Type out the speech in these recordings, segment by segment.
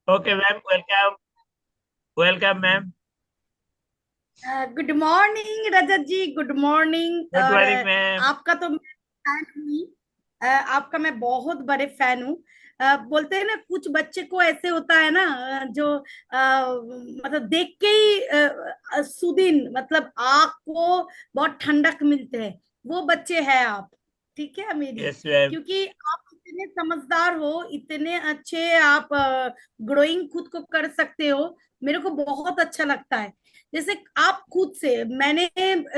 Okay ma'am, welcome. Welcome ma'am. Good morning Rajat ji, good morning. Good और morning ma'am. आपका तो मैं फैन हुई। आपका मैं बहुत बड़े फैन हूँ। बोलते हैं ना, कुछ बच्चे को ऐसे होता है ना, जो मतलब देख के ही सुदिन, मतलब आँख को बहुत ठंडक मिलते हैं। वो बच्चे हैं आप। ठीक है मेरी। Yes ma'am. क्योंकि आप इतने समझदार हो, इतने अच्छे आप ग्रोइंग खुद को कर सकते हो। मेरे को बहुत अच्छा लगता है। जैसे आप खुद से, मैंने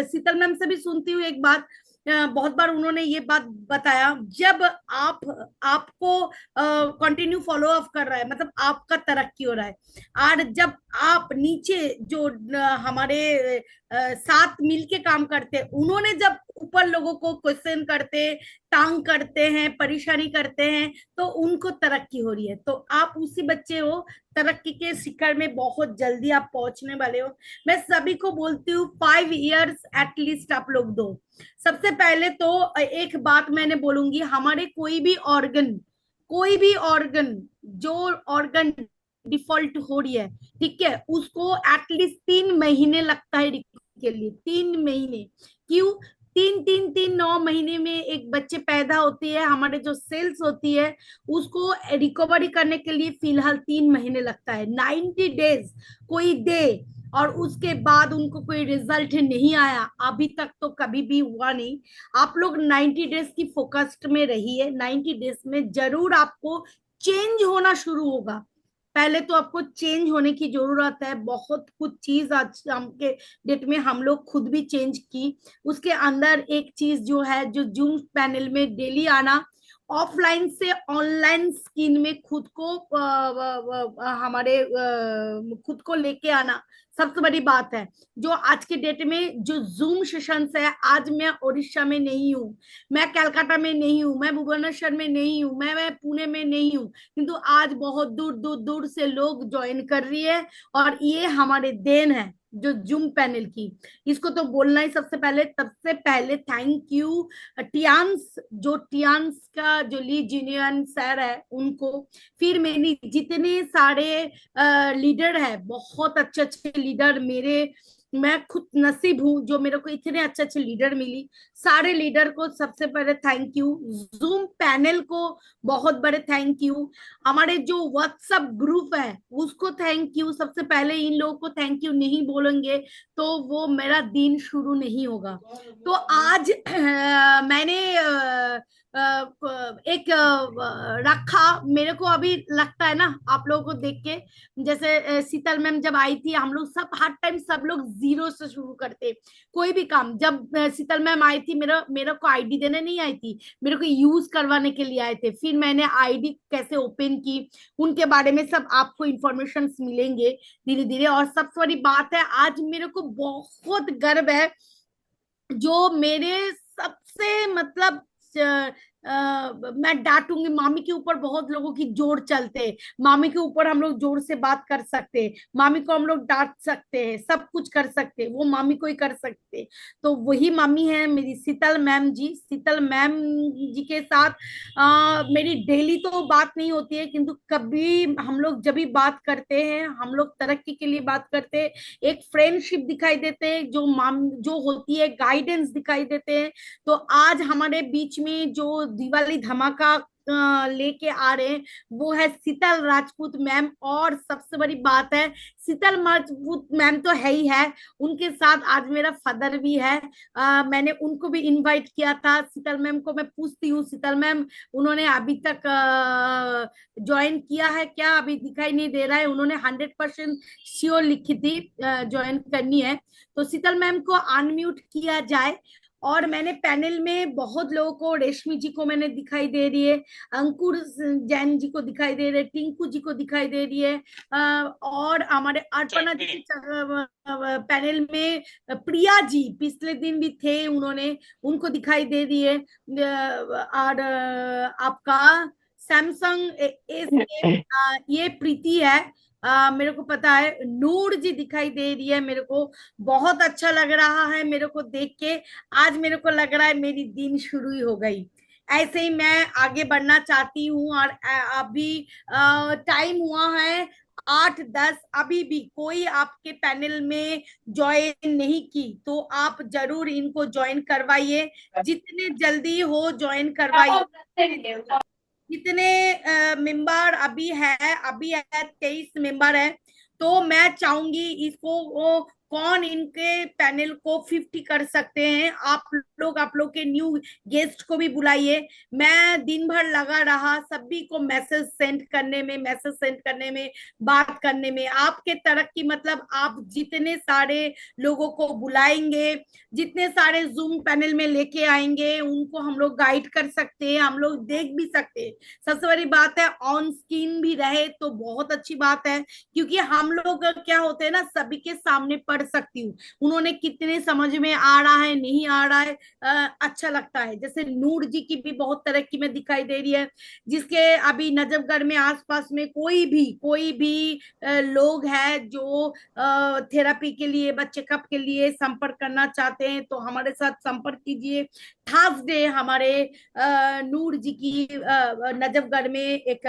शीतल मैम से भी सुनती हूँ एक बात। बहुत बार उन्होंने ये बात बताया, जब आप आपको कंटिन्यू फॉलो अप कर रहा है, मतलब आपका तरक्की हो रहा है। और जब आप नीचे जो हमारे साथ मिलके काम करते हैं, उन्होंने जब ऊपर लोगों को क्वेश्चन करते, टांग करते हैं, परेशानी करते हैं, तो उनको तरक्की हो रही है। तो आप उसी बच्चे हो, तरक्की के शिखर में बहुत जल्दी आप पहुंचने वाले हो। मैं सभी को बोलती हूँ, 5 इयर्स एटलीस्ट आप लोग दो। सबसे पहले तो एक बात मैंने बोलूंगी, हमारे कोई भी ऑर्गन, जो ऑर्गन डिफॉल्ट हो रही है, ठीक है, उसको एटलीस्ट 3 महीने लगता है के लिए। 3 महीने क्यों? तीन तीन तीन 9 महीने में एक बच्चे पैदा होती है, हमारे जो सेल्स होती है उसको रिकवरी करने के लिए फिलहाल 3 महीने लगता है, 90 डेज कोई दे। और उसके बाद उनको कोई रिजल्ट नहीं आया अभी तक, तो कभी भी हुआ नहीं। आप लोग 90 डेज की फोकस्ड में रहिए, 90 डेज में जरूर आपको चेंज होना शुरू होगा। पहले तो आपको चेंज होने की जरूरत है। बहुत कुछ चीज आज हम के डेट में हम लोग खुद भी चेंज की। उसके अंदर एक चीज जो है, जो जूम पैनल में डेली आना, ऑफलाइन से ऑनलाइन स्किन में खुद को हमारे खुद को लेके आना, सबसे बड़ी बात है। जो आज के डेट में जो जूम सेशंस है, आज मैं उड़ीसा में नहीं हूँ, मैं कलकत्ता में नहीं हूँ, मैं भुवनेश्वर में नहीं हूँ, मैं पुणे में नहीं हूँ, किंतु आज बहुत दूर दूर दूर से लोग ज्वाइन कर रही है। और ये हमारे देन है, जो जूम पैनल की। इसको तो बोलना ही सबसे पहले, सबसे पहले थैंक यू टियान्स, जो टियान्स का जो ली जीनियन सर है उनको। फिर मेरी जितने सारे लीडर है, बहुत अच्छे अच्छे लीडर मेरे, मैं खुद नसीब हूँ जो मेरे को इतने अच्छे अच्छे लीडर मिली। सारे लीडर को सबसे पहले थैंक यू। जूम पैनल को बहुत बड़े थैंक यू। हमारे जो व्हाट्सएप ग्रुप है उसको थैंक यू। सबसे पहले इन लोगों को थैंक यू नहीं बोलेंगे तो वो मेरा दिन शुरू नहीं होगा। तो आज मैंने एक रखा। मेरे को अभी लगता है ना, आप लोगों को देख के, जैसे शीतल मैम जब आई थी, हम लोग सब हर टाइम सब लोग जीरो से शुरू करते कोई भी काम। जब शीतल मैम आई थी, मेरा मेरे को आईडी देने नहीं आई थी, मेरे को यूज करवाने के लिए आए थे। फिर मैंने आईडी कैसे ओपन की, उनके बारे में सब आपको इंफॉर्मेशन मिलेंगे धीरे धीरे। और सबसे बड़ी बात है, आज मेरे को बहुत गर्व है, जो मेरे सबसे मतलब मैं डांटूंगी, मामी के ऊपर बहुत लोगों की जोर चलते हैं। मामी के ऊपर हम लोग जोर से बात कर सकते हैं, मामी को हम लोग डांट सकते हैं, सब कुछ कर सकते हैं, वो मामी को ही कर सकते हैं। तो वही मामी है मेरी शीतल मैम जी। शीतल मैम जी के साथ मेरी डेली तो बात नहीं होती है, किंतु कभी हम लोग जब भी बात करते हैं, हम लोग तरक्की के लिए बात करते हैं, एक फ्रेंडशिप दिखाई देते हैं, जो माम जो होती है गाइडेंस दिखाई देते हैं। तो आज हमारे बीच में जो दिवाली धमाका लेके आ रहे हैं, वो है शीतल राजपूत मैम। और सबसे बड़ी बात है, शीतल राजपूत मैम तो है ही है, उनके साथ आज मेरा फादर भी है। मैंने उनको भी इनवाइट किया था। शीतल मैम को मैं पूछती हूँ, शीतल मैम उन्होंने अभी तक ज्वाइन किया है क्या? अभी दिखाई नहीं दे रहा है। उन्होंने 100% श्योर लिखी थी ज्वाइन करनी है। तो शीतल मैम को अनम्यूट किया जाए। और मैंने पैनल में बहुत लोगों को, रेशमी जी को मैंने दिखाई दे रही है, अंकुर जैन जी को दिखाई दे रहे, टिंकू जी को दिखाई दे रही है, और हमारे अर्पणा जी के पैनल में प्रिया जी पिछले दिन भी थे, उन्होंने उनको दिखाई दे रही है। और आपका सैमसंग एस ये प्रीति है। मेरे को पता है, नूर जी दिखाई दे रही है मेरे को। बहुत अच्छा लग रहा है मेरे को देख के। आज मेरे को लग रहा है मेरी दिन शुरू ही हो गई, ऐसे ही मैं आगे बढ़ना चाहती हूँ। और अभी टाइम हुआ है 8:10। अभी भी कोई आपके पैनल में ज्वाइन नहीं की तो आप जरूर इनको ज्वाइन करवाइए, जितने जल्दी हो ज्वाइन करवाइए। जितने मेंबर अभी है 23 मेंबर है। तो मैं चाहूंगी इसको कौन इनके पैनल को 50 कर सकते हैं। आप लोग के न्यू गेस्ट को भी बुलाइए। मैं दिन भर लगा रहा सभी को मैसेज सेंड करने में, बात करने में। आपके तरक्की मतलब आप जितने सारे लोगों को बुलाएंगे, जितने सारे जूम पैनल में लेके आएंगे, उनको हम लोग गाइड कर सकते हैं, हम लोग देख भी सकते हैं। सबसे बड़ी बात है ऑन स्क्रीन भी रहे तो बहुत अच्छी बात है, क्योंकि हम लोग क्या होते हैं ना, सभी के सामने पढ़ सकती हूँ उन्होंने कितने समझ में आ रहा है नहीं आ रहा है। अच्छा लगता है। जैसे नूर जी की भी बहुत तरक्की में दिखाई दे रही है, जिसके अभी नजफगढ़ में आसपास में कोई भी लोग हैं जो थेरेपी के लिए, चेकअप के लिए संपर्क करना चाहते हैं तो हमारे साथ संपर्क कीजिए। थर्सडे हमारे नूर जी की नजफगढ़ में एक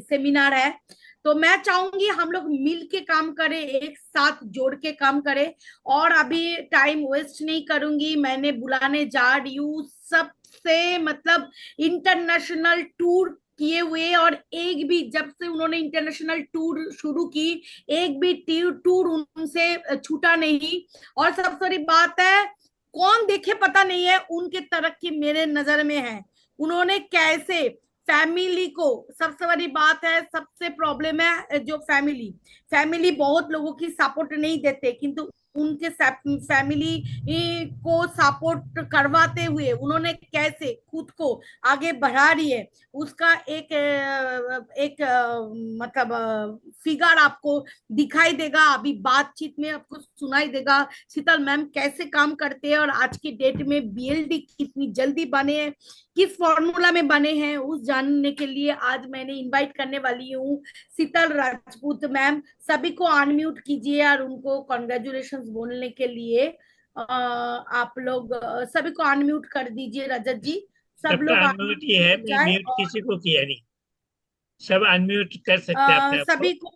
सेमिनार है। तो मैं चाहूंगी हम लोग मिल के काम करें, एक साथ जोड़ के काम करें। और अभी टाइम वेस्ट नहीं करूंगी, मैंने बुलाने जा रही हूँ सबसे, मतलब इंटरनेशनल टूर किए हुए, और एक भी जब से उन्होंने इंटरनेशनल टूर शुरू की एक भी टूर उनसे छूटा नहीं। और सबसे बड़ी बात है, कौन देखे पता नहीं है, उनके तरक्की मेरे नजर में है। उन्होंने कैसे फैमिली को, सबसे बड़ी बात है, सबसे प्रॉब्लम है जो फैमिली बहुत लोगों की सपोर्ट नहीं देते, किंतु उनके फैमिली को सपोर्ट करवाते हुए उन्होंने कैसे खुद को आगे बढ़ा रही है, उसका एक मतलब फिगर आपको दिखाई देगा, अभी बातचीत में आपको सुनाई देगा। शीतल मैम कैसे काम करते हैं और आज की डेट में बीएलडी कितनी जल्दी बने हैं, किस फॉर्मूला में बने हैं, उस जानने के लिए आज मैंने इनवाइट करने वाली हूँ शीतल राजपूत मैम। सभी को अनम्यूट कीजिए और उनको कॉन्ग्रेचुलेशन बोलने के लिए आप लोग सभी को अनम्यूट कर दीजिए। रजत जी, सब सबका लोग अनम्यूट ही अनम्यूट है, हो मैं जाए। म्यूट और किसी को किया नहीं। सब अनम्यूट कर सकते हैं अपने आप को। सभी को,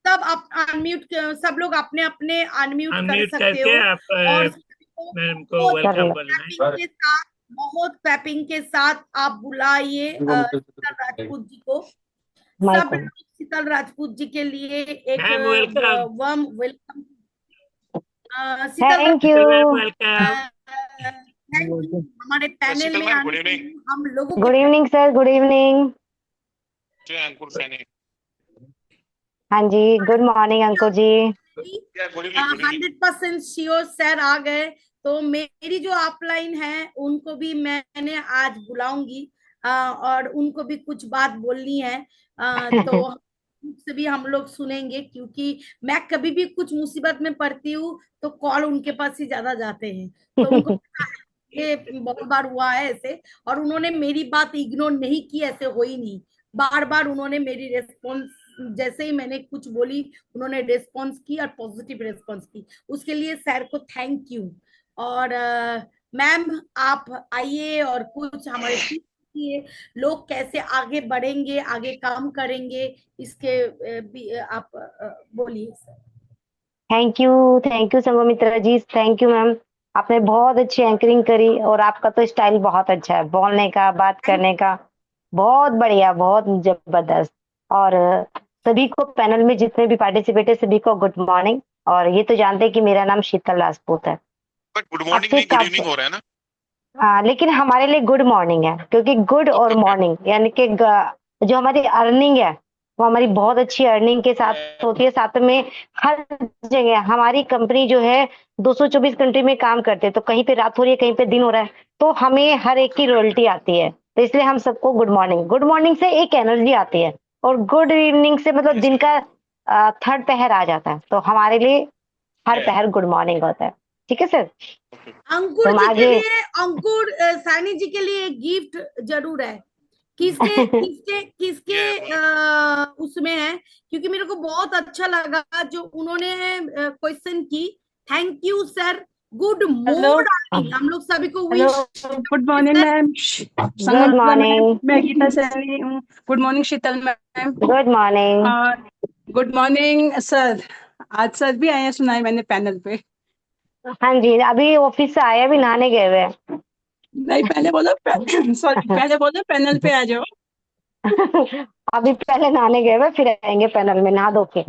तब आप अनम्यूट, सब लोग अपने अपने अनम्यूट कर अनम्यूट सकते करके हो। आप और सभी को मैम को बहुत कर वेलकम लो। बोलना है। क्लैपिंग के साथ, बहुत क्लैपिंग के साथ आप बुलाइए शीतल राजपूत जी को। सब माइक ऑन। लोग शीतल राजपूत जी के लिए एक ma'am welcome. Warm welcome. Sheetal thank ma'am, you. Ma'am welcome. Thank you हमारे पैनल शीतल में मैम गुड आने के इवनिंग। लिए, हम लोगों के good evening sir, good evening. Ankur Saini. हाँ जी, good morning Ankur ji. Good evening good evening. 100% sure sir आ गए। तो मेरी जो अपलाइन है उनको भी मैंने आज बुलाऊंगी, और उनको भी कुछ बात बोलनी है। तो से भी हम लोग सुनेंगे, क्योंकि मैं कभी भी कुछ मुसीबत में पड़ती हूँ तो कॉल उनके पास ही ज्यादा जाते हैं। तो उनको पता है, ये बहुत बार हुआ है ऐसे, और उन्होंने मेरी बात इग्नोर नहीं की, ऐसे हो ही नहीं। बार बार उन्होंने मेरी रेस्पॉन्स, जैसे ही मैंने कुछ बोली उन्होंने रेस्पॉन्स की और पॉजिटिव रेस्पॉन्स की, उसके लिए सर को थैंक यू। और मैम आप आइए और कुछ हमारे लोग कैसे आगे बढ़ेंगे, आगे काम करेंगे, इसके आप बोलिए sir. Thank you Sanghamitra ji, thank you ma'am. आपने बहुत अच्छी एंकरिंग करी और आपका तो स्टाइल बहुत अच्छा है बोलने का, बात करने का। बहुत बढ़िया, बहुत जबरदस्त। और सभी को पैनल में जितने भी पार्टिसिपेट है सभी को गुड मॉर्निंग। और ये तो जानते हैं कि मेरा नाम शीतल राजपूत है। बट गुड अब मॉर्निंग से नहीं गुड इवनिंग हो रहा है ना। हाँ, लेकिन हमारे लिए गुड मॉर्निंग है, क्योंकि गुड और ओके ओके। मॉर्निंग यानी कि जो हमारी अर्निंग है वो हमारी बहुत अच्छी अर्निंग के साथ होती है। साथ में हर जगह हमारी कंपनी जो है 224 कंट्री में काम करते हैं, तो कहीं पे रात हो रही है, कहीं पे दिन हो रहा है, तो हमें हर एक की रॉयल्टी आती है। तो इसलिए हम सबको गुड मॉर्निंग से एक एनर्जी आती है, और गुड इवनिंग से मतलब दिन का थर्ड पहर आ जाता है, तो हमारे लिए हर पहर गुड मॉर्निंग होता है। ठीक है सर। अंकुर तुम जी के आगे। लिए, अंकुर सैनी जी के लिए एक गिफ्ट जरूर है। किसके किसके किसके उसमें है, क्योंकि मेरे को बहुत अच्छा लगा जो उन्होंने क्वेश्चन की। Thank you sir, good hello morning, हम लोग सभी को hello, wish. Good morning ma'am. Good Sangam ma'am, morning. मैं गीता सैनी हूँ। Good morning Sheetal ma'am. Good morning. और गुड मॉर्निंग सर। आज सर भी आए हैं, सुना है मैंने पैनल पे। हाँ जी, अभी ऑफिस से आए, अभी नहाने गए हुए हैं। नहीं, पहले बोलो सॉरी, पहले बोलो पैनल पे आ जाओ। अभी पहले नहाने गए हुए, फिर आएंगे पैनल में नहा धो के।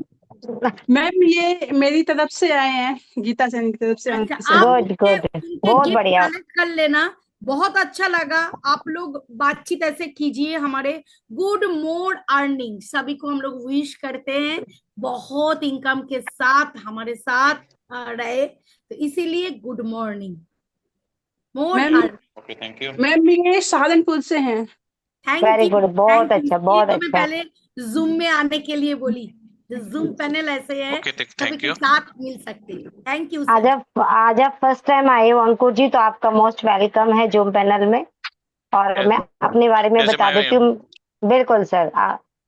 मैम ये मेरी तरफ से आए हैं, गीता सैनी की तरफ से अच्छा, उनके सर। आप गुड उनके गुड, उनके बहुत गिफ्ट बढ़िया। कलेक्ट कर लेना, बहुत अच्छा लगा। आप लोग बातचीत ऐसे कीजिए। हमारे गुड मोर अर्निंग सभी को हम लोग विश करते हैं, बहुत इनकम के साथ हमारे साथ रहे, तो इसीलिए good morning more ma'am earning. Okay thank you. Ma'am ये सहारनपुर से हैं। थैंक वेरी यू, गुड, बहुत थैंक यू। अच्छा, ये बहुत तो मैं अच्छा। पहले जूम में आने के लिए बोली, जूम पैनल ऐसे है, ओके सभी थैंक के यू। साथ मिल सकते हैं। थैंक यू आज सर। आप फर्स्ट टाइम आए हो अंकुर जी, तो आपका मोस्ट वेलकम है जूम पैनल में। और मैं अपने बारे में जैसे बता देती मैं हूँ। बिल्कुल सर,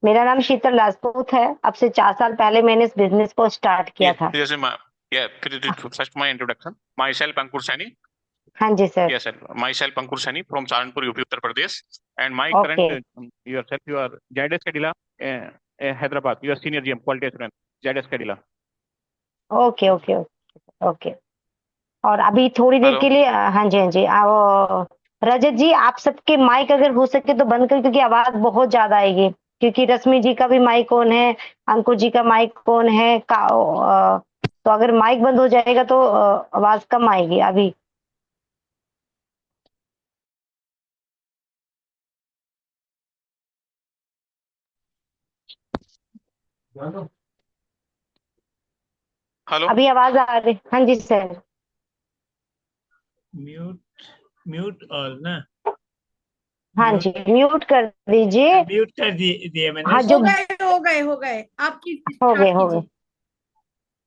मेरा नाम शीतल राजपूत है। अब से 4 साल पहले मैंने इस बिजनेस को स्टार्ट किया था। जैसे first my introduction myself Ankur Saini. हाँ जी sir. Yes, sir. Myself, Ankur Sani from Saharanpur, UP, Uttar Pradesh. And my current, okay yourself, you are Zydex Cadila, Hyderabad. You are senior GM, quality assurance, Zydex Cadila. Okay okay okay. और अभी थोड़ी देर hello. के लिए हाँ जी हाँ जी, रजत जी, आप सबके mic अगर हो सके तो बंद कर, क्योंकि आवाज बहुत ज्यादा आएगी। क्योंकि रश्मि जी का भी माइक ऑन है, अंकुर जी का माइक ऑन है तो अगर माइक बंद हो जाएगा तो आवाज कम आएगी अभी। हेलो। अभी आवाज आ रही? हाँ जी सर। म्यूट, म्यूट ऑल ना, हाँ म्यूट, जी, म्यूट कर दीजिए। म्यूट कर दिए मैंने। हाँ जो हो गए, आपकी हो गए स्टार्ट हो गए, कीजिए। हाँ,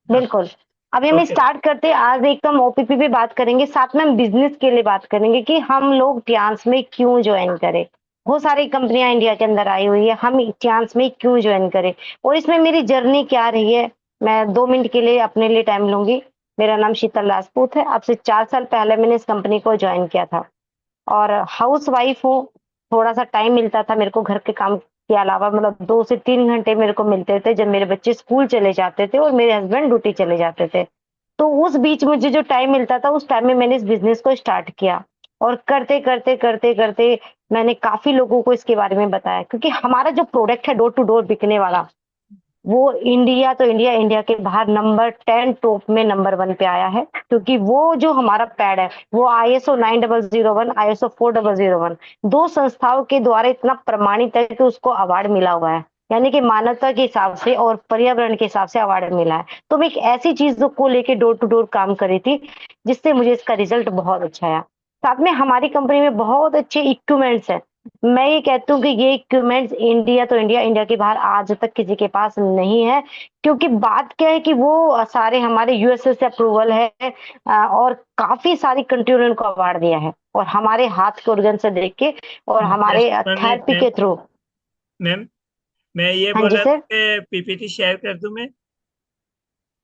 बिल्कुल। अभी हम ओके। स्टार्ट करते हैं। आज एक तो हम ओपीपी पे बात करेंगे, साथ में हम बिजनेस के लिए बात करेंगे कि हम लोग टियांस में क्यों ज्वाइन करें। बहुत सारी कंपनियां इंडिया के अंदर आई हुई है, हम टियांस में क्यों ज्वाइन करें और इसमें मेरी जर्नी क्या रही है। मैं 2 मिनट के लिए अपने लिए टाइम लूंगी। मेरा नाम शीतल राजपूत है। अब से 4 साल पहले मैंने इस कंपनी को ज्वाइन किया था और हाउस वाइफ हूँ। थोड़ा सा टाइम मिलता था मेरे को घर के काम के अलावा, मतलब 2 से 3 घंटे मेरे को मिलते थे जब मेरे बच्चे स्कूल चले जाते थे और मेरे हस्बैंड ड्यूटी चले जाते थे। तो उस बीच मुझे जो टाइम मिलता था, उस टाइम में मैंने इस बिजनेस को स्टार्ट किया और करते करते करते करते मैंने काफी लोगों को इसके बारे में बताया, क्योंकि हमारा जो प्रोडक्ट है डोर टू डोर बिकने वाला, वो इंडिया तो इंडिया, इंडिया के बाहर नंबर 10 टॉप में नंबर 1 पे आया है। क्योंकि वो जो हमारा पैड है वो ISO 9001, ISO 4001, दो संस्थाओं के द्वारा इतना प्रमाणित है कि उसको अवार्ड मिला हुआ है। यानी कि मानवता के हिसाब से और पर्यावरण के हिसाब से अवार्ड मिला है। तो मैं एक ऐसी चीज को लेके डोर टू डोर काम करी थी जिससे मुझे इसका रिजल्ट बहुत अच्छा आया। साथ में हमारी कंपनी में बहुत अच्छे इक्विपमेंट्स हैं। मैं ये कहती हूँ कि ये इक्विपमेंट्स इंडिया तो इंडिया, इंडिया के बाहर आज तक किसी के पास नहीं है। क्योंकि बात क्या है कि वो सारे हमारे यूएसए से अप्रूवल है और काफी सारी कंट्रियों ने उनको अवार्ड दिया है और हमारे हाथ के ऑर्गन से देख के और हमारे जस्ट 1 मिनट थेरेपी मैम। के थ्रू। मैम, मैं ये हाँ बोल जी रहा था सर। कि पीपीटी शेयर कर दूं मैं।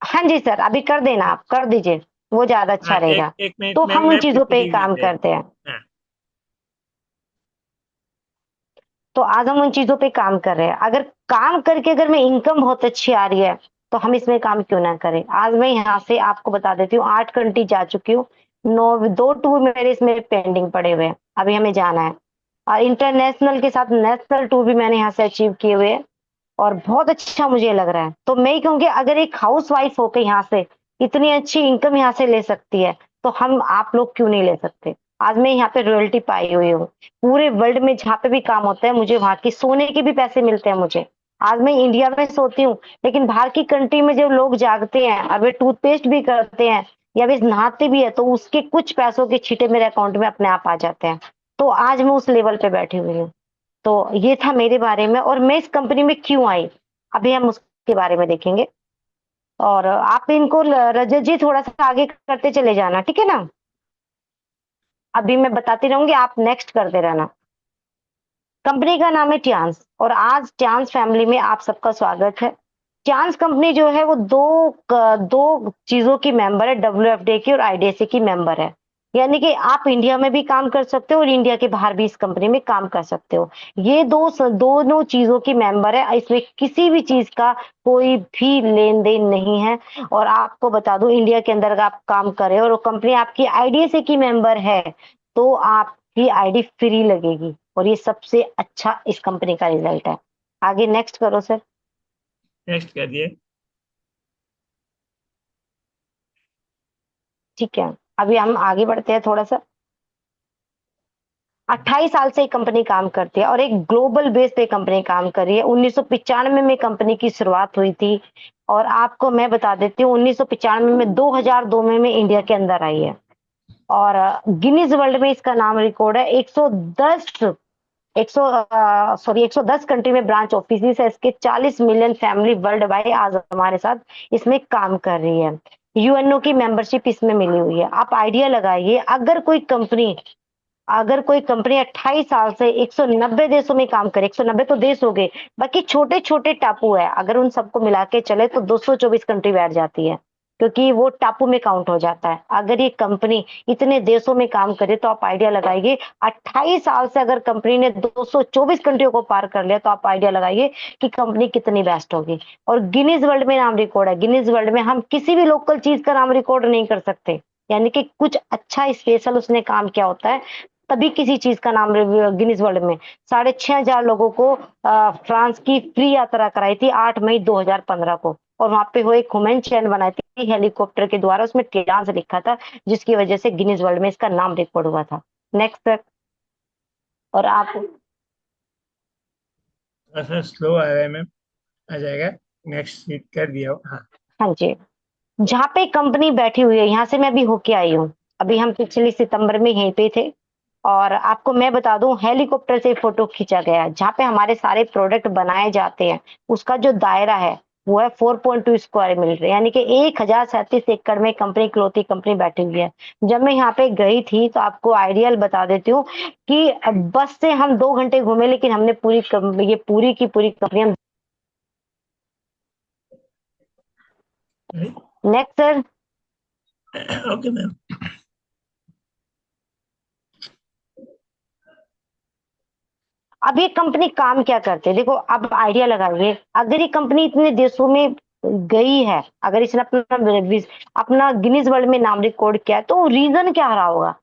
हाँ जी सर, अभी कर देना, आप कर दीजिए, वो ज्यादा अच्छा हाँ, रहेगा। एक मिनट तो में हम उन मैं चीजों पे ही पीपीटी काम दे। करते हैं। हाँ, तो आज हम उन चीजों पे काम कर रहे हैं। अगर काम करके अगर मैं इनकम बहुत अच्छी आ रही है तो हम इसमें काम क्यों ना करें। आज मैं यहाँ से आपको बता देती हूँ, 8 कंट्री जा चुकी हूँ। 2 टूर मेरे इसमें पेंडिंग पड़े हुए हैं, अभी हमें जाना है। और इंटरनेशनल के साथ नेशनल टूर भी मैंने यहाँ से अचीव किए हुए हैं और बहुत अच्छा मुझे लग रहा है। तो मैं ही कहूँगी, अगर एक हाउस वाइफ होकर यहाँ से इतनी अच्छी इनकम यहाँ से ले सकती है तो हम आप लोग क्यों नहीं ले सकते। आज मैं यहाँ पे रॉयल्टी पाई हुई हूँ। पूरे वर्ल्ड में जहाँ पे भी काम होता है मुझे वहां की सोने के भी पैसे मिलते हैं मुझे। आज मैं इंडिया में सोती हूँ, लेकिन बाहर की कंट्री में जब लोग जागते हैं और वे टूथपेस्ट भी करते हैं या वे नहाते भी है तो उसके कुछ पैसों के छींटे मेरे अकाउंट में अपने आप आ जाते हैं। तो आज मैं उस लेवल पे बैठी हुई हूँ। तो ये था मेरे बारे में और मैं इस कंपनी में क्यों आई, अभी हम उसके बारे में देखेंगे। और आप इनको रजत जी थोड़ा सा आगे करते चले जाना, ठीक है ना। अभी मैं बताती रहूंगी, आप नेक्स्ट करते रहना। कंपनी का नाम है टियांस और आज टियांस फैमिली में आप सबका स्वागत है। चांस कंपनी जो है वो दो चीजों की मेंबर है, WFDA की और IDSA की मेंबर है। यानी कि आप इंडिया में भी काम कर सकते हो और इंडिया के बाहर भी इस कंपनी में काम कर सकते हो। ये दोनों चीजों की मेंबर है, इसमें किसी भी चीज का कोई भी लेन देन नहीं है। और आपको बता दूं, इंडिया के अंदर अगर आप काम कर रहे हो और कंपनी आपकी IDSA की मेंबर है तो आपकी ID फ्री लगेगी, और ये सबसे अच्छा इस कंपनी का रिजल्ट है। आगे नेक्स्ट करो सर। नेक्स्ट कर दिए। ठीक है, अभी हम आगे बढ़ते हैं थोड़ा सा। 28 साल से ये कंपनी काम करती है और एक ग्लोबल बेस पे कंपनी काम कर रही है। 1995 में कंपनी की शुरुआत हुई थी, और आपको मैं बता देती हूँ 1995 में 2002 में इंडिया के अंदर आई है। और गिनीज वर्ल्ड में इसका नाम रिकॉर्ड है। 110 कंट्री में ब्रांच ऑफिस है इसके। 40 मिलियन फैमिली वर्ल्ड वाइड आज हमारे साथ इसमें काम कर रही है। UNO की मेंबरशिप इसमें मिली हुई है। आप आइडिया लगाइए, अगर कोई कंपनी 28 साल से 190 देशों में काम करे, 190 तो देश हो गए, बाकी छोटे छोटे टापू है, अगर उन सबको मिला के चले तो 224 कंट्री बैठ जाती है, क्योंकि वो टापू में काउंट हो जाता है। अगर ये कंपनी इतने देशों में काम करे तो आप आइडिया लगाइए, 28 साल से अगर कंपनी ने 224 कंट्रियों को पार कर लिया तो आप आइडिया लगाइए कि कंपनी कितनी बेस्ट होगी। और गिनीज वर्ल्ड में नाम रिकॉर्ड है। गिनीज वर्ल्ड में हम किसी भी लोकल चीज का नाम रिकॉर्ड नहीं कर सकते, यानी कि कुछ अच्छा स्पेशल उसने काम किया होता है, तभी किसी चीज का नाम गिनीज वर्ल्ड में। 6,500 लोगों को फ्रांस की फ्री यात्रा कराई थी 8 मई 2015 को, और वहां पे वो एक ह्यूमन चैन बनाई थी हेलीकॉप्टर के द्वारा, उसमें डांस लिखा था, जिसकी वजह से गिनीज वर्ल्ड में इसका नाम रिकॉर्ड हुआ था। Next sir. और आप थोड़ा स्लो आ रहा है मैम, आ जाएगा। नेक्स्ट सीट कर दिया हो, हाँ। हाँ जी, जहाँ पे कंपनी बैठी हुई है यहाँ से मैं अभी होके आई हूँ। अभी हम पिछले सितंबर में यहीं पे थे, और आपको मैं बता दूं हेलीकॉप्टर से फोटो खींचा गया है जहाँ पे हमारे सारे प्रोडक्ट बनाए जाते हैं। उसका जो दायरा है वो है 4.2 स्क्वायर मीटर, यानी कि 1037 एकड़ में कंपनी इकलौती कंपनी बैठी हुई है। जब मैं यहाँ पे गई थी तो आपको आइडियल बता देती हूँ कि बस से हम 2 घंटे घूमे, लेकिन हमने ये पूरी की पूरी कंपनी हम। Next sir. Okay ma'am. अब ये कंपनी काम क्या करते हैं देखो, अब आइडिया लगाइए, अगर ये कंपनी इतने देशों में गई है, अगर इसने अपना गिनीज वर्ल्ड में नाम रिकॉर्ड किया है, तो रीजन क्या रहा होगा?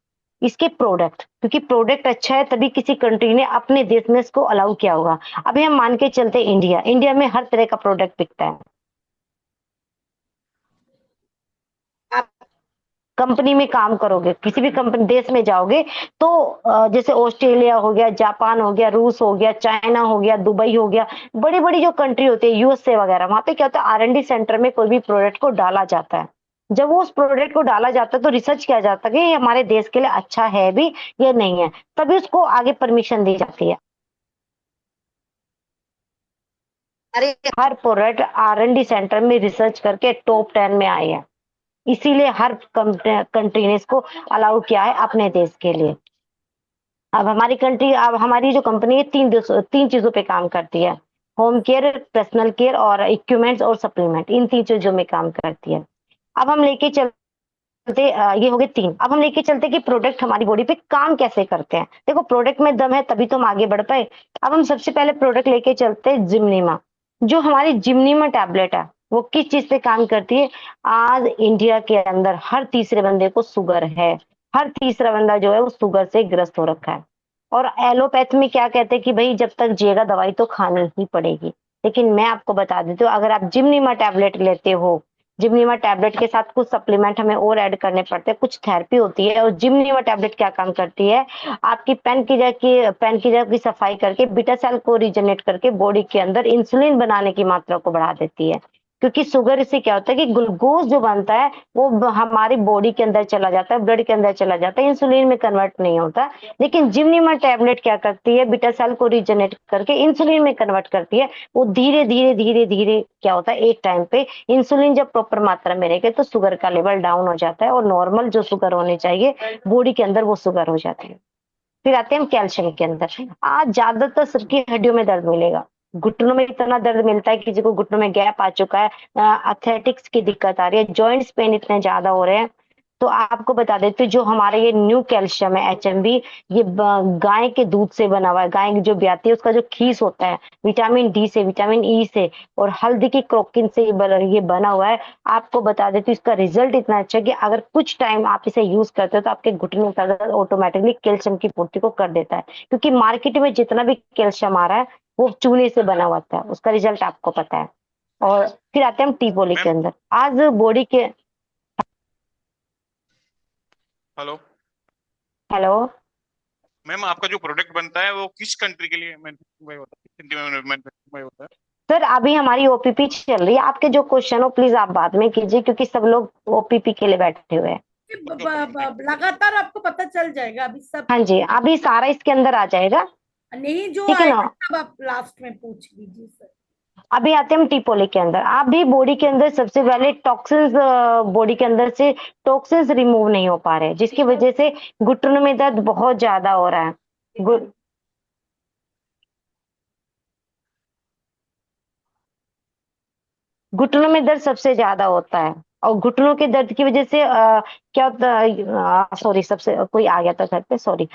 इसके प्रोडक्ट, क्योंकि प्रोडक्ट अच्छा है तभी किसी कंट्री ने अपने देश में इसको अलाउ किया होगा। अभी हम मान के चलते इंडिया में हर तरह का प्रोडक्ट बिकता है। कंपनी में काम करोगे, किसी भी कंपनी देश में जाओगे तो जैसे ऑस्ट्रेलिया हो गया, जापान हो गया, रूस हो गया, चाइना हो गया, दुबई हो गया, बड़ी बड़ी जो कंट्री होती है USA वगैरह, वहां पे क्या होता है R&D सेंटर में कोई भी प्रोडक्ट को डाला जाता है। जब वो उस प्रोडक्ट को डाला जाता है तो रिसर्च किया जाता है कि ये हमारे देश के लिए अच्छा है भी या नहीं है, तभी उसको आगे परमिशन दी जाती है। अरे हर प्रोडक्ट R&D सेंटर में रिसर्च करके टॉप 10 में आए हैं, इसीलिए हर कंट्री ने इसको अलाउ किया है अपने देश के लिए। अब हमारी जो कंपनी है तीन चीजों पे काम करती है, होम केयर, पर्सनल केयर और इक्विपमेंट्स और सप्लीमेंट, इन 3 चीजों में काम करती है। अब हम लेके चलते ये हो गए 3। अब हम लेके चलते कि प्रोडक्ट हमारी बॉडी पे काम कैसे करते हैं। देखो प्रोडक्ट में दम है तभी तो हम आगे बढ़ पाए। अब हम सबसे पहले प्रोडक्ट लेके चलते हैं जिम्नीमा। जो हमारी जिम्नीमा टैबलेट है वो किस चीज पे काम करती है? आज इंडिया के अंदर हर तीसरे बंदे को शुगर है, हर तीसरा बंदा जो है वो शुगर से ग्रस्त हो रखा है। और एलोपैथ में क्या कहते हैं कि भाई जब तक जिएगा दवाई तो खानी ही पड़ेगी। लेकिन मैं आपको बता देती हूँ, अगर आप जिम्नीमा टैबलेट लेते हो, जिम्नीमा टैबलेट के साथ कुछ सप्लीमेंट हमें और ऐड करने पड़ते हैं, कुछ थेरेपी होती है। और जिम्नीमा टैबलेट क्या काम करती है? आपकी पैनक्रिया की सफाई करके बीटा सेल को रीजनरेट करके बॉडी के अंदर इंसुलिन बनाने की मात्रा को बढ़ा देती है। क्योंकि शुगर से क्या होता है कि ग्लूकोज जो बनता है वो हमारी बॉडी के अंदर चला जाता है, ब्लड के अंदर चला जाता है, इंसुलिन में कन्वर्ट नहीं होता। लेकिन जिम्नीमा टैबलेट क्या करती है? बीटा सेल को रीजनरेट करके इंसुलिन में कन्वर्ट करती है। वो धीरे धीरे धीरे धीरे क्या होता है, एक टाइम पे इंसुलिन जब प्रॉपर मात्रा में रहेगी तो शुगर का लेवल डाउन हो जाता है, और नॉर्मल जो शुगर होनी चाहिए बॉडी के अंदर वो शुगर हो जाती है। फिर आते हैं हम कैल्शियम के अंदर। आज ज्यादातर सबकी हड्डियों में दर्द मिलेगा, घुटनों में इतना दर्द मिलता है, किसी को घुटनों में गैप आ चुका है, अथलेटिक्स की दिक्कत आ रही है, जॉइंट्स पेन इतने ज्यादा हो रहे हैं। तो आपको बता देते हैं, जो हमारे ये न्यू कैल्शियम है HMB, ये गाय के दूध से बना हुआ है। गाय की जो ब्याती है उसका जो खीस होता है, विटामिन D से, विटामिन E से और हल्दी की क्रोकिन से ये बना हुआ है। आपको बता देती हूँ, इसका रिजल्ट इतना अच्छा है कि अगर कुछ टाइम आप इसे यूज करते हो तो आपके घुटने का दर्द ऑटोमेटिकली कैल्शियम की पूर्ति को कर देता है। क्योंकि मार्केट में जितना भी कैल्शियम आ रहा है वो चूने से बना हुआ था, उसका रिजल्ट आपको पता है। और फिर आते हैं हम टीपोली के मैम अंदर। आज बॉडी के, हेलो हेलो, मैम, आपका जो प्रोडक्ट बनता है वो किस कंट्री के लिए मैन्युफैक्चरिंग होता है, किस कंट्री में मैन्युफैक्चरिंग होता है? सर अभी हमारी OPP चल रही है। आपके जो क्वेश्चन हो प्लीज आप बाद में कीजिए, क्योंकि सब लोग OPP के लिए बैठे हुए हैं। ओके ओके मैम, थैंक लगातार आपको पता चल जाएगा अभी सब। हाँ जी, अभी सारा इसके अंदर आ जाएगा। नहीं, जो ठीक है ना। आएगा सब आप लास्ट में पूछ लीजिए सर। अभी आते हैं हम टीपोली के अंदर। आप भी बॉडी के अंदर सबसे पहले टॉक्सिन्स, बॉडी के अंदर से टॉक्सिन्स रिमूव नहीं हो पा रहे, जिसकी वजह से घुटनों में दर्द बहुत ज्यादा हो रहा है। घु- घुटनों में दर्द सबसे ज्यादा होता है, और घुटनों के दर्द की वजह से क्या होता है, सॉरी, सबसे कोई आ गया था घर पे, सॉरी।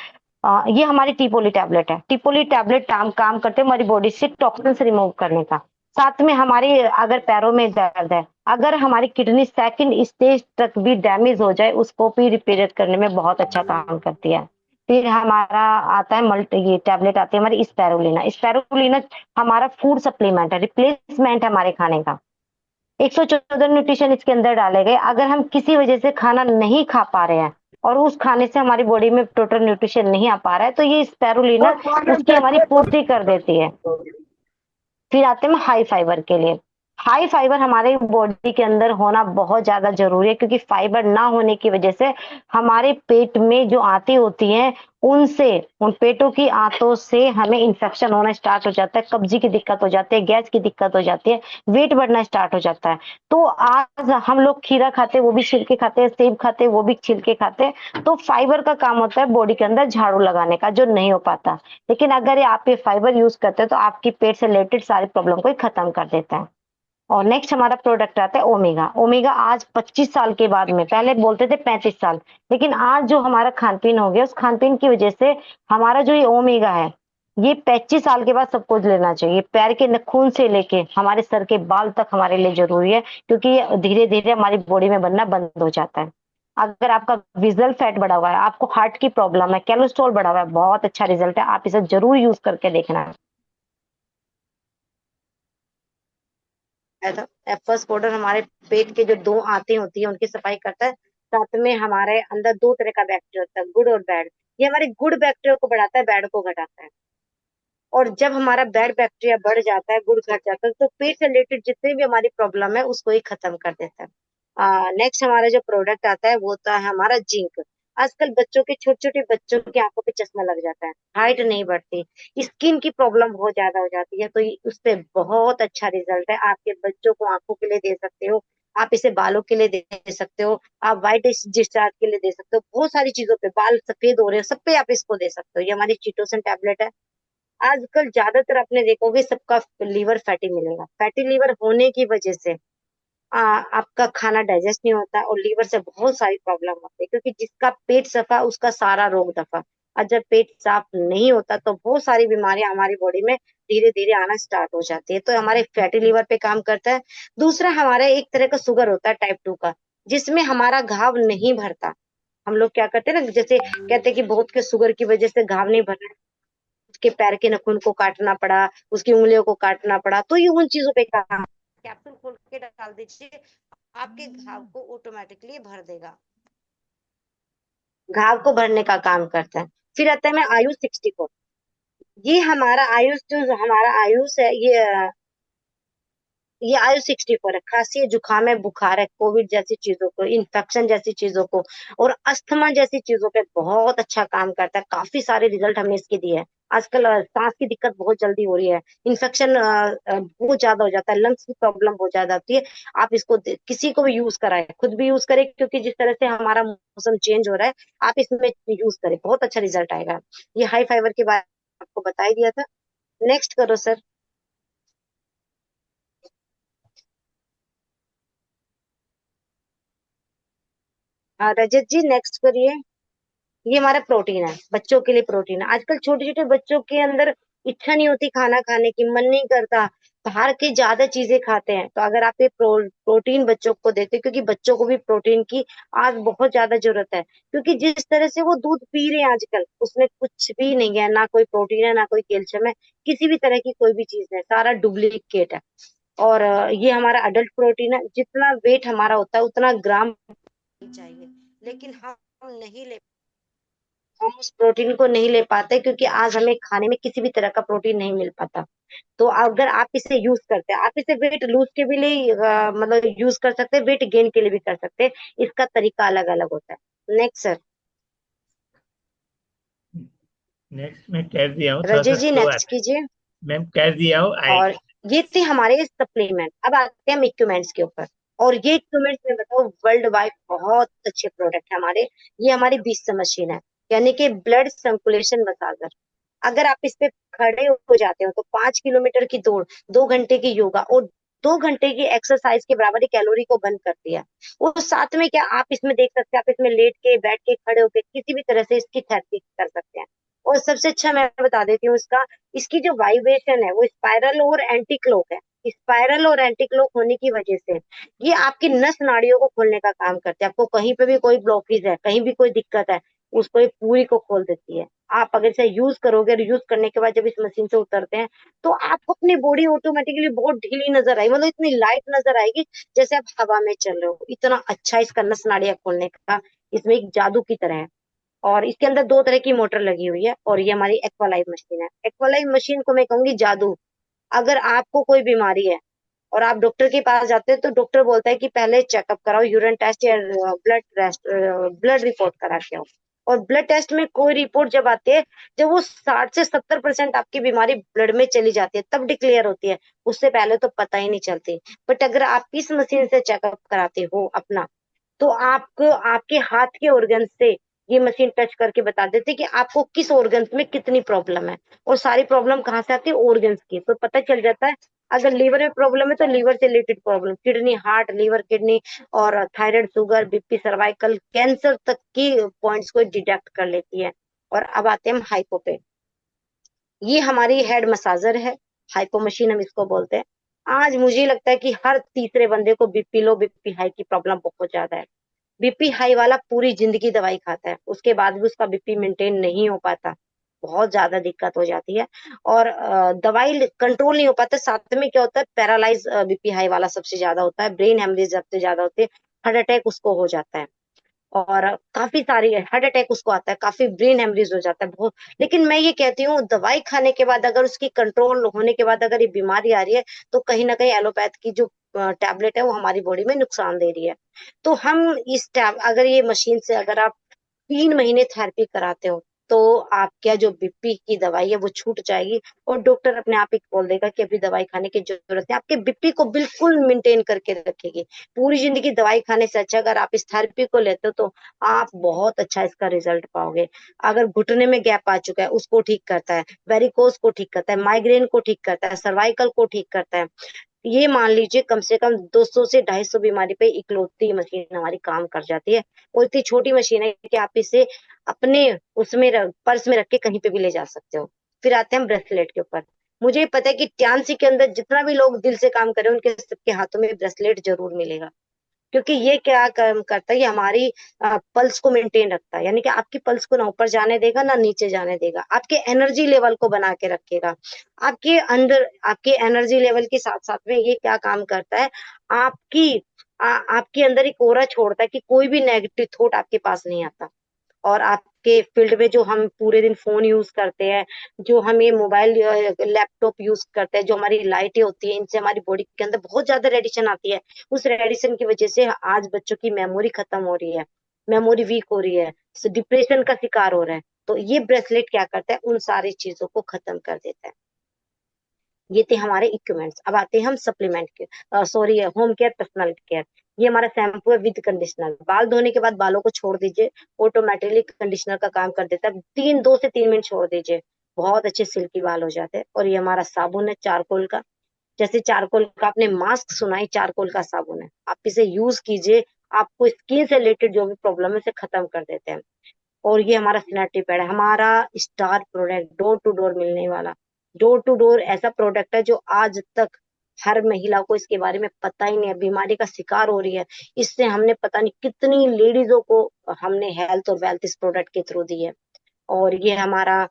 ये हमारी टीपोली टैबलेट है। टीपोली टैबलेट काम करते हैं हमारी बॉडी से टॉक्सिन्स रिमूव करने का। साथ में हमारी अगर पैरों में दर्द है, अगर हमारी किडनी सेकंड स्टेज तक भी डैमेज हो जाए, उसको भी रिपेयर करने में बहुत अच्छा काम करती है। फिर हमारा आता है ये टैबलेट आती है हमारी स्पैरुलिना। स्पैरुलिना हमारा फूड सप्लीमेंट है, रिप्लेसमेंट है हमारे खाने का। 114 न्यूट्रिशन इसके अंदर डाले गए। अगर हम किसी वजह से खाना नहीं खा पा रहे हैं और उस खाने से हमारी बॉडी में टोटल न्यूट्रिशन नहीं आ पा रहा है, तो ये स्पैरुलिना उसकी हमारी पूर्ति कर देती है। फिर आते हैं हाई फाइबर के लिए। हाई फाइबर हमारे बॉडी के अंदर होना बहुत ज्यादा जरूरी है, क्योंकि फाइबर ना होने की वजह से हमारे पेट में जो आंतें होती हैं, उनसे, उन पेटों की आंतों से हमें इन्फेक्शन होना स्टार्ट हो जाता है, कब्जी की दिक्कत हो जाती है, गैस की दिक्कत हो जाती है, वेट बढ़ना स्टार्ट हो जाता है। तो आज हम लोग खीरा खाते हैं, वो भी छिलके खाते हैं, सेब खाते हैं, वो भी छिलके खाते हैं। तो फाइबर का काम होता है बॉडी के अंदर झाड़ू लगाने का, जो नहीं हो पाता। लेकिन अगर आप ये फाइबर यूज करते हैं तो आपकी पेट से रिलेटेड सारी प्रॉब्लम को ही खत्म कर देता है। और नेक्स्ट हमारा प्रोडक्ट आता है ओमेगा। ओमेगा आज 25 साल के बाद में, पहले बोलते थे 35 साल, लेकिन आज जो हमारा खान पीन हो गया, उस खान पीन की वजह से हमारा जो ये ओमेगा है, ये 25 साल के बाद सबको लेना चाहिए। पैर के नाखून से लेके हमारे सर के बाल तक हमारे लिए जरूरी है, क्योंकि ये धीरे धीरे हमारी बॉडी में बनना बंद हो जाता है। अगर आपका विजल फैट बढ़ा हुआ है, आपको हार्ट की प्रॉब्लम है, कोलेस्ट्रॉल बढ़ा हुआ है, बहुत अच्छा रिजल्ट है, आप इसे जरूर यूज करके देखना। एफर्स पाउडर हमारे पेट के जो दो आंतें होती है उनकी सफाई करता है। साथ में हमारे अंदर दो तरह का बैक्टीरिया होता है, गुड और बैड। ये हमारे गुड बैक्टीरिया को बढ़ाता है, बैड को घटाता है। और जब हमारा बैड बैक्टीरिया बढ़ जाता है, गुड़ घट जाता है, तो पेट से रिलेटेड जितनी भी हमारी प्रॉब्लम है उसको ही खत्म कर देता है। नेक्स्ट हमारा जो प्रोडक्ट आता है वो होता है हमारा जिंक। आजकल बच्चों के, छोटे छोटे बच्चों की आंखों पे चश्मा लग जाता है, हाइट नहीं बढ़ती, स्किन की प्रॉब्लम बहुत ज्यादा हो जाती है। तो उससे बहुत अच्छा रिजल्ट है। आपके बच्चों को आंखों के लिए दे सकते हो, आप इसे बालों के लिए दे सकते हो, आप व्हाइट डिस्चार्ज के लिए दे सकते हो, बहुत सारी चीजों पे, बाल सफेद हो रहे हैं सब पे आप इसको दे सकते हो। ये हमारी चीटोसन टैबलेट है। आजकल ज्यादातर आपने देखोगे सबका लीवर फैटी मिलेगा। फैटी लीवर होने की वजह से आपका खाना डाइजेस्ट नहीं होता और लीवर से बहुत सारी प्रॉब्लम होती है, क्योंकि जिसका पेट सफा उसका सारा रोग दफा। और जब पेट साफ नहीं होता तो बहुत सारी बीमारियां हमारी बॉडी में धीरे धीरे आना स्टार्ट हो जाती है। तो हमारे फैटी लीवर पे काम करता है। दूसरा, हमारे एक तरह का शुगर होता है टाइप 2 का, जिसमें हमारा घाव नहीं भरता। हम लोग क्या करते हैं ना, जैसे कहते हैं कि बहुत के शुगर की वजह से घाव नहीं भर रहा, उसके पैर के नाखून को काटना पड़ा, उसकी उंगलियों को काटना पड़ा, तो ये उन चीजों पे काम। कैप्सूल खोल के डाल दीजिए, आपके घाव को ऑटोमेटिकली भर देगा, घाव को भरने का काम करता है। फिर आता है मैं आयुष 64। ये हमारा आयुष, जो हमारा आयुष है, ये आयु 64 है। खांसी है, जुकाम है, बुखार है, कोविड जैसी चीजों को, इन्फेक्शन जैसी चीजों को और अस्थमा जैसी चीजों पे बहुत अच्छा काम करता है। काफी सारे रिजल्ट हमने इसके दिए हैं। आजकल सांस की दिक्कत बहुत जल्दी हो रही है, इन्फेक्शन बहुत ज्यादा हो जाता है, लंग्स की प्रॉब्लम बहुत ज्यादा आती है। आप इसको किसी को भी यूज कराएं, खुद भी यूज करें, क्योंकि जिस तरह से हमारा मौसम चेंज हो रहा है, आप इसमें यूज करें, बहुत अच्छा रिजल्ट आएगा। ये हाई फाइबर के बारे में आपको बता ही दिया था। नेक्स्ट करो सर। हाँ रजत जी नेक्स्ट करिए। ये हमारा प्रोटीन है, बच्चों के लिए प्रोटीन है। आजकल छोटे छोटे बच्चों के अंदर इच्छा नहीं होती खाना खाने की, मन नहीं करता, बाहर के ज्यादा चीजें खाते हैं। तो अगर आप ये प्रोटीन बच्चों को देते, क्योंकि बच्चों को भी प्रोटीन की आज बहुत ज्यादा जरूरत है, क्योंकि जिस तरह से वो दूध पी रहे हैं आजकल, उसमें कुछ भी नहीं है, ना कोई प्रोटीन है ना कोई कैल्शियम है, किसी भी तरह की कोई भी चीज है, सारा डुप्लीकेट है। और ये हमारा अडल्ट प्रोटीन है, जितना वेट हमारा होता है उतना ग्राम चाहिए, लेकिन हम नहीं ले, हम उस प्रोटीन को नहीं ले पाते, क्योंकि आज हमें खाने में किसी भी तरह का प्रोटीन नहीं मिल पाता। तो अगर आप इसे यूज करते हैं, आप इसे वेट लूज के भी लिए मतलब यूज कर सकते हैं, वेट गेन के लिए भी कर सकते हैं। इसका तरीका अलग अलग होता है। Next sir. नेक्स्ट मैं कह दिया हूँ, थोड़ा सा रजय जी स्लो नेक्स्ट आता है। कीजिए। मैम कह दिया हूँ, और आएगी। ये थे हमारे सप्लीमेंट। अब आते हैं हम इक्विपमेंट्स के ऊपर। और ये इक्विपमेंट्स में बताओ, वर्ल्ड वाइड बहुत अच्छे प्रोडक्ट है हमारे। ये हमारी 20 मशीन है, यानी कि ब्लड सर्कुलेशन मसाजर। अगर आप इस पे खड़े हो जाते हो तो 5 किलोमीटर की दौड़, 2 घंटे की योगा और 2 घंटे की एक्सरसाइज के बराबर ही कैलोरी को बर्न करती है। वो साथ में क्या, आप इसमें देख सकते हैं, आप इसमें लेट के, बैठ के, खड़े होके किसी भी तरह से इसकी थेरेपी कर सकते हैं। और सबसे अच्छा मैं बता देती हूँ इसका, इसकी जो वाइब्रेशन है वो स्पाइरल और एंटी क्लॉक है। स्पाइरल और एंटी क्लॉक होने की वजह से ये आपकी नस नाड़ियों को खोलने का काम करते हैं। आपको कहीं पे भी कोई ब्लॉकेज है, कहीं भी कोई दिक्कत है, उसको ये पूरी को खोल देती है। आप अगर इसे यूज करोगे और यूज करने के बाद जब इस मशीन से उतरते हैं, तो आपको अपनी बॉडी ऑटोमेटिकली बहुत ढीली नजर आएगी, मतलब इतनी लाइट नजर आएगी जैसे आप हवा में चल रहे हो। इतना अच्छा इसका नस नाड़ियां खोलने का, इसमें एक जादू की तरह है। और इसके अंदर 2 तरह की मोटर लगी हुई है। और ये हमारी एक्वालाइव मशीन है। एक्वालाइव मशीन को मैं कहूंगी जादू। अगर आपको कोई बीमारी है और आप डॉक्टर के पास जाते हैं, तो डॉक्टर बोलता है कि पहले चेकअप कराओ, यूरिन टेस्ट या ब्लड टेस्ट, ब्लड रिपोर्ट करा के आओ। और ब्लड टेस्ट में कोई रिपोर्ट जब आती है, जब वो 60 से 70% आपकी बीमारी ब्लड में चली जाती है, तब डिक्लेयर होती है। उससे पहले तो पता ही नहीं चलती। बट अगर आप इस मशीन से चेकअप कराते हो अपना, तो आपको आपके हाथ के ऑर्गन से ये मशीन टच करके बता देती है कि आपको किस ऑर्गन में कितनी प्रॉब्लम है। और सारी प्रॉब्लम कहाँ से आती है, ऑर्गन्स की, तो पता चल जाता है। अगर लीवर में प्रॉब्लम है तो लीवर से related problem, kidney, heart, liver, kidney और thyroid, sugar, BP, cervical cancer तक की पॉइंट्स को डिटेक्ट कर लेती है। और अब आते हैं हम हाइपो पे। ये हमारी हेड मसाजर है, हाइपो मशीन हम इसको बोलते हैं। आज मुझे लगता है कि हर तीसरे बंदे को बीपी लो, बीपी हाई की प्रॉब्लम बहुत ज्यादा है। बीपी हाई वाला पूरी जिंदगी दवाई खाता है, उसके बाद भी उसका बीपी मेंटेन नहीं हो पाता, बहुत ज्यादा दिक्कत हो जाती है। और दवाई कंट्रोल नहीं हो पाता। साथ में क्या होता है, पैरालाइज बीपी हाई वाला सबसे ज्यादा होता है, ब्रेन हेमरेज सबसे ज्यादा होते हैं, हार्ट अटैक उसको हो जाता है। और काफी सारी हार्ट अटैक उसको आता है, काफी ब्रेन हेमरेज हो जाता है बहुत। लेकिन मैं ये कहती हूँ, दवाई खाने के बाद अगर उसकी कंट्रोल होने के बाद अगर ये बीमारी आ रही है, तो कहीं ना कहीं एलोपैथ की जो टैबलेट है वो हमारी बॉडी में नुकसान दे रही है। तो हम इस टैब अगर ये मशीन से अगर आप 3 महीने थेरेपी कराते हो, तो आपका जो बीपी की दवाई है वो छूट जाएगी। और डॉक्टर अपने आप ही बोल देगा कि अभी दवाई खाने की जरूरत है, आपके बीपी को बिल्कुल मेंटेन करके रखेगी। पूरी जिंदगी दवाई खाने से अच्छा अगर आप इस थेरेपी को लेते हो, तो आप बहुत अच्छा इसका रिजल्ट पाओगे। अगर घुटने में गैप आ चुका है, उसको ठीक करता है, वेरिकोस को ठीक करता है, माइग्रेन को ठीक करता है, सर्वाइकल को ठीक करता है। ये मान लीजिए कम से कम 200 से 250 बीमारी पे इकलौती मशीन हमारी काम कर जाती है। और इतनी छोटी मशीन है कि आप इसे अपने उसमें पर्स में रख के कहीं पे भी ले जा सकते हो। फिर आते हैं हम ब्रेसलेट के ऊपर। मुझे पता है कि ट्यान्सी के अंदर जितना भी लोग दिल से काम कर रहे हैं, उनके सबके हाथों में ब्रेसलेट जरूर मिलेगा। क्योंकि ये क्या काम करता है, ये हमारी पल्स को मेंटेन रखता है, यानी कि आपकी पल्स को ना ऊपर जाने देगा ना नीचे जाने देगा, आपके एनर्जी लेवल को बना के रखेगा। आपके अंदर आपके एनर्जी लेवल के साथ साथ में ये क्या काम करता है, आपके अंदर एक ऑरा छोड़ता है कि कोई भी नेगेटिव थॉट आपके पास नहीं आता। और आपके फील्ड में जो हम पूरे दिन फोन यूज करते हैं, जो हम ये मोबाइल लैपटॉप यूज करते हैं, जो हमारी लाइटें होती है, इनसे हमारी बॉडी के अंदर बहुत ज्यादा रेडिएशन आती है। उस रेडिएशन की वजह से आज बच्चों की मेमोरी खत्म हो रही है, मेमोरी वीक हो रही है, डिप्रेशन का शिकार हो रहा है। तो ये ब्रेसलेट क्या करता है, उन सारी चीजों को खत्म कर देता है। ये थे हमारे इक्विपमेंट्स। अब आते हैं हम सप्लीमेंट के, sorry, home care, personal care. ये हमारा शैम्पू है विद कंडीशनर। बाल धोने के बाद बालों को छोड़ दीजिए, ऑटोमेटिकली कंडीशनर का काम कर देता है। 2 से 3 मिनट छोड़ दीजिए, बहुत अच्छे सिल्की बाल हो जाते हैं। और ये हमारा साबुन है चारकोल का। जैसे चारकोल का आपने मास्क सुना है, चारकोल का साबुन है, आप इसे यूज कीजिए, आपको स्किन से रिलेटेड जो भी प्रॉब्लम है उसे खत्म कर देते हैं। और ये हमारा सैनिटरी पैड है, हमारा star product, door to door मिलने वाला। डोर टू डोर ऐसा प्रोडक्ट है जो आज तक हर महिला को इसके बारे में पता ही नहीं है, बीमारी का शिकार हो रही है। इससे हमने पता नहीं कितनी लेडीजों को हमने हेल्थ और वेल्थ इस प्रोडक्ट के थ्रू दी है। और ये हमारा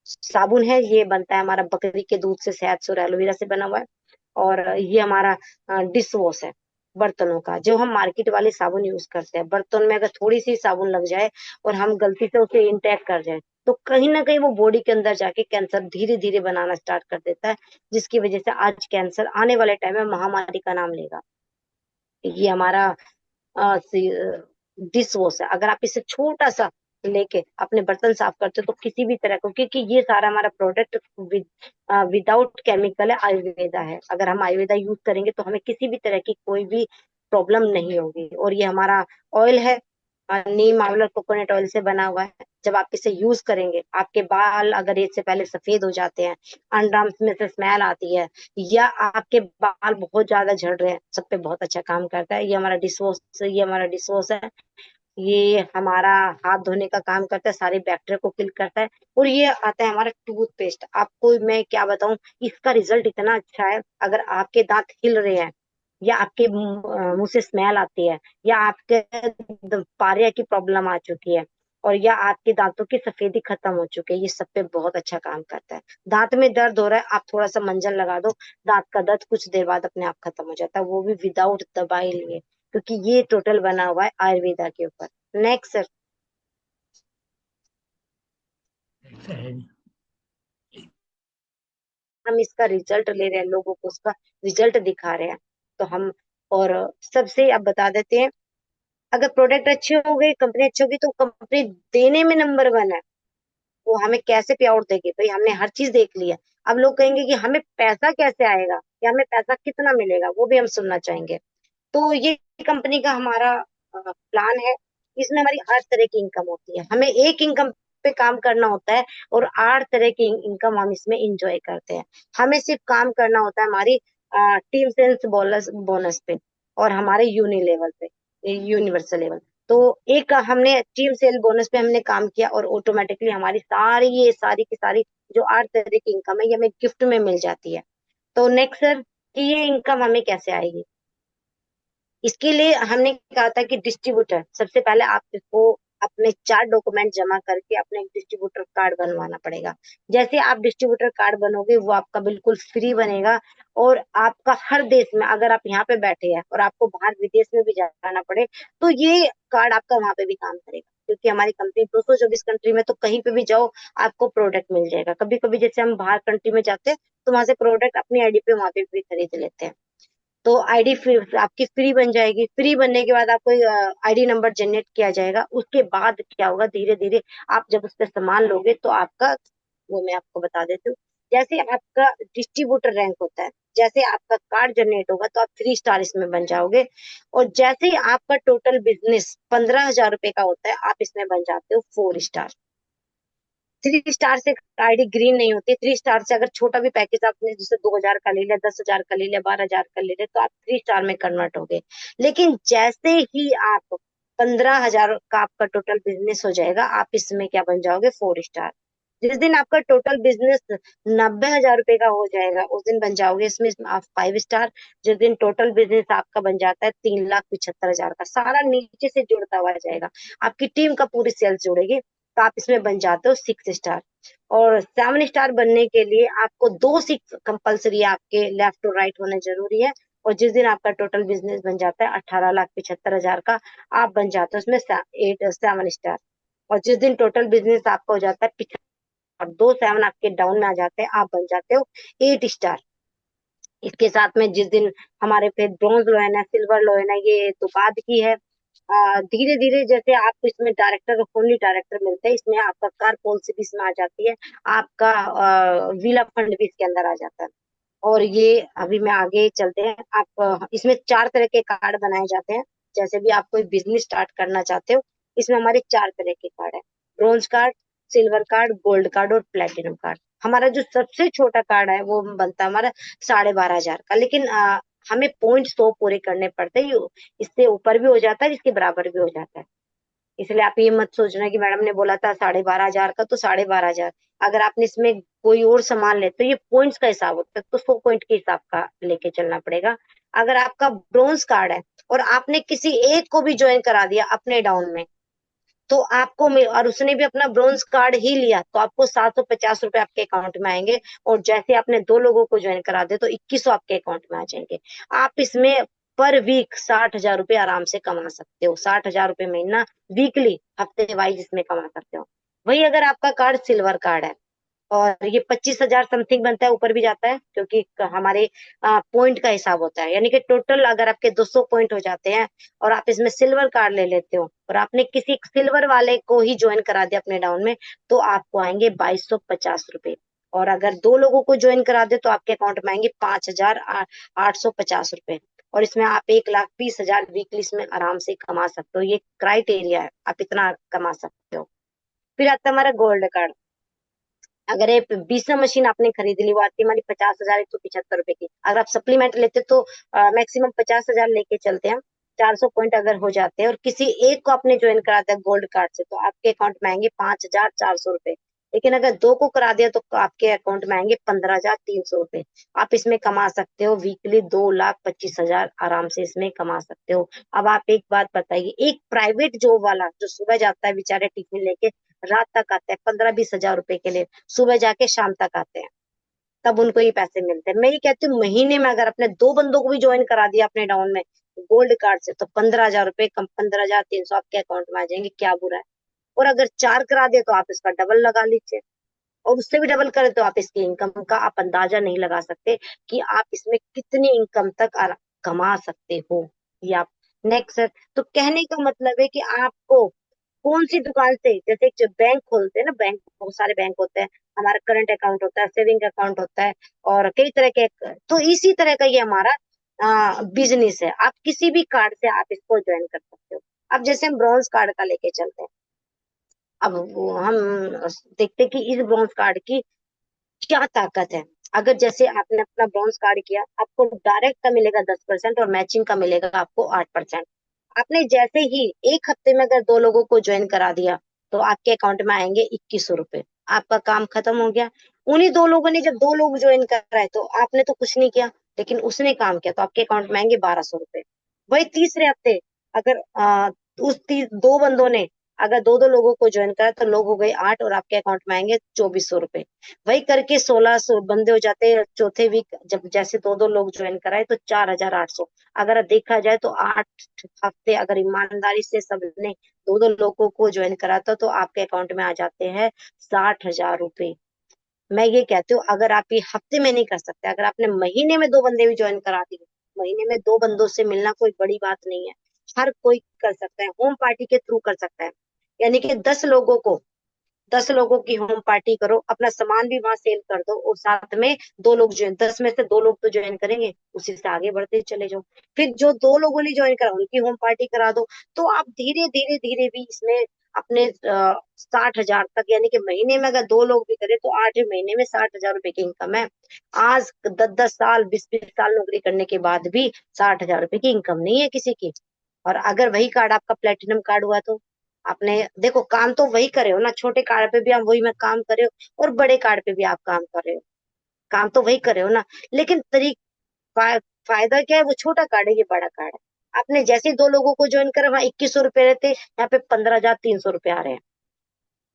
साबुन है, ये बनता है हमारा बकरी के दूध से, शहद से और एलोवेरा से बना हुआ है। और ये हमारा डिश वॉश है बर्तनों का, जो हम मार्केट वाले साबुन यूज करते हैं, बर्तन में अगर थोड़ी सी साबुन लग जाए और हम गलती से उसे इंटेक कर जाए तो कहीं ना कहीं वो बॉडी के अंदर जाके कैंसर धीरे धीरे बनाना स्टार्ट कर देता है, जिसकी वजह से आज कैंसर आने वाले टाइम में महामारी का नाम लेगा। ये हमारा डिश वॉश है, अगर आप इसे छोटा सा लेके अपने बर्तन साफ करते हो तो किसी भी तरह को, क्योंकि ये सारा हमारा प्रोडक्ट विदाउट केमिकल है, आयुर्वेदा है। अगर हम आयुर्वेदा यूज करेंगे तो हमें किसी भी तरह की कोई भी प्रॉब्लम नहीं होगी। और ये हमारा ऑयल है, नीम आंवला कोकोनट ऑयल से बना हुआ है। जब आप इसे यूज करेंगे, आपके बाल अगर एज से पहले सफेद हो जाते हैं, अंडरआर्म्स में से स्मेल आती है, या आपके बाल बहुत ज्यादा झड़ रहे हैं, सब पे बहुत अच्छा काम करता है। ये हमारा डिश वॉश है। ये हमारा हाथ धोने का काम करता है, सारे बैक्टीरिया को किल करता है। और ये आता है हमारा टूथपेस्ट, आपको मैं क्या बताऊं, इसका रिजल्ट इतना अच्छा है। अगर आपके दांत हिल रहे हैं, या आपके मुंह से स्मेल आती है, या आपके पारिया की प्रॉब्लम आ चुकी है, और या आपके दांतों की सफेदी खत्म हो चुकी है, ये सब पे बहुत अच्छा काम करता है। दांत में दर्द हो रहा है, आप थोड़ा सा मंजन लगा दो, दांत का दर्द कुछ देर बाद अपने आप खत्म हो जाता है, वो भी विदाउट दवाई लिए, क्योंकि ये टोटल बना हुआ है आयुर्वेदा के ऊपर। Next sir. ऐसा है जी। हम इसका रिजल्ट ले रहे हैं, लोगों को उसका रिजल्ट दिखा रहे हैं, तो हम और सबसे अब बता देते हैं, अगर प्रोडक्ट अच्छे हो गए, कंपनी अच्छी होगी, तो कंपनी देने में नंबर वन है। वो हमें कैसे पे आउट देगी, भाई हमने हर चीज देख ली है। अब लोग कहेंगे कि हमें पैसा कैसे आएगा, या हमें पैसा कितना मिलेगा, वो भी हम सुनना चाहेंगे। तो ये कंपनी का हमारा प्लान है। इसमें हमारी 8 तरह की इनकम होती है, हमें एक इनकम पे काम करना होता है, और 8 तरह की इनकम हम इसमें इंजॉय करते हैं। हमें सिर्फ काम करना होता है हमारी टीम सेल्स बोनस बोनस पे, और हमारे यूनि लेवल पे, यूनिवर्सल लेवल। तो एक हमने टीम सेल बोनस पे हमने काम किया, और ऑटोमेटिकली हमारी सारी ये सारी की सारी जो 8 तरह की इनकम है, ये हमें गिफ्ट में मिल जाती है। तो नेक्स्ट सर, कि ये इनकम हमें कैसे आएगी, इसके लिए हमने कहा था कि डिस्ट्रीब्यूटर, सबसे पहले आपको अपने 4 डॉक्यूमेंट जमा करके अपने एक डिस्ट्रीब्यूटर कार्ड बनवाना पड़ेगा। जैसे आप डिस्ट्रीब्यूटर कार्ड बनोगे, वो आपका बिल्कुल फ्री बनेगा, और आपका हर देश में, अगर आप यहाँ पे बैठे हैं और आपको बाहर विदेश में भी जाना पड़े, तो ये कार्ड आपका वहां पे भी काम करेगा, क्योंकि हमारी कंपनी 224 कंट्री में, तो कहीं पे भी जाओ आपको प्रोडक्ट मिल जाएगा। कभी कभी जैसे हम बाहर कंट्री में जाते हैं, तो वहां से प्रोडक्ट अपनी आईडी पे वहां पे भी खरीद लेते हैं। तो आईडी आपकी फ्री बन जाएगी। फ्री बनने के बाद आपको आईडी नंबर जनरेट किया जाएगा। उसके बाद क्या होगा, धीरे धीरे आप जब उस पर सामान लोगे, तो आपका, वो मैं आपको बता देती हूँ, जैसे आपका डिस्ट्रीब्यूटर रैंक होता है, जैसे आपका कार्ड जनरेट होगा, तो आप 3 स्टार इसमें बन जाओगे। और जैसे ही आपका टोटल बिजनेस 15,000 रुपए का होता है, आप इसमें बन जाते हो 4 स्टार। 3 स्टार से आईडी ग्रीन नहीं होती। 3 स्टार से अगर छोटा भी पैकेज आपने जैसे 2,000 का ले लिया, 10,000 का ले लिया, 12,000 का ले लिया, तो आप 3 स्टार में कन्वर्ट हो गए। लेकिन जैसे ही आप 15,000 का आपका टोटल बिजनेस हो जाएगा, आप इसमें क्या बन जाओगे, 4 स्टार। जिस दिन आपका टोटल बिजनेस 90,000 रुपए का हो जाएगा, उस दिन बन जाओगे इसमें आप 5 स्टार। जिस दिन टोटल बिजनेस आपका बन जाता है 3,75,000 का, सारा नीचे से जुड़ता हुआ जाएगा, आपकी टीम का पूरी सेल्स जुड़ेगी, तो आप इसमें बन जाते हो 6 स्टार। और 7 स्टार बनने के लिए आपको 2 6 कंपल्सरी, आपके लेफ्ट और राइट होने जरूरी है। और जिस दिन आपका टोटल बिजनेस बन जाता है 18,75,000 का, आप बन जाते हो उसमें 7 स्टार। और जिस दिन टोटल बिजनेस आपका हो जाता है और 2 7 आपके डाउन में आ जाते हैं, आप बन जाते हो 8 स्टार। इसके साथ में जिस दिन हमारे पे ब्रॉन्ज लो है ना, सिल्वर लो है ना, ये तो बाद की है। धीरे धीरे जैसे आपको इसमें डायरेक्टर, ओनली डायरेक्टर मिलते हैं, इसमें आपका कार पॉलिसी भी इसमें आ जाती है, आपका विला फंड भी इसके अंदर आ जाता है। और ये अभी मैं आगे चलते हैं, आप इसमें 4 तरह के कार्ड बनाए जाते हैं। जैसे भी आप कोई बिजनेस स्टार्ट करना चाहते हो, इसमें हमारे 4 तरह के कार्ड है, bronze card, silver card, gold card और प्लेटिनम कार्ड। हमारा जो सबसे छोटा कार्ड है, वो बनता है हमारा 12,500 का। लेकिन हमें पॉइंट 100 पूरे करने पड़ते हैं। इससे ऊपर भी हो जाता है, इसके बराबर भी हो जाता है। इसलिए आप ये मत सोचना कि मैडम ने बोला था 12,500 का तो 12,500। अगर आपने इसमें कोई और सामान ले तो ये पॉइंट्स का हिसाब होता है, तो 100 पॉइंट के हिसाब का लेके चलना पड़ेगा। अगर आपका ब्रोंज कार्ड है और आपने किसी एक को भी ज्वाइन करा दिया अपने डाउन में, तो आपको और उसने भी अपना ब्रोंज कार्ड ही लिया, तो आपको 750 रुपए आपके अकाउंट में आएंगे। और जैसे आपने 2 लोगों को ज्वाइन करा दे तो 2100 आपके अकाउंट में आ जाएंगे। आप इसमें पर वीक 60,000 रुपए आराम से कमा सकते हो। 60,000 रुपए महीना, वीकली, हफ्ते वाइज इसमें कमा सकते हो। वही अगर आपका कार्ड सिल्वर कार्ड है और ये 25,000 समथिंग बनता है, ऊपर भी जाता है, क्योंकि हमारे पॉइंट का हिसाब होता है। यानी कि टोटल अगर आपके 200 पॉइंट हो जाते हैं और आप इसमें सिल्वर कार्ड ले लेते हो और आपने किसी सिल्वर वाले को ही ज्वाइन करा दिया अपने डाउन में, तो आपको आएंगे 2,250 रुपए। और अगर 2 लोगों को ज्वाइन करा दे तो आपके अकाउंट में आएंगे 5,850 रुपए। और इसमें आप 1,20,000 वीकली इसमें आराम से कमा सकते हो। ये क्राइटेरिया है, आप इतना कमा सकते हो। फिर आता है हमारा गोल्ड कार्ड। अगर ये बीसा मशीन आपने खरीद ली, वो आती है हमारी 50,175 रुपए की। अगर आप सप्लीमेंट लेते तो मैक्सिमम 50,000 लेके चलते हैं। 400 पॉइंट अगर हो जाते हैं और किसी एक को आपने ज्वाइन करा दिया गोल्ड कार्ड से, तो आपके अकाउंट में आएंगे 5,400 रुपए। लेकिन अगर 2 को करा दिया तो आपके अकाउंट में आएंगे 15,300 रुपए। आप इसमें कमा सकते हो वीकली 2,25,000 आराम से इसमें कमा सकते हो। अब आप एक बात बताइए, एक प्राइवेट जॉब वाला जो सुबह जाता है बेचारे टिफिन लेके, रात तक आता है 15-20 हजार रुपए के लिए, सुबह जाके शाम तक आते हैं, तब उनको ये पैसे मिलते हैं। मैं ये कहती हूँ महीने में अगर अपने 2 बंदों को भी ज्वाइन करा दिया अपने डाउन में गोल्ड कार्ड से, तो 15,000 रुपए कम 15,300 आपके अकाउंट में आ जाएंगे। क्या बुरा है? और अगर 4 करा दिए तो आप इसका डबल लगा लीजिए, और उससे भी डबल करें तो आप इसकी इनकम का आप अंदाजा नहीं लगा सकते कि आप इसमें कितनी इनकम तक कमा सकते हो। ये आप नेक्स्ट है। तो कहने का मतलब है कि आपको कौन सी दुकान से, जैसे एक जो बैंक खोलते हैं ना, बैंक बहुत सारे बैंक होते हैं, हमारा करंट अकाउंट होता है, सेविंग अकाउंट होता है, और कई तरह के, तो इसी तरह का ये हमारा बिजनेस है। आप किसी भी कार्ड से आप इसको ज्वाइन कर सकते हो। अब जैसे हम ब्रॉन्ज कार्ड का लेके चलते हैं। अब हम देखते हैं कि इस ब्रॉन्ज कार्ड की क्या ताकत है। अगर जैसे आपने अपना ब्रॉन्ज कार्ड किया, आपको डायरेक्ट का मिलेगा 10% और मैचिंग का मिलेगा आपको 8%। आपने जैसे ही एक हफ्ते में अगर 2 लोगों को ज्वाइन करा दिया तो आपके अकाउंट में आएंगे 2,100 रुपए। आपका काम खत्म हो गया। उन्हीं 2 लोगों ने, जब 2 लोग ज्वाइन कराए तो आपने तो कुछ नहीं किया, लेकिन उसने काम किया, तो आपके अकाउंट में आएंगे 1,200 रुपए। वही तीसरे हफ्ते अगर उस 2 बंदों ने अगर 2-2 लोगों को ज्वाइन करा तो लोग हो गए 8 और आपके अकाउंट में आएंगे 2,400 रुपए। वही करके 1,600 बंदे हो जाते हैं। चौथे वीक जब जैसे 2-2 लोग ज्वाइन कराए तो 4,800। अगर देखा जाए तो 8 हफ्ते अगर ईमानदारी से सबने 2-2 लोगों को ज्वाइन कराता तो आपके अकाउंट में आ जाते हैं 60,000 रुपए। मैं ये कहती हूँ अगर आप ये हफ्ते में नहीं कर सकते, अगर आपने महीने में 2 बंदे भी ज्वाइन करा दिए, महीने में 2 बंदों से मिलना कोई बड़ी बात नहीं है। हर कोई कर सकता है, होम पार्टी के थ्रू कर सकता है। यानी कि 10 लोगों की होम पार्टी करो, अपना सामान भी वहां सेल कर दो, और साथ में 2 लोग ज्वाइन, 10 में से 2 लोग तो ज्वाइन करेंगे, उसी से आगे बढ़ते चले जाओ। फिर जो 2 लोगों ने ज्वाइन करा उनकी होम पार्टी करा दो। तो आप धीरे धीरे धीरे भी इसमें अपने 60,000 तक, यानी कि महीने में अगर 2 लोग भी करें तो 8 महीने में 60,000 रुपए की इनकम है। आज 10-10 साल 20-20 साल नौकरी करने के बाद भी 60,000 रुपए की इनकम नहीं है किसी की। और अगर वही कार्ड आपका प्लेटिनम कार्ड हुआ तो आपने देखो काम तो वही करे हो ना, छोटे कार्ड पे भी आप वही में काम करे हो और बड़े कार्ड पे भी आप काम कर रहे हो, काम तो वही करे हो ना। लेकिन फायदा क्या है, वो छोटा कार्ड है, ये बड़ा कार्ड है। आपने जैसे 2 लोगों को ज्वाइन करा वहां 2,100 रुपए रहते, यहाँ पे 15,300 रुपए आ रहे हैं।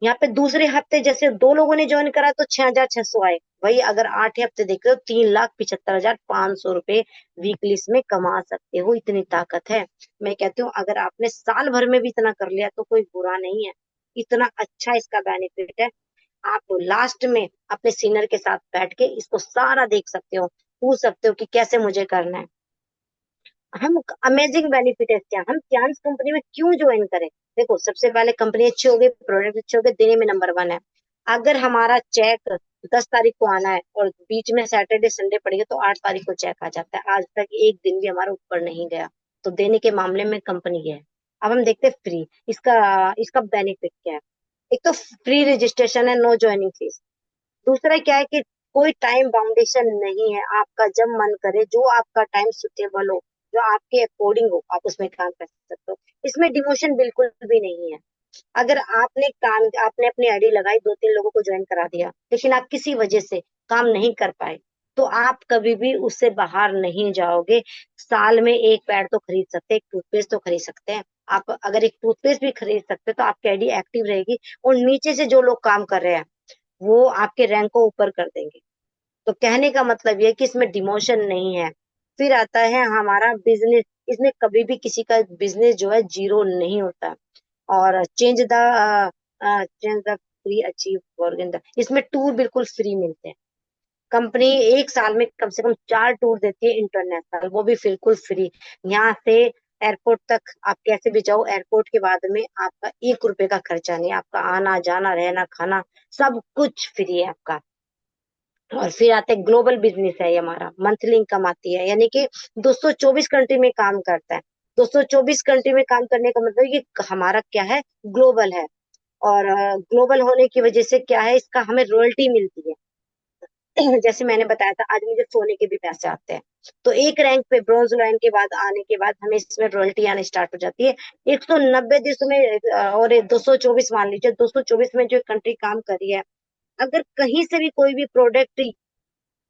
यहाँ पे दूसरे हफ्ते जैसे 2 लोगों ने ज्वाइन करा तो 6,600 आए। वही अगर 8 हफ्ते देखे तो 3,75,500 रुपए वीकली इसमें कमा सकते हो। इतनी ताकत है। मैं कहती हूँ अगर आपने साल भर में भी इतना कर लिया तो कोई बुरा नहीं है। इतना अच्छा इसका बेनिफिट है। आप लास्ट में अपने सीनियर के साथ बैठ के इसको सारा देख सकते हो, पूछ सकते हो कि कैसे मुझे करना है। हम अमेजिंग बेनिफिट है क्या, हम चांस कंपनी में क्यों ज्वाइन करें? देखो सबसे पहले कंपनी अच्छी होगी, प्रोडक्ट अच्छे होंगे, देने में नंबर 1 है। अगर हमारा चेक 10 तारीख को आना है और बीच में सैटरडे संडे पड़ेगा तो 8 तारीख को चेक आ जाता है। आज तक एक दिन भी हमारा ऊपर नहीं गया, तो देने के मामले में कंपनी है। अब हम देखते हैं फ्री, इसका इसका बेनिफिट क्या है। एक तो फ्री रजिस्ट्रेशन है, नो ज्वाइनिंग फीस। दूसरा क्या है कि कोई टाइम बाउंडेशन नहीं है, आपका जब मन करे, जो आपका टाइम सुटेबल हो, जो आपके अकॉर्डिंग हो, आप उसमें काम कर सकते हो। इसमें डिमोशन बिल्कुल भी नहीं है। अगर आपने अपनी आईडी लगाई, 2-3 लोगों को ज्वाइन करा दिया, लेकिन आप किसी वजह से काम नहीं कर पाए, तो आप कभी भी उससे बाहर नहीं जाओगे। साल में एक पैड तो खरीद सकते हैं, एक टूथपेस्ट तो खरीद सकते हैं। आप अगर एक टूथपेस्ट भी खरीद सकते हैं तो आपकी आईडी एक्टिव रहेगी, और नीचे से जो लोग काम कर रहे हैं वो आपके रैंक को ऊपर कर देंगे। तो कहने का मतलब ये है कि इसमें डिमोशन नहीं है। फिर आता है हमारा बिजनेस। इसमें कभी भी किसी का बिजनेस जो है जीरो नहीं होता। और change the free achieve for, इसमें टूर बिल्कुल फ्री मिलते हैं। कंपनी एक साल में कम से कम 4 टूर देती है इंटरनेशनल, वो भी बिल्कुल फ्री। यहाँ से एयरपोर्ट तक आप कैसे भी जाओ, एयरपोर्ट के बाद में आपका 1 रुपए का खर्चा नहीं, आपका आना जाना रहना खाना सब कुछ फ्री है आपका। और फिर आते हैं ग्लोबल बिजनेस है, ये हमारा मंथली इनकम आती है, यानी कि 224 कंट्री में काम करता है। 224 कंट्री में काम करने का मतलब ये हमारा क्या है, ग्लोबल है। और ग्लोबल होने की वजह से क्या है, इसका हमें रॉयल्टी मिलती है। जैसे मैंने बताया था, आज मुझे सोने के भी पैसे आते हैं, तो एक रैंक पे ब्रॉन्ज रैंक के बाद आने के बाद हमें इसमें रॉयल्टी आने स्टार्ट हो जाती है। 190 देशों में और 224 मान लीजिए, 224 में जो कंट्री काम कर रही है, अगर कहीं से भी कोई भी प्रोडक्ट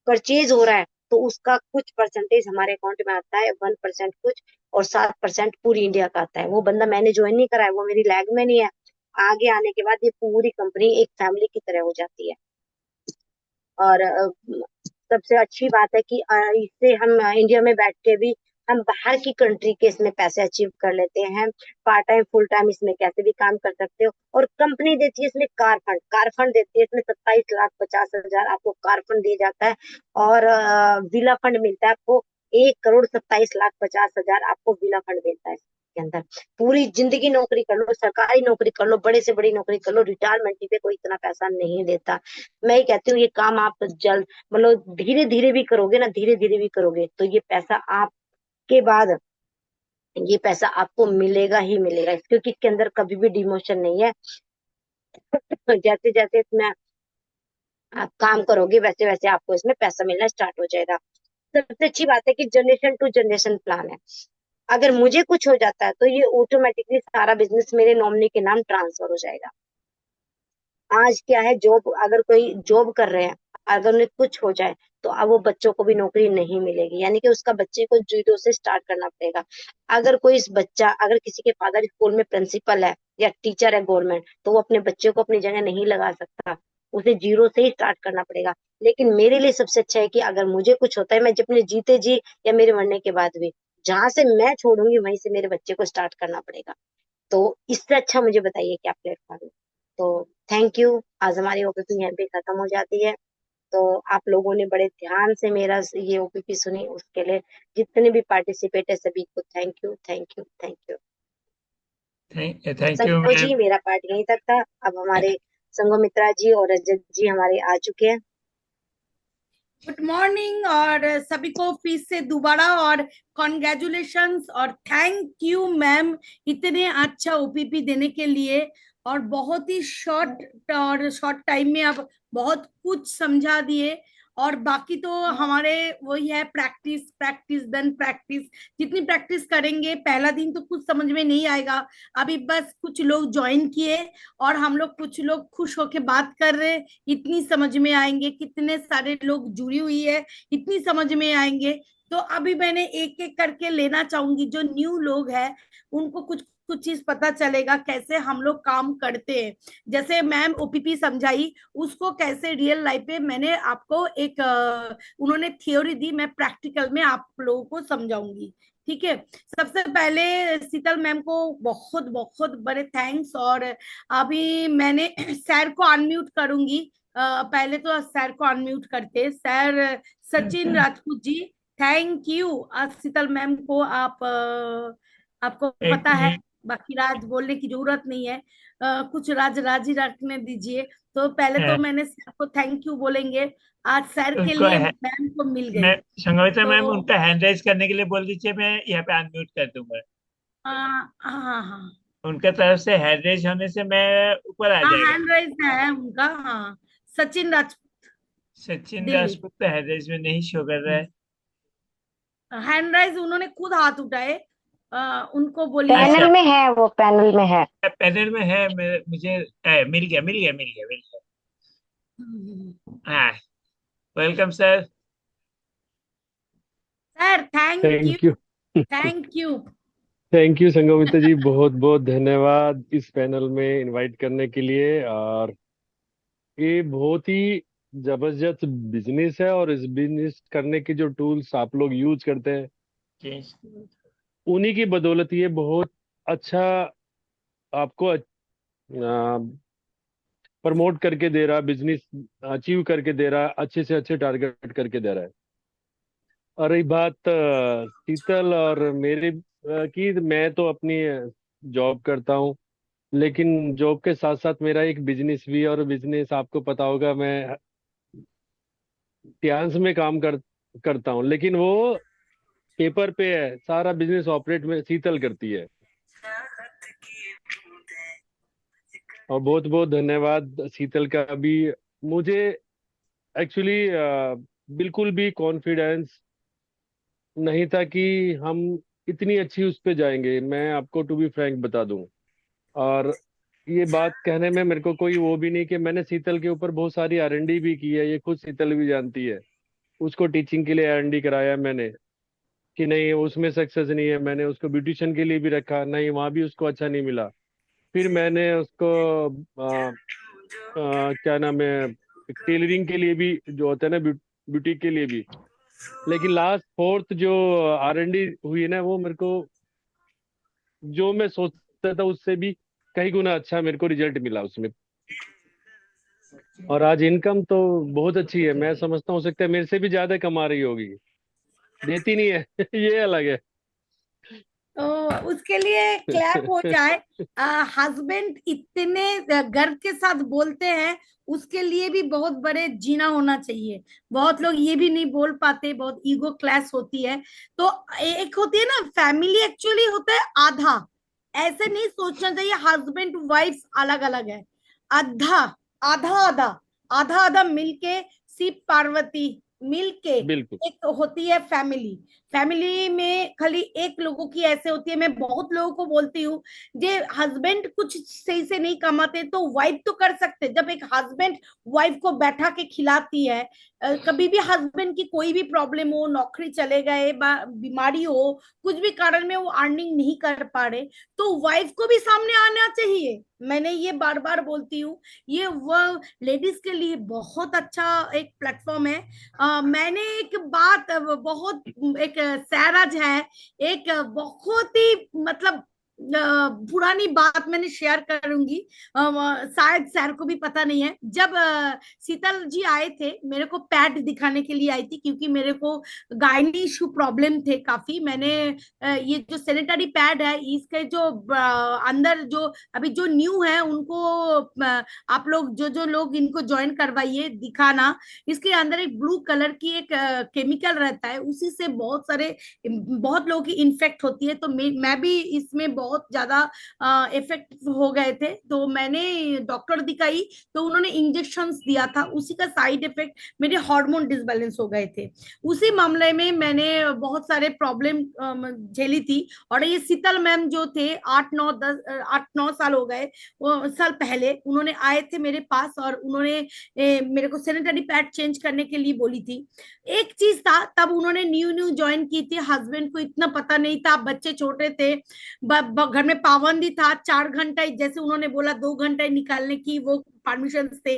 परचेज हो रहा है तो उसका कुछ परसेंटेज हमारे अकाउंट में आता है, 1% कुछ, और 7% पूरी इंडिया का आता है। वो बंदा मैंने ज्वाइन नहीं करा है, वो मेरी लैग में नहीं है। आगे आने के बाद ये पूरी कंपनी एक फैमिली की तरह हो जाती है। और सबसे अच्छी बात है कि इससे हम इंडिया में बैठ के भी हम बाहर की कंट्री के इसमें पैसे अचीव कर लेते हैं। पार्ट टाइम फुल टाइम इसमें कैसे भी काम कर सकते हो। और कंपनी देती है इसमें कार फंड देती है, इसमें 27,50,000 आपको कार फंड दिया जाता है। और विला फंड मिलता है आपको, 1,27,50,000 आपको विला फंड मिलता है इसके अंदर। पूरी जिंदगी नौकरी कर लो, सरकारी नौकरी कर लो, बड़े से बड़ी नौकरी कर लो, रिटायरमेंट पे कोई इतना पैसा नहीं देता। मैं ही कहती हूँ ये काम आप जल्द, मतलब धीरे धीरे भी करोगे ना, धीरे धीरे भी करोगे तो ये पैसा आपके बाद, ये पैसा आपको मिलेगा ही मिलेगा, क्योंकि इसके अंदर कभी भी डिमोशन नहीं है। जैसे जैसे इसमें आप काम करोगे वैसे वैसे आपको इसमें पैसा मिलना स्टार्ट हो जाएगा। सबसे अच्छी बात है कि जनरेशन टू जनरेशन प्लान है। अगर मुझे कुछ हो जाता है तो ये ऑटोमेटिकली सारा बिजनेस मेरे नॉमिनी के नाम ट्रांसफर हो जाएगा। आज क्या है, जॉब, अगर कोई जॉब कर रहे हैं, अगर उन्हें कुछ हो जाए तो अब वो बच्चों को भी नौकरी नहीं मिलेगी, यानी कि उसका बच्चे को जीरो से स्टार्ट करना पड़ेगा। अगर किसी के फादर स्कूल में प्रिंसिपल है या टीचर है गवर्नमेंट, तो वो अपने बच्चे को अपनी जगह नहीं लगा सकता, उसे जीरो से ही स्टार्ट करना पड़ेगा। लेकिन मेरे लिए सबसे अच्छा है कि अगर मुझे कुछ होता है, मैं अपने जीते जी या मेरे मरने के बाद भी, जहां से मैं छोड़ूंगी वहीं से मेरे बच्चे को स्टार्ट करना पड़ेगा। तो इससे अच्छा मुझे बताइए क्या प्लेटफॉर्म है। तो थैंक यू। आज हमारी ओपीपी यहाँ पे खत्म हो जाती है। तो आप लोगों ने बड़े ध्यान से मेरा ये ओपीपी सुनी, उसके लिए जितने भी पार्टिसिपेट है सभी को thank you, thank you, thank you. Thank you Sango ji, ma'am. मेरा पार्ट यहीं तक था। अब हमारे संगोमित्रा जी और रजत जी हमारे आ चुके हैं। गुड मॉर्निंग और सभी को फिर से दोबारा, और कॉन्ग्रेचुलेशंस और थैंक यू मैम इतने अच्छा ओपीपी देने के लिए। और बहुत ही शॉर्ट टाइम में आप बहुत कुछ समझा दिए। और बाकी तो हमारे वही है, प्रैक्टिस प्रैक्टिस देन प्रैक्टिस। जितनी प्रैक्टिस करेंगे, पहला दिन तो कुछ समझ में नहीं आएगा। अभी बस कुछ लोग ज्वाइन किए और हम लोग कुछ लोग खुश होके बात कर रहे, इतनी समझ में आएंगे। कितने सारे लोग जुड़ी हुई है, इतनी समझ में आएंगे। तो अभी मैंने एक एक करके लेना चाहूंगी, जो न्यू लोग हैं उनको कुछ कुछ चीज पता चलेगा कैसे हम लोग काम करते हैं। जैसे मैम ओपीपी समझाई, उसको कैसे रियल लाइफ पे मैंने आपको एक उन्होंने थियोरी दी, मैं प्रैक्टिकल में आप लोगों को समझाऊंगी। ठीक है। सबसे पहले शीतल मैम को बहुत बहुत बड़े थैंक्स। और अभी मैंने सर को अनम्यूट करूंगी। पहले तो सर को अनम्यूट करते sir. Sachin Rajput ji, thank you. आज शीतल मैम को आपको एक पता है, मिनट। बाकी राज बोलने की जरूरत नहीं है। कुछ राज राज ही रखने दीजिए। तो पहले तो मैंने सर को थैंक यू बोलेंगे, आज सर के उनको लिए मैम को मिल मैं गई। संगमित्रा मैम, तो उनका हैंड रेज करने के लिए बोल दीजिए, मैं यहाँ पे अनम्यूट कर दूंगा। हाँ हाँ हाँ उनके तरफ से हैंड रेज होने से मैं ऊपर आ हाँ, जाएगा। हैंड राइज है उनका। हाँ, सचिन राजपूत। सचिन दिल्ली। राजपूत तो है, इसमें नहीं शो कर रहा है। हैंड राइज उन्होंने खुद हाथ उठाए, उनको बोलिए। अच्छा, पैनल में है, वो पैनल में है। पैनल में है। मुझे मिल गया, मिल गया, मिल गया, मिल गया। हाँ, welcome sir. Sir thank you, thank you. Thank you. Thank you Sangamita ji, बहुत बहुत धन्यवाद इस पैनल में इनवाइट करने के लिए। और ये बहुत ही जबरदस्त बिजनेस है, और इस बिजनेस करने के जो टूल्स आप लोग यूज करते हैं, चेंज। उन्हीं की बदौलत ये बहुत अच्छा आपको प्रमोट करके दे रहा, बिजनेस अचीव करके दे रहा, अच्छे से अच्छे टारगेट करके दे रहा है। और रही बात शीतल और मेरे की, मैं तो अपनी जॉब करता हूँ, लेकिन जॉब के साथ साथ मेरा एक बिजनेस भी है। और बिजनेस आपको पता होगा, मैं फ्रांस में काम करता हूँ, लेकिन वो पेपर पे है। सारा बिजनेस ऑपरेट में शीतल करती है। और बहुत बहुत धन्यवाद शीतल का भी। मुझे एक्चुअली बिल्कुल भी कॉन्फिडेंस नहीं था कि हम इतनी अच्छी उस पे जाएंगे, मैं आपको टू बी फ्रैंक बता दूं। और ये बात कहने में मेरे को कोई वो भी नहीं कि मैंने शीतल के ऊपर बहुत सारी R&D भी की है, ये खुद शीतल भी जानती है। उसको टीचिंग के लिए R&D कराया मैंने, कि नहीं उसमें सक्सेस नहीं है। मैंने उसको ब्यूटिशियन के लिए भी रखा, नहीं वहां भी उसको अच्छा नहीं मिला। फिर मैंने उसको क्या नाम है, टेलरिंग के लिए भी जो होता है ना, ब्यूटी के लिए भी। लेकिन लास्ट फोर्थ जो R&D हुई ना, वो मेरे को जो मैं सोचता था उससे भी कई गुना अच्छा मेरे को रिजल्ट मिला उसमें। और आज इनकम तो बहुत अच्छी है, मैं समझता हूँ, हो सकता है मेरे से भी ज्यादा कमा रही होगी। देती नहीं है ये अलग है। तो उसके लिए क्लैप हो जाए। हस्बैंड इतने गर्व के साथ बोलते हैं, उसके लिए भी बहुत बड़े जीना होना चाहिए। बहुत लोग ये भी नहीं बोल पाते, बहुत ईगो क्लैश होती है। तो एक होती है ना, फैमिली एक्चुअली होता है आधा। ऐसे नहीं सोचना चाहिए हस्बैंड वाइफ अलग अलग है। आधा आधा आधा, आधा आधा मिलके शिव पार्वती मिलके बिल्कुल। एक होती है फैमिली। फैमिली में खाली एक लोगों की ऐसे होती है। मैं बहुत लोगों को बोलती हूँ, जे हस्बैंड कुछ सही से नहीं कमाते तो वाइफ तो कर सकते। जब एक हस्बैंड वाइफ को बैठा के खिलाती है, कभी भी हस्बैंड की कोई भी प्रॉब्लम हो, नौकरी चले गए, बीमारी हो, कुछ भी कारण में वो अर्निंग नहीं कर पा रहे, तो वाइफ को भी सामने आना चाहिए। मैंने ये बार बार बोलती हूँ, ये वो लेडीज के लिए बहुत अच्छा एक प्लेटफॉर्म है। मैंने एक बात बहुत एक सैराज है, एक बहुत ही मतलब पुरानी बात मैंने शेयर करूंगी। शायद सैर को भी पता नहीं है। जब शीतल जी आए थे, मेरे को पैड दिखाने के लिए आई थी, क्योंकि मेरे को गायनी इशू प्रॉब्लम थे काफी। मैंने ये जो सैनिटरी पैड है, इसके जो अंदर जो अभी जो न्यू है उनको आप लोग जो जो लोग इनको ज्वाइन करवाइए, दिखाना। इसके अंदर एक ब्लू कलर की एक केमिकल रहता है, उसी से बहुत सारे बहुत लोगों की इन्फेक्ट होती है। तो मैं भी इसमें बहुत ज्यादा इफेक्ट हो गए थे, तो मैंने डॉक्टर दिखाई, तो उन्होंने इंजेक्शंस दिया था। उसी का साइड इफेक्ट मेरे हार्मोन डिसबैलेंस हो गए थे। उसी मामले में मैंने बहुत सारे प्रॉब्लम झेली थी। और ये शीतल मैम जो थे, 8-9 साल हो गए, वो साल पहले उन्होंने आए थे मेरे पास, और उन्होंने मेरे को सैनिटरी पैड चेंज करने के लिए बोली थी। एक चीज था, तब उन्होंने न्यू न्यू ज्वाइन की थी, हस्बैंड को इतना पता नहीं था, बच्चे छोटे थे, घर में पाबंदी था 4 घंटा, जैसे उन्होंने बोला 2 घंटे निकालने की वो परमिशन थे।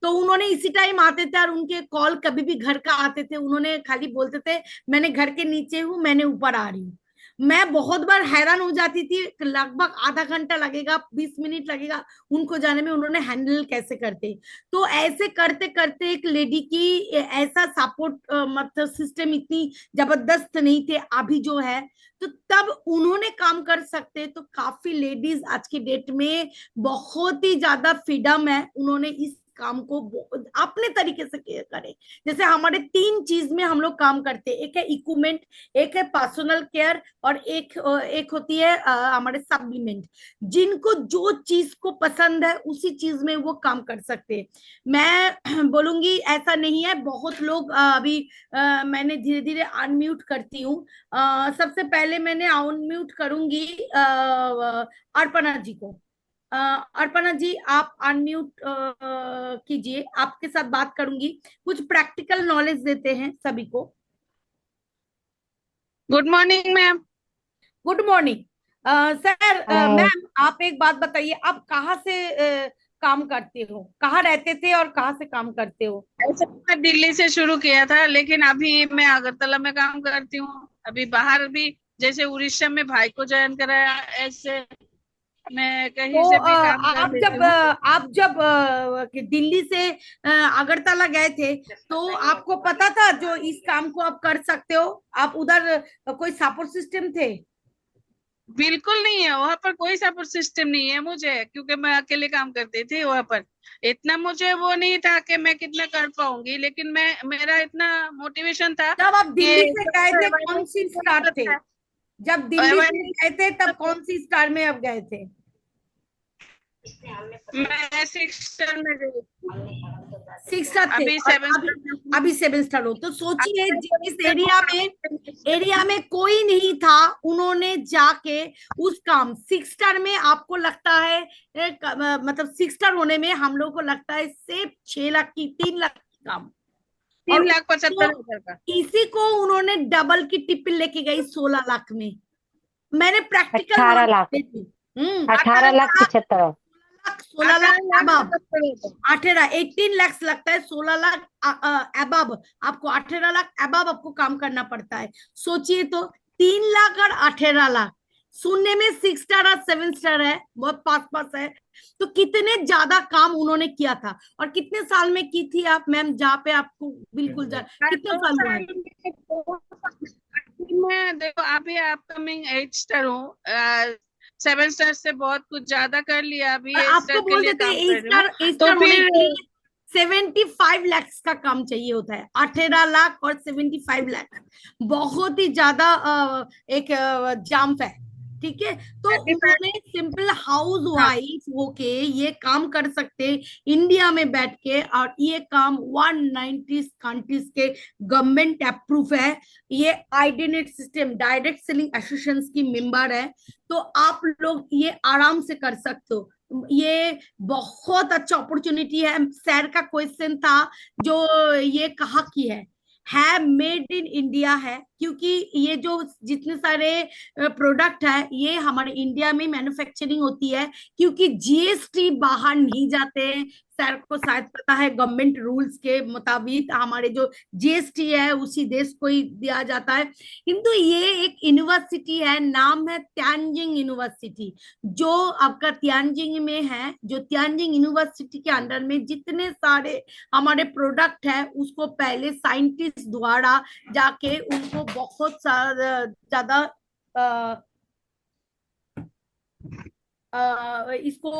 तो उन्होंने इसी टाइम आते थे, और उनके कॉल कभी भी घर का आते थे, उन्होंने खाली बोलते थे मैंने घर के नीचे हूँ, मैंने ऊपर आ रही हूँ। मैं बहुत बार हैरान हो जाती थी, लगभग आधा घंटा लगेगा, 20 मिनट लगेगा उनको जाने में, उन्होंने हैंडल कैसे करते। तो ऐसे करते करते एक लेडी की ऐसा सपोर्ट मतलब सिस्टम इतनी जबरदस्त नहीं थे अभी जो है, तो तब उन्होंने काम कर सकते। तो काफी लेडीज आज की डेट में बहुत ही ज्यादा फ्रीडम है, उन्होंने इस काम को अपने तरीके से करें। जैसे हमारे 3 चीज में हम लोग काम करते हैं, एक है इक्विपमेंट, एक है पर्सनल केयर, और एक होती है हमारे सप्लीमेंट। जिनको जो चीज को पसंद है उसी चीज में वो काम कर सकते हैं। मैं बोलूंगी ऐसा नहीं है, बहुत लोग अभी मैंने धीरे धीरे अनम्यूट करती हूँ। सबसे पहले मैंने अनम्यूट करूंगी अर्पणा जी को। अर्पणा जी आप अनम्यूट कीजिए, आपके साथ बात करूंगी, कुछ प्रैक्टिकल नॉलेज देते हैं सभी को। Good morning ma'am. Good morning sir. Hi. Ma'am आप एक बात बताइए, आप कहाँ से काम करते हो, कहाँ रहते थे और कहाँ से काम करते हो? ऐसे मैं दिल्ली से शुरू किया था, लेकिन अभी मैं अगरतला में काम करती हूँ। अभी बाहर भी, जैसे उड़ीसा में भाई को ज्वाइन कराया, ऐसे मैं कहीं तो से भी काम कर लेती हूँ। आप जब कि दिल्ली से अगरतला गए थे, तो आपको पता था जो इस काम को आप कर सकते हो? आप उधर कोई सपोर्ट सिस्टम थे? बिल्कुल नहीं है, वहां पर कोई सपोर्ट सिस्टम नहीं है मुझे, क्योंकि मैं अकेले काम करती थी वहां पर। इतना मुझे वो नहीं था कि मैं कितना कर पाऊंगी, लेकिन मेरा इतना मोटिवेशन था जब आप दिल्ली कि से गए थे कौन सी स्टार थे? जब दिल्ली से गए थे तब कौन सी स्टार में आप गए थे? मैं 6 स्टार में गई। 6 स्टार थे अभी और 7 अभी 7 स्टार हो। तो सोचिए जिस एरिया में कोई नहीं था, उन्होंने जाके उस काम 6 स्टार में, आपको लगता है मतलब 6 स्टार होने में हम लोग को लगता है सिर्फ 6 लाख की 3 लाख की काम, और 3,75,000 का। इसी को उन्होंने डबल की टिप्पी लेके गई 16 लाख में। मैंने प्रैक्टिकल 18 नॉलेज लाख दी थी। 18 लाख 75। 16 लाख 18 अबब, लाख 18 लाख लगता है, 16 लाख अबब, आपको 18 लाख अबब आपको काम करना पड़ता है। सोचिए तो, 3 लाख और 18 लाख, सुनने में 6 स्टार और 7 स्टार है, बहुत पास पास है। तो कितने ज्यादा काम उन्होंने किया था, और कितने साल में की थी आप मैम, जहाँ पे आपको बिल्कुल कितने 2 साल हुआ है? में मैं देखो अभी अपकमिंग 8 स्टार हूँ। 7 स्टार से बहुत कुछ ज्यादा कर लिया, अभी और 8 आपको स्टार के बोल लिए देते काम हैं कर रही हूँ। A तो स्टार होने फिर के लिए 75 लाख का काम चाहिए होता है। 18 लाख और 75 लाख बहुत ही ज्यादा एक जंप है, ठीक है। तो 35 उन्होंने सिंपल हाउस हाँ, वाइफ होके ये काम कर सकते इंडिया में बैठ के, और ये काम 190 कंट्रीज के गवर्नमेंट अप्रूव है। ये आईडीनेट सिस्टम, डायरेक्ट सेलिंग एसोसिएशन की मेंबर है। तो आप लोग ये आराम से कर सकते हो। ये बहुत अच्छा अपॉर्चुनिटी है। सर का क्वेश्चन था जो ये कहा की है मेड इन इंडिया है, क्योंकि ये जो जितने सारे प्रोडक्ट है ये हमारे इंडिया में मैन्युफैक्चरिंग होती है, क्योंकि जीएसटी बाहर नहीं जाते हैं। सर को शायद पता है, गवर्नमेंट रूल्स के मुताबिक हमारे जो जीएसटी है उसी देश को ही दिया जाता है। किंतु ये एक यूनिवर्सिटी है, नाम है त्यांजिंग यूनिवर्सिटी, जो आपका त्यांजिंग में है। जो त्यांजिंग यूनिवर्सिटी के अंडर में जितने सारे हमारे प्रोडक्ट है, उसको पहले साइंटिस्ट द्वारा जाके उनको बहुत ज्यादा इसको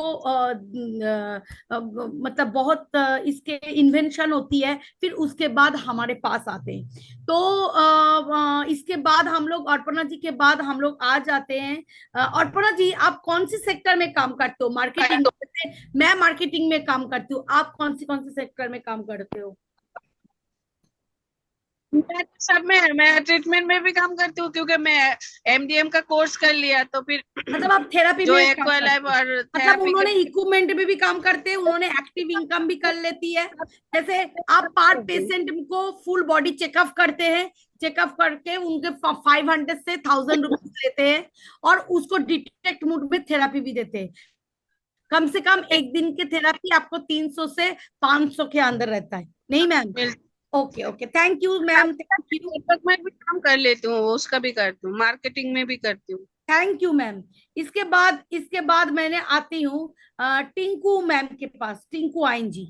मतलब बहुत इसके इन्वेंशन होती है, फिर उसके बाद हमारे पास आते हैं। तो इसके बाद हम लोग, अर्पणा जी के बाद हम लोग आ जाते हैं। अर्पणा जी आप कौन सी सेक्टर में काम करते हो? मार्केटिंग? मैं मार्केटिंग में काम करती हूँ, आप कौन सी सेक्टर में काम करते हो? मैं सब में, मैं ट्रीटमेंट में भी काम करती हूँ, क्योंकि मैं एमडीएम का कोर्स कर लिया, तो फिर मतलब आप थेरापी जो में काम एक्वा करते लाइफ हो? और मतलब थेरापी उन्होंने के इक्विपमेंट में भी काम करते हैं, उन्होंने एक्टिव इनकम भी कर लेती है। जैसे आप पर पेशेंट को फुल बॉडी चेकअप करते हैं, चेकअप करके उनके 500 से 1000 रुपीज लेते हैं, और उसको डिटेक्ट मोड में थेरापी भी देते हैं। कम से कम एक दिन की थेरापी आपको 300 से 500 के अंदर रहता है, नहीं ma'am? Okay okay, thank you ma'am, thank you. Network में भी काम कर लेती हूँ, उसका भी करती हूँ, मार्केटिंग में भी करती हूँ। Thank you ma'am. इसके बाद मैंने आती हूँ टिंकू मैम के पास। टिंकू आइन जी,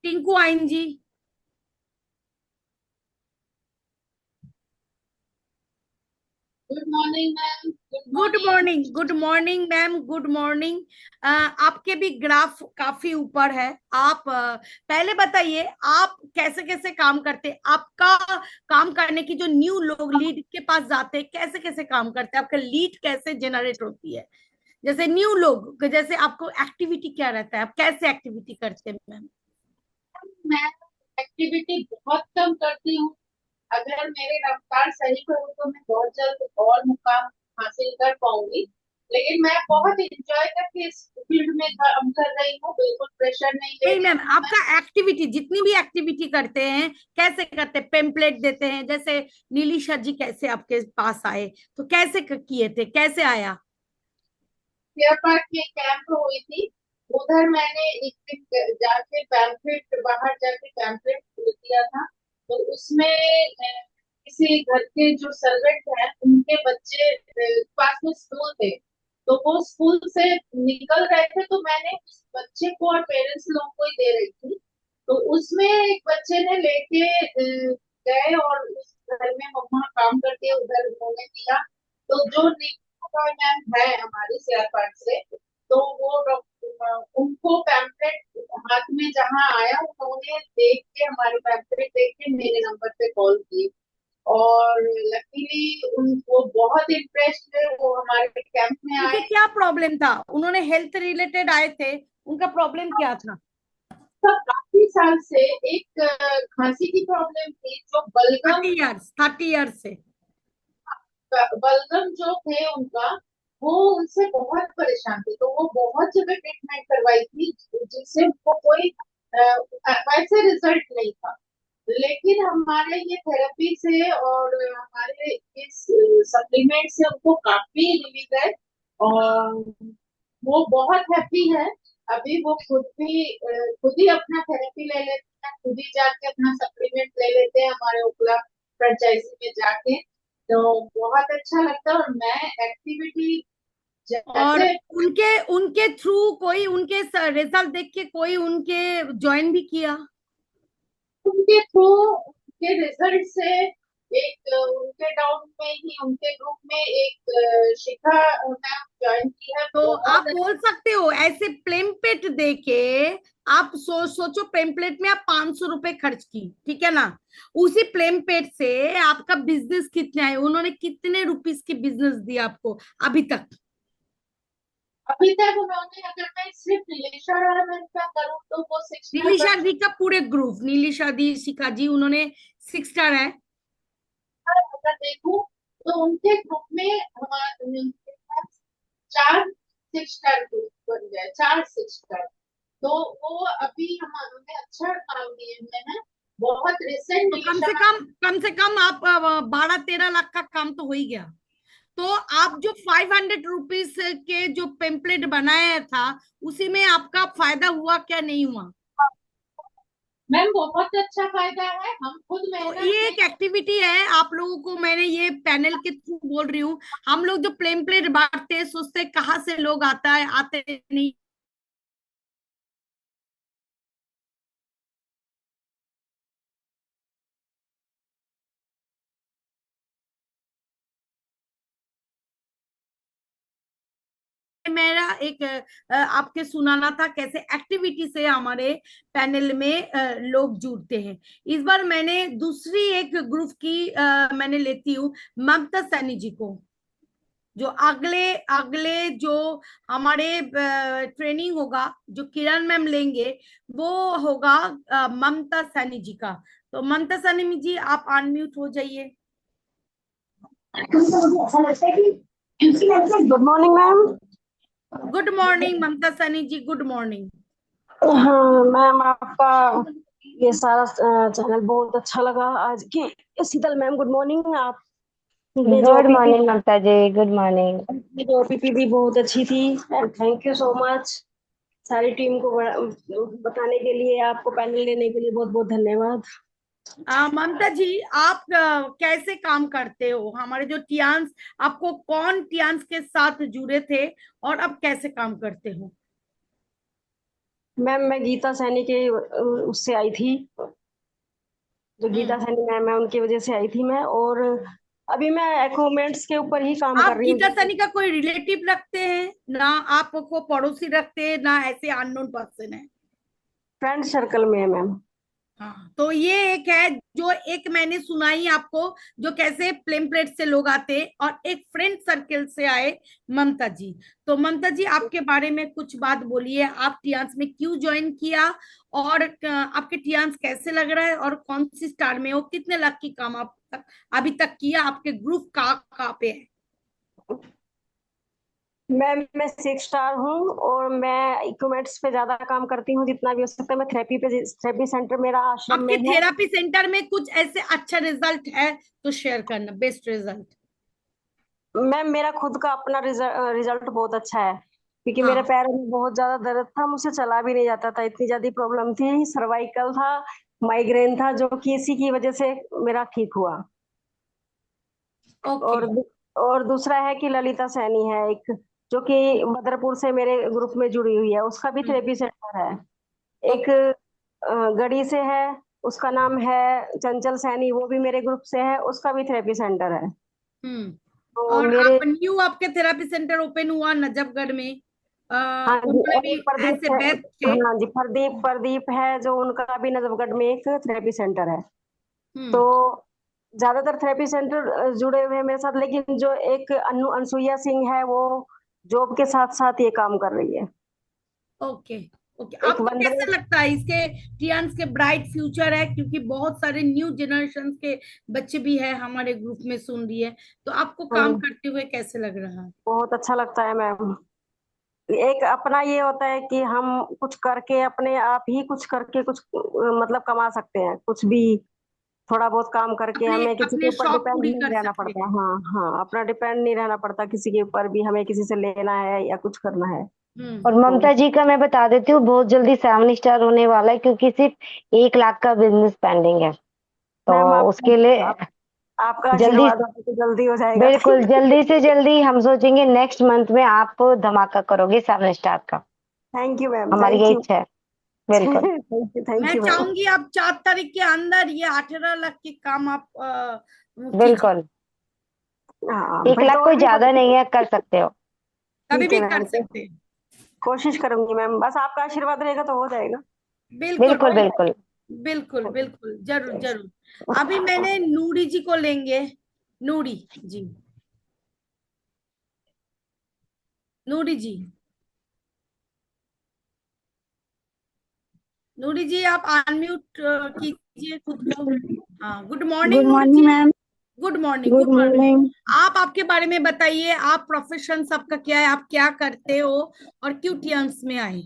टिंकू आइन जी। Good morning ma'am. Good morning ma'am, good morning. आपके भी ग्राफ काफी ऊपर है। आप पहले बताइए आप कैसे कैसे काम करते हैं, आपका काम करने की जो न्यू लोग लीड के पास जाते हैं कैसे कैसे काम करते हैं, आपका लीड कैसे जनरेट होती है, जैसे न्यू लोग, जैसे आपको एक्टिविटी क्या रहता है, आप कैसे एक्टिविटी करते हैं मैम? मैं एक्टिविटी बहुत कम करती हूँ। अगर मेरे रफ्तार सही करूँ तो मैं बहुत जल्द और मुकाम हासिल कर पाऊंगी। लेकिन मैं बहुत इंजॉय करके इस फील्ड में काम कर रही हूँ, बिल्कुल प्रेशर नहीं ले नहीं रही मैम, हूँ मैं। आपका एक्टिविटी जितनी भी एक्टिविटी करते हैं कैसे करते हैं, पेम्पलेट देते हैं, जैसे नीलिशा जी कैसे आपके पास आए, तो कैसे किए थे, कैसे आया? फेयर पार्क में कैंप हुई थी, उधर मैंने एक दिन जाके पैम्पलेट, बाहर जाके पैम्पलेट दिया था। तो उसमें किसी घर के जो सर्वेंट हैं उनके बच्चे पास में स्कूल थे, तो वो स्कूल से निकल रहे थे, तो मैंने उस बच्चे को और पेरेंट्स लोगों को ही दे रही थी। तो उसमें एक बच्चे ने लेके गए और उस घर में मम्मा काम करती है उधर उन्होंने दिया। तो जो मैम है हमारी शेयर पार्क से, तो वो उनको पैम्पलेट हाथ में जहाँ आया उन्होंने देख के, हमारे पैम्पलेट देख के मेरे नंबर पे कॉल की। और लकीली उनको बहुत इंटरेस्ट है, वो हमारे कैंप में उनके आए। क्या प्रॉब्लम था, उन्होंने हेल्थ रिलेटेड आए थे, उनका प्रॉब्लम क्या था? तो काफी साल से एक खांसी की प्रॉब्लम थी, जो बलगम 30 ईयर्स से। बलगम जो थे उनका, वो उनसे बहुत परेशान थे, तो वो बहुत जगह ट्रीटमेंट करवाई थी, जिससे उनको कोई वैसे रिजल्ट नहीं था। लेकिन हमारे ये थेरेपी से और हमारे इस सप्लीमेंट से उनको काफी रिलीफ है, और वो बहुत हैप्पी है। अभी वो खुद ही अपना थेरेपी ले लेते हैं, खुद ही जाके अपना सप्लीमेंट ले लेते हैं हमारे ओखला फ्रेंचाइजी में जाके। तो बहुत अच्छा लगता है, और मैं एक्टिविटी और जैसे उनके उनके थ्रू कोई उनके रिजल्ट देख के कोई उनके ज्वाइन भी किया? उनके थ्रू, उनके रिजल्ट से, एक उनके डाउन में ही उनके ग्रुप में एक शिखा मैम ज्वाइन की है, तो आप बहुत बोल सकते हो ऐसे प्लेम्पलेट देके, आप सोचो पेम्पलेट में आप 500 रुपए खर्च की, ठीक है ना, उसी प्लेम्पलेट से आपका बिजनेस कितना है, उन्होंने कितने रुपीस की बिजनेस दिया आपको अभी तक? अभी तक उन्होंने, अगर मैं सिर्फ नीलेशा मैम का करूँ तो वो 6 नीलिशा दी का पूरे ग्रुप, नीलिशा दी, शिखा जी, उन्होंने 6 स्टार है। अगर देखूं तो उनके ग्रुप में हमारे चार 6 स्टार ग्रुप बन गए, 4 6 स्टार। तो वो अभी हमें अच्छा काम दिए हुए हैं, बहुत रिसेंट तो नीलेशा। कम से कम आप 12-13 लाख का काम तो हो ही गया। तो आप जो 500 रुपीस के जो पेम्पलेट बनाया था उसी में आपका फायदा हुआ क्या, नहीं हुआ? मैम बहुत अच्छा फायदा है, हम खुद तो मेहनत ये से। एक एक्टिविटी है, आप लोगों को मैंने ये पैनल के थ्रू बोल रही हूँ। हम लोग जो पेम्पलेट बांटते हैं सोचते हैं कहाँ से लोग आता है, आते नहीं। मेरा एक आपके सुनाना था कैसे एक्टिविटी से हमारे पैनल में लोग जुड़ते हैं। इस बार मैंने दूसरी एक ग्रुप की मैंने लेती हूँ ममता सैनी जी को, जो अगले अगले जो हमारे ट्रेनिंग होगा जो किरण मैम लेंगे वो होगा ममता सैनी जी का। तो ममता सैनी जी आप अनम्यूट हो जाइए। Good morning ma'am. Good morning Mamta Saini ji, good morning. हाँ मैम, आपका ये सारा चैनल बहुत अच्छा लगा आज की। Sheetal ma'am good morning. आप ने जो good morning Mamta ji, good morning. OPP दी बहुत अच्छी थी, and thank you so much. सारी टीम को बताने के लिए, आपको पैनल लेने के लिए बहुत बहुत धन्यवाद। ममता जी आप कैसे काम करते हो, हमारे जो टियान्स, आपको कौन टियान्स के साथ जुड़े थे और अब कैसे काम करते हो? मैम मैं गीता सैनी के उससे आई थी, जो गीता सैनी मैम है उनकी वजह से आई थी मैं। और अभी मैं एक्रोमेंट्स के ऊपर ही काम कर आप रही हूँ। गीता सनी का कोई रिलेटिव रखते हैं ना, आपको पड़ोसी रखते हैं ना, ऐसे अननोन पर्सन है? फ्रेंड सर्कल में है मैम। हाँ, तो ये एक है जो एक मैंने सुनाई आपको, जो कैसे प्लेन प्लेट से लोग आते और एक फ्रेंड सर्कल से आए, ममता जी। तो ममता जी, आपके बारे में कुछ बात बोलिए, आप टियांस में क्यों ज्वाइन किया, और आपके टियांस कैसे लग रहा है, और कौन सी स्टार में हो, कितने लाख की काम आप अभी तक किया, आपके ग्रुप कहाँ पे है? मैं 6 स्टार हूँ और मैं इक्विपमेंट्स पे ज्यादा काम करती हूँ जितना भी हो सकता है। मैं थेरेपी सेंटर मेरा आश्रम आपके में है। थेरापी सेंटर में कुछ ऐसे अच्छा रिजल्ट है तो शेयर करना, बेस्ट रिजल्ट। मैम मेरा खुद का अपना रिजल्ट बहुत अच्छा है, क्योंकि मेरे हाँ, पैरों में बहुत ज्यादा दर्द था, मुझसे चला भी नहीं जाता था, इतनी ज्यादा प्रॉब्लम थी। सर्वाइकल था, माइग्रेन था, जो कि इसी की वजह से मेरा ठीक हुआ। ओके। और और दूसरा है कि ललिता सैनी है एक, जो कि बदरपुर से मेरे ग्रुप में जुड़ी हुई है, उसका भी थेरेपी सेंटर है। एक गढ़ी से है, उसका नाम है चंचल सैनी, वो भी मेरे ग्रुप से है, उसका भी थेरेपी सेंटर है। तो और मेरे, आप न्यू आपके थेरापी सेंटर ओपन हुआ नजफगढ़ में, हाँ जी, उनमें भी और प्रदीप ऐसे है। बैच थे? हाँ जी, प्रदीप है, जो उनका भी नजफगढ़ में एक थेरेपी सेंटर है। तो हम्म। ज्यादातर थेरेपी सेंटर जुड़े हुए हैं मेरे साथ, लेकिन जो एक अनसुईया सिंह है, वो जॉब के साथ साथ ये काम कर रही है। ओके। ओके, एक आपको वंदना, कैसे लगता है इसके टियांस के ब्राइट फ्यूचर है, क्योंकि बहुत सारे न्यू जनरेशन के बच्चे भी है हमारे ग्रुप में सुन रही है, तो आपको हाँ काम जी, करते हुए कैसे लग रहा है? बहुत अच्छा लगता है मैम। एक अपना ये होता है कि हम कुछ करके, अपने आप ही कुछ करके कुछ मतलब कमा सकते हैं, कुछ भी थोड़ा बहुत काम करके, अपने हमें किसी के अपने ऊपर शौक डिपेंड पूरी नहीं कर रहना सकते पड़ता। हैं। हाँ हाँ, अपना डिपेंड नहीं रहना पड़ता किसी के ऊपर भी, हमें किसी से लेना है या कुछ करना है। और तो ममता जी का मैं बता देती हूँ, बहुत जल्दी 7 स्टार होने वाला है, क्योंकि सिर्फ 1 लाख का बिजनेस पेंडिंग है, तो मैम उसके लिए आपका जल्दी, आशीर्वाद हो तो जल्दी हो जाएगा। बिल्कुल जल्दी से जल्दी हम सोचेंगे नेक्स्ट मंथ में आप धमाका करोगे 7 स्टार का। थैंक यू मैम, हमारी थैंक यही यू। इच्छा है। बिल्कुल। थैंक मैं यू मैम। चाहूंगी आप 4 तारीख के अंदर ये 18 लाख के काम आप कीजिए। बिल्कुल। हाँ, एक फिर लाख तो और कोई भी ज्यादा नहीं है, कर सकते हो। कभी ठीक है भी कर मैम, तो सकते हैं। कोशिश करूंगी मैम, बस आपका आशीर्वाद रहेगा तो हो जाएगा। बिल्कुल बिल्कुल बिल्कुल। बिल्कुल। बिल्कुल बिल्कुल, जरूर जरूर। अभी मैंने नूरी जी को लेंगे। नूरी जी, नूरी जी, नूरी जी आप अनम्यूट कीजिए खुद को। हाँ, गुड मॉर्निंग गुड नूरी मॉर्निंग जी। Ma'am. Good morning, good good morning. Morning. आप आपके बारे में बताइए, आप प्रोफेशन सबका क्या है, आप क्या करते हो, और क्यों टियांस में आए?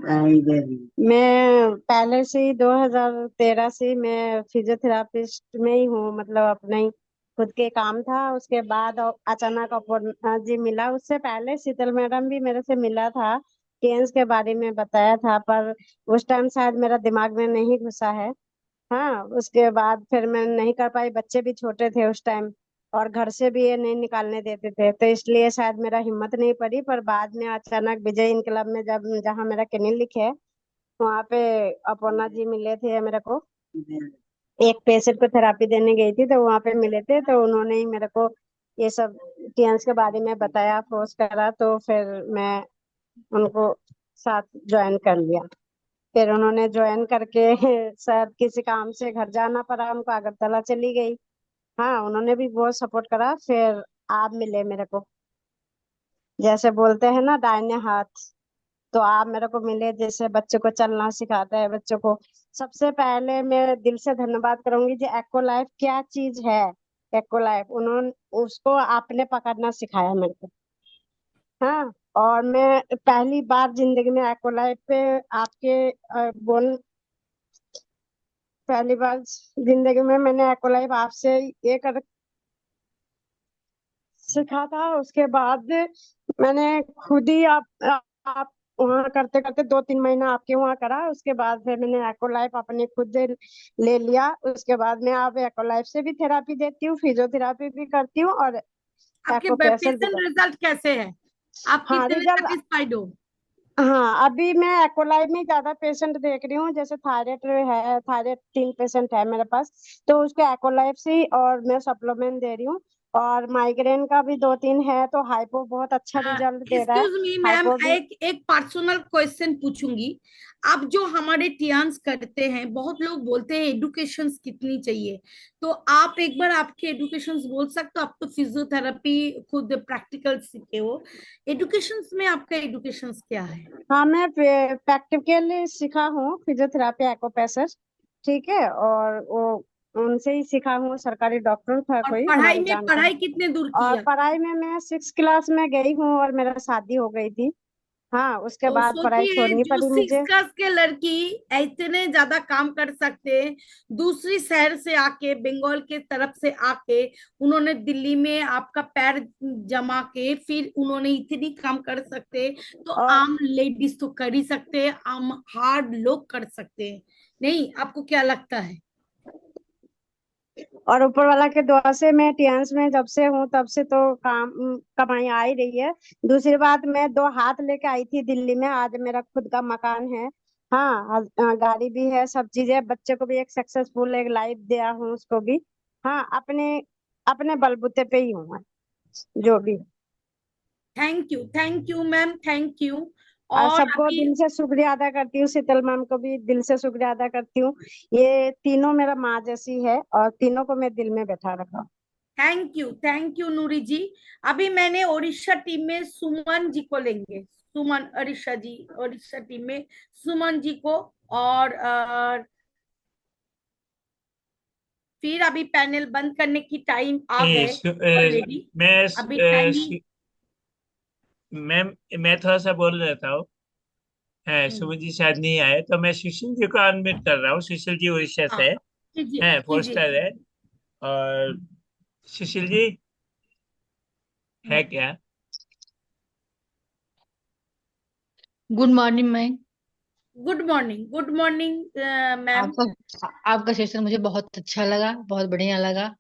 मैं पहले से ही 2013 से मैं फिजियोथेरापिस्ट में ही हूँ, मतलब अपना ही खुद के काम था। उसके बाद अचानक अपॉर्चुनिटी मिला। उससे पहले शीतल मैडम भी मेरे से मिला था, टेंस के बारे में बताया था, पर उस टाइम शायद मेरा दिमाग में नहीं घुसा है। हाँ, उसके बाद फिर मैं नहीं कर पाई, बच्चे भी छोटे थे उस टाइम, और घर से भी ये नहीं निकालने देते थे, तो इसलिए शायद मेरा हिम्मत नहीं पड़ी। पर बाद में अचानक विजय इनकलाब में, जब जहाँ मेरा क्लिनिक है, वहाँ पे अपर्णा जी मिले थे मेरे को। एक पेशेंट को थेरापी देने गई थी, तो वहाँ पे मिले थे, तो उन्होंने ही मेरे को ये सब टियंस के बारे में बताया, फोर्स करा, तो फिर मैं उनको साथ ज्वाइन कर लिया। फिर उन्होंने ज्वाइन करके शायद किसी काम से घर जाना पड़ा उनको, अगरतला चली गई। हाँ, उन्होंने भी बहुत सपोर्ट करा। फिर आप मिले मेरे को, जैसे बोलते हैं ना दाहिने हाथ, तो आप मेरे को मिले, जैसे बच्चों को चलना सिखाता है बच्चों को। सबसे पहले मैं दिल से धन्यवाद करूंगी जी, एक्को लाइफ क्या चीज है। एक्को लाइफ उन्होंने उसको आपने पकड़ना सिखाया मेरे को। हाँ, और मैं पहली बार जिंदगी में एक्को लाइफ पे आपके बोल पहली बार जिंदगी में मैंने एक्को लाइफ आपसे ये कर सीखा था। उसके बाद मैंने खुद ही आप वहाँ करते करते 2-3 महीना आपके वहाँ करा। उसके बाद फिर मैंने एक्को लाइफ अपने खुद ले लिया। उसके बाद मैं आप एक्को लाइफ से भी थेरापी देती हूँ, फिजियोथेरापी भी करती हूँ, और आपके एक्को प्रेशर भी पेशेंट करती रिजल्ट कैसे है, आप हूँ। हाँ, कितने रिजल्ट। सेटिस्फाइड हो? हाँ, अभी मैं एक्वालाइफ में ज्यादा पेशेंट देख रही हूँ, जैसे थायराइड है, थायराइड 3 पेशेंट है मेरे पास, तो उसके एक्वालाइफ से ही और मैं सप्लीमेंट दे रही हूँ। और माइग्रेन का भी 2-3 है, तो हाइपो बहुत अच्छा रिजल्ट दे रहा है। एक्सक्यूज मी मैम, हाइपो भी एक पर्सनल क्वेश्चन पूछूंगी। आप जो हमारे टियान्स करते हैं, बहुत लोग बोलते हैं एडुकेशन कितनी चाहिए, तो आप एक बार आपके एडुकेशन बोल सकते हो? आप तो फिजियोथेरेपी खुद प्रैक्टिकल सीखे हो, एडुकेशन में आपका एडुकेशन क्या है? हाँ, मैं प्रैक्टिकली सीखा हूँ फिजियोथेरापी एक्यूप्रेशर, ठीक है। और वो उनसे ही सीखा हूँ, सरकारी डॉक्टर था और कोई पढ़ाई हमारे में, जानकार। पढ़ाई कितने दूर और किया? पढ़ाई में मैं 6 क्लास में गई हूँ और मेरा शादी हो गई थी। हाँ, उसके तो बाद पढ़ाई सोचिए, छोड़नी जो पड़ी 6 मुझे। क्लास के लड़की इतने ज्यादा काम कर सकते हैं, दूसरी शहर से आके, बंगाल के तरफ से आके, उन्होंने दिल्ली में आपका पैर जमा के फिर उन्होंने इतनी काम कर सकते, तो और आम लेडीज तो कर ही सकते हैं, आम हार्ड लोग कर सकते हैं। नहीं, आपको क्या लगता है? और ऊपर वाला के दुआ से मैं टियान्स में जब से हूँ तब से तो कमाई आ ही रही है। दूसरी बात, मैं 2 हाथ लेके आई थी दिल्ली में, आज मेरा खुद का मकान है। हाँ, गाड़ी भी है, सब चीजें, बच्चे को भी एक सक्सेसफुल एक लाइफ दिया हूँ उसको भी। हाँ, अपने अपने बलबूते पे ही हूँ मैं, जो भी। Thank you ma'am, thank you. और और सबको अभी दिल से शुक्रिया अदा करती हूँ, शीतल मैम को भी दिल से शुक्रिया अदा करती हूँ। ये तीनों मेरा माँ जैसी है और तीनों को मैं दिल में बैठा रखा हूँ। थैंक यू नूरी जी। अभी मैंने ओडिशा टीम में सुमन जी को लेंगे, सुमन, ओडिशा जी, ओडिशा टीम में सुमन जी को। और फिर अभी पैनल बंद करने की टाइम आ ए, गए सु, ए, ऑलरेडी। मैं अभी काइंडली मैम, मैं थोड़ा सा बोल रहा था। सुमन जी शायद नहीं आए, तो मैं सुशील जी को अनम्यूट कर रहा हूँ। सुशील जी उड़ीसा से हाँ, कीजिए हैं, कीजिए। पोस्टर है। और सुशील जी है क्या? Good morning ma'am. Good morning, good morning ma'am. आपका आपका सेशन मुझे बहुत अच्छा लगा, बहुत बढ़िया लगा,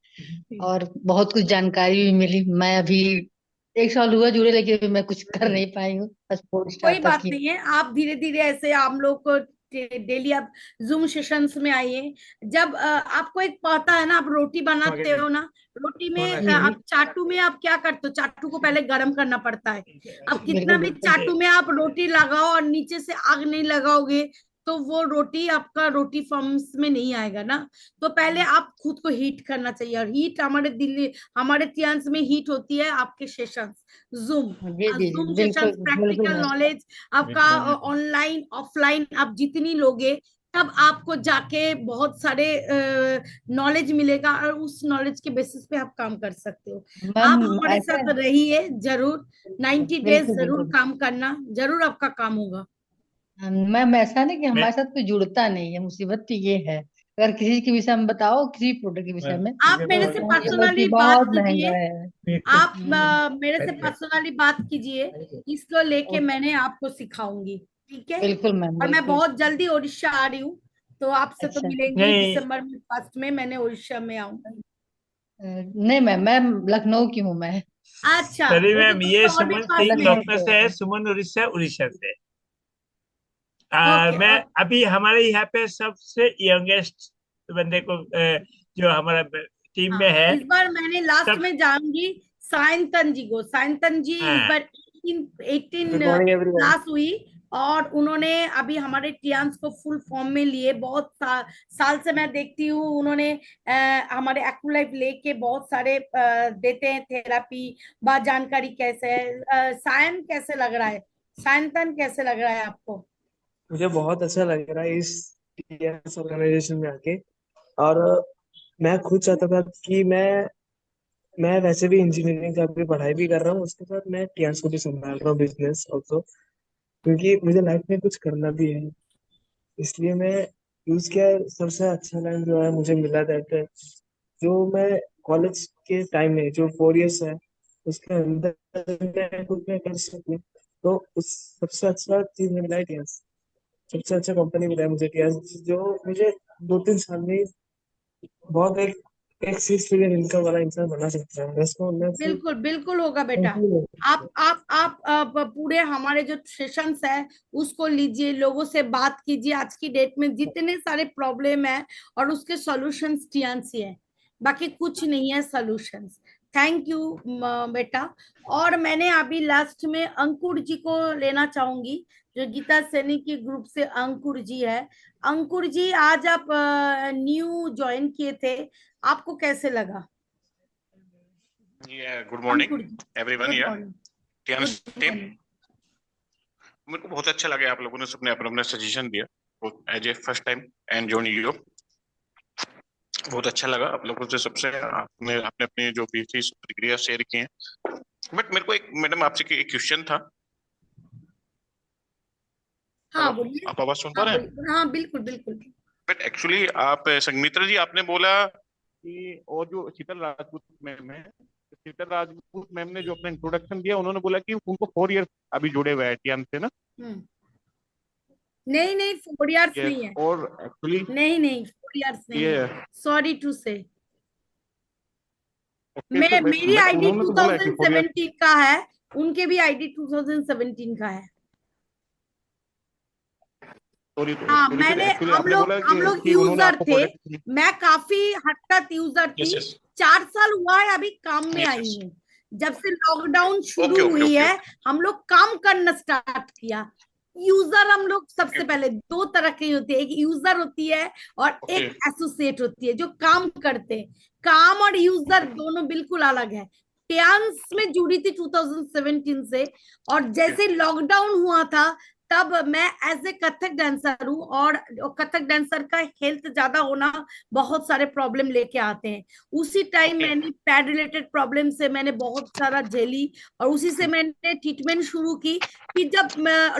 और बहुत कुछ जानकारी भी मिली। मैं अभी 1 साल हुआ जुड़े, लेकिन अभी मैं कुछ कर नहीं पाई हूँ, बस पोस्ट कोई स्टार्ट तक बात की। नहीं है, आप धीरे धीरे ऐसे हम लोग को डेली आप जूम सेशंस में आइए। जब आपको एक पता है ना, आप रोटी बनाते हो ना, रोटी में जी जी, आप चाटू में आप क्या करते हो? चाटू को पहले गर्म करना पड़ता है। अब कितना बिल्कुल भी बिल्कुल। चाटू में आप रोटी लगाओ और नीचे से आग नहीं लगाओगे, तो वो रोटी आपका रोटी फॉर्म्स में नहीं आएगा ना। तो पहले आप खुद को हीट करना चाहिए, और हीट हमारे दिल्ली, हमारे टियान्स में हीट होती है आपके सेशंस, जूम, जी जी जी, जूम बिल्कुल सेशंस, बिल्कुल प्रैक्टिकल मैम। नॉलेज आपका ऑनलाइन ऑफलाइन आप जितनी लोगे, तब आपको जाके बहुत सारे नॉलेज मिलेगा, और उस नॉलेज के बेसिस पे आप काम कर सकते हो। मैम आप हमारे ऐसा साथ रहिए जरूर, 90 डेज बिल्कुल जरूर बिल्कुल। काम करना, जरूर आपका काम होगा। मैम ऐसा नहीं कि मैं हमारे साथ कोई जुड़ता नहीं है, मुसीबत तो ये है। अगर किसी के विषय में बताओ, किसी प्रोडक्ट के विषय में, आप मेरे से तो वो बोला कि पर्सनली बात बहुत महंगा कीजिए, है। आप हम्म, मेरे से पर्सनली बात कीजिए, इसको लेके मैंने आपको सिखाऊंगी, ठीक है? बिल्कुल मैम, और मैं बिल्कुल। बहुत जल्दी उड़ीसा आ रही हूँ, तो आपसे तो अच्छा, मिलेंगे ही, नहीं दिसंबर में फर्स्ट में मैंने उड़ीसा में आऊंगी। नहीं मैम, मैं लखनऊ की हूँ मैं। अच्छा, सॉरी वो तो मैम, तब ये तो और भी सुमन पास सिंह में है। लखनऊ लखनऊ से से है, है। सुमन उड़ीसा उड़ीसा से। ओके मैं ओके। अभी हमारे यहाँ पे सबसे यंगेस्ट बंदे को जो हमारा टीम में हाँ, है, इस बार मैंने लास्ट सब। में जाऊंगी सायंतन जी को। सायंतन जी इस हाँ, बार 18 गुड मॉर्निंग एवरीवन। क्लास हुई, और उन्होंने अभी हमारे टियान्स को फुल फॉर्म में लिए। बहुत साल से मैं देखती हूँ, उन्होंने हमारे एक्टिव लेके बहुत सारे देते हैं थेरापी, बात जानकारी कैसे है। सायन कैसे लग रहा है? सायंतन कैसे लग रहा है आपको? मुझे बहुत अच्छा लग रहा है इस टीएस ऑर्गेनाइजेशन में आके। और मैं खुद चाहता था कि मैं वैसे भी इंजीनियरिंग का भी पढ़ाई भी कर रहा हूँ, उसके साथ मैं टीएस को भी संभाल रहा हूँ, बिजनेस ऑल्सो, क्योंकि मुझे लाइफ में कुछ करना भी है। इसलिए मैं यूज किया सबसे अच्छा लाइन जो है मुझे मिला, दैट जो मैं कॉलेज के टाइम में जो 4 इयर्स है उसके अंदर मैं कुछ मैं कर सकूँ, तो उस सबसे अच्छा चीज मिला है टीएस। सबसे अच्छा कंपनी मिला है मुझे टीएस, जो मुझे 2-3 साल में बहुत एक 6 फिगर इनकम वाला इंसान बना सकता है। इसको मैं सिर्फ बिल्कुल बिल्कुल होगा बेटा। thank you। आप पूरे हमारे जो सेशंस है उसको लीजिए, लोगों से बात कीजिए। आज की डेट में जितने सारे प्रॉब्लम है और उसके सॉल्यूशंस टियान्स ही है, बाकी कुछ नहीं है सॉल्यूशंस। थैंक यू बेटा। और मैंने अभी लास्ट में अंकुर जी को लेना चाहूंगी, जो गीता सैनी के ग्रुप से अंकुर जी है। अंकुर जी, आज आप न्यू ज्वाइन किए थे, आपको कैसे लगा? गुड मॉर्निंग अंकुर जी, एवरीवन। गुड या मॉर्निंग। Team good morning. मेरे को बहुत अच्छा लगा, आप लोगों ने सबने अपना अपना सजेशन दिया as a first time and join यूरो। बहुत अच्छा लगा आप लोगों से, सबसे आपने आपने अपनी जो भी थी प्रतिक्रिया शेयर की हैं। बट मेरे को एक मैडम आपसे एक क्वेश्चन था। हाँ हेलो, बोलिए। आप आवाज सुन पा हाँ रहे हैं? बोलिए, हाँ बिल्कुल बिल्कुल। बट एक्चुअली आप संगमित्रा जी, आपने बोला कि और जो शीतल राजपूत मैम है, शीतल राजपूत मैम ने जो अपना इंट्रोडक्शन दिया, उन्होंने बोला कि उनको 4 इयर्स अभी जुड़े हुए हैं टीएम से ना। नहीं नहीं, 4 इयर्स यस, नहीं है। और एक्चुअली नहीं नहीं, 4 इयर्स नहीं ये है, सॉरी टू से। ओके, तो मेरी बट आईडी उन्होंने तो बोला है कि 4 इयर्स। 2017 का है, उनके भी आईडी 2017 का है। सॉरी हाँ, सॉरी सर, मैंने एक्चुअली हम आपने लोग बोला हम लोग कि उन्होंने यूजर आपको थे। प्रोडक्ट। मैं काफी हटकत यूजर यस थी। यस 4 साल हुआ है अभी काम में यस आई यस। हूँ। जब से लॉकडाउन शुरू ओके ओके हुई ओके है, हम लोग काम करना स्टार्ट किया। यूजर हम लोग सबसे ओके पहले दो तरह की होती है, एक यूजर होती है और ओके एक एसोसिएट होती है जो काम करते हैं। काम और यूजर दोनों बिल्कुल अलग है। टियान्स में जुड़ी थी 2017 से, और जैसे लॉकडाउन हुआ था तब मैं एज ए कथक डांसर हूँ, और कथक डांसर का हेल्थ ज्यादा होना बहुत सारे प्रॉब्लम लेके आते हैं। उसी टाइम ओके मैंने पैड रिलेटेड प्रॉब्लम से मैंने बहुत सारा झेली, और उसी से मैंने ट्रीटमेंट शुरू की। कि जब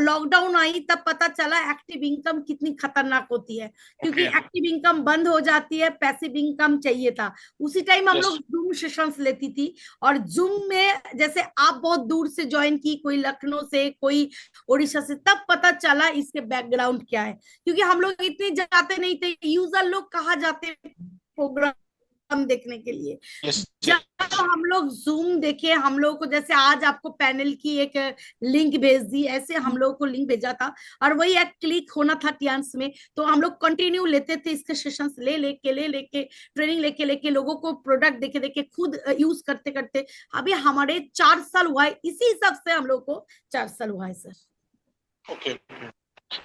लॉकडाउन आई तब पता चला एक्टिव इनकम कितनी खतरनाक होती है, क्योंकि ओके। एक्टिव इनकम बंद हो जाती है, पैसिव इनकम चाहिए था। उसी टाइम हम यस लोग जूम सेशंस लेती थी, और जूम में जैसे आप बहुत दूर से ज्वाइन की, कोई लखनऊ से, कोई उड़ीसा से, तब पता चला इसके बैकग्राउंड क्या है। क्योंकि हम लोग इतने जाते नहीं थे, यूजर लोग कहाँ जाते प्रोग्राम देखने के लिए। यस जब हम लोग जूम देखे, हम लोगों को जैसे आज आपको पैनल की एक लिंक भेज दी, ऐसे हम लोगों को लिंक भेजा था, और वही एक क्लिक होना था टियान्स में। तो हम लोग कंटिन्यू लेते थे इसके सेशंस, ले लेके ट्रेनिंग लेके लेके लोगों को प्रोडक्ट देखे देखे खुद यूज करते करते अभी हमारे 4 साल हुआ है। इसी हिसाब से हम लोग को 4 साल हुआ है सर। ओके।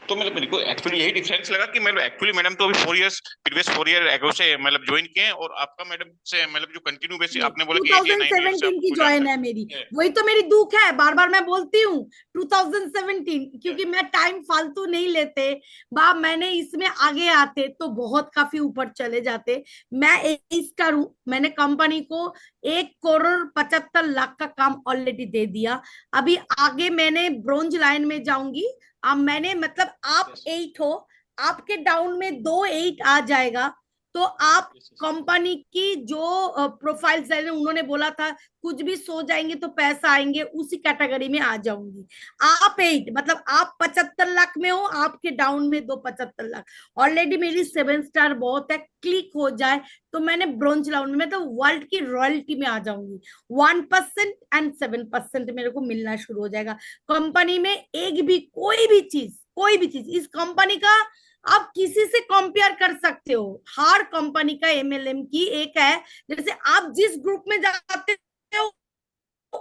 तो मतलब मेरे को एक्चुअली यही डिफरेंस लगा कि मतलब एक्चुअली मैडम तो अभी 4 इयर्स प्रीवियस 4 ईयर एगो से मतलब ज्वाइन किए हैं, और आपका मैडम से मतलब जो कंटिन्यू बेसिस नहीं, आपने बोला कि 8 या 9 ईयर से 2017 की आपको जानते ज्वाइन है मेरी। वही तो मेरी दुख है, बार बार मैं बोलती हूँ 2017, क्योंकि मैं टाइम फालतू नहीं लेते। मैंने इसमें आगे आते तो बहुत काफी ऊपर चले जाते। मैं इस करूं, मैंने कंपनी को 1,75,00,000 का काम ऑलरेडी दे दिया। अभी आगे मैंने ब्रोंज लाइन में जाऊंगी। अब मैंने मतलब आप 8 हो, आपके डाउन में 2 8 आ जाएगा, तो आप कंपनी की जो प्रोफाइल्स है, उन्होंने बोला था कुछ भी सो जाएंगे तो पैसा आएंगे, उसी कैटेगरी में आ जाऊंगी। आप 8 मतलब आप 75 लाख में हो, आपके डाउन में 2 75 लाख। ऑलरेडी मेरी 7 स्टार बहुत है, क्लिक हो जाए तो मैंने ब्रोंज लाउन में तो वर्ल्ड की रॉयल्टी में आ जाऊंगी। 1% एंड 7% मेरे को मिलना शुरू हो जाएगा। कंपनी में एक भी कोई भी चीज इस कंपनी का आप किसी से कंपेयर कर सकते हो। हर कंपनी का एमएलएम की एक है, जैसे आप जिस ग्रुप में जाते हो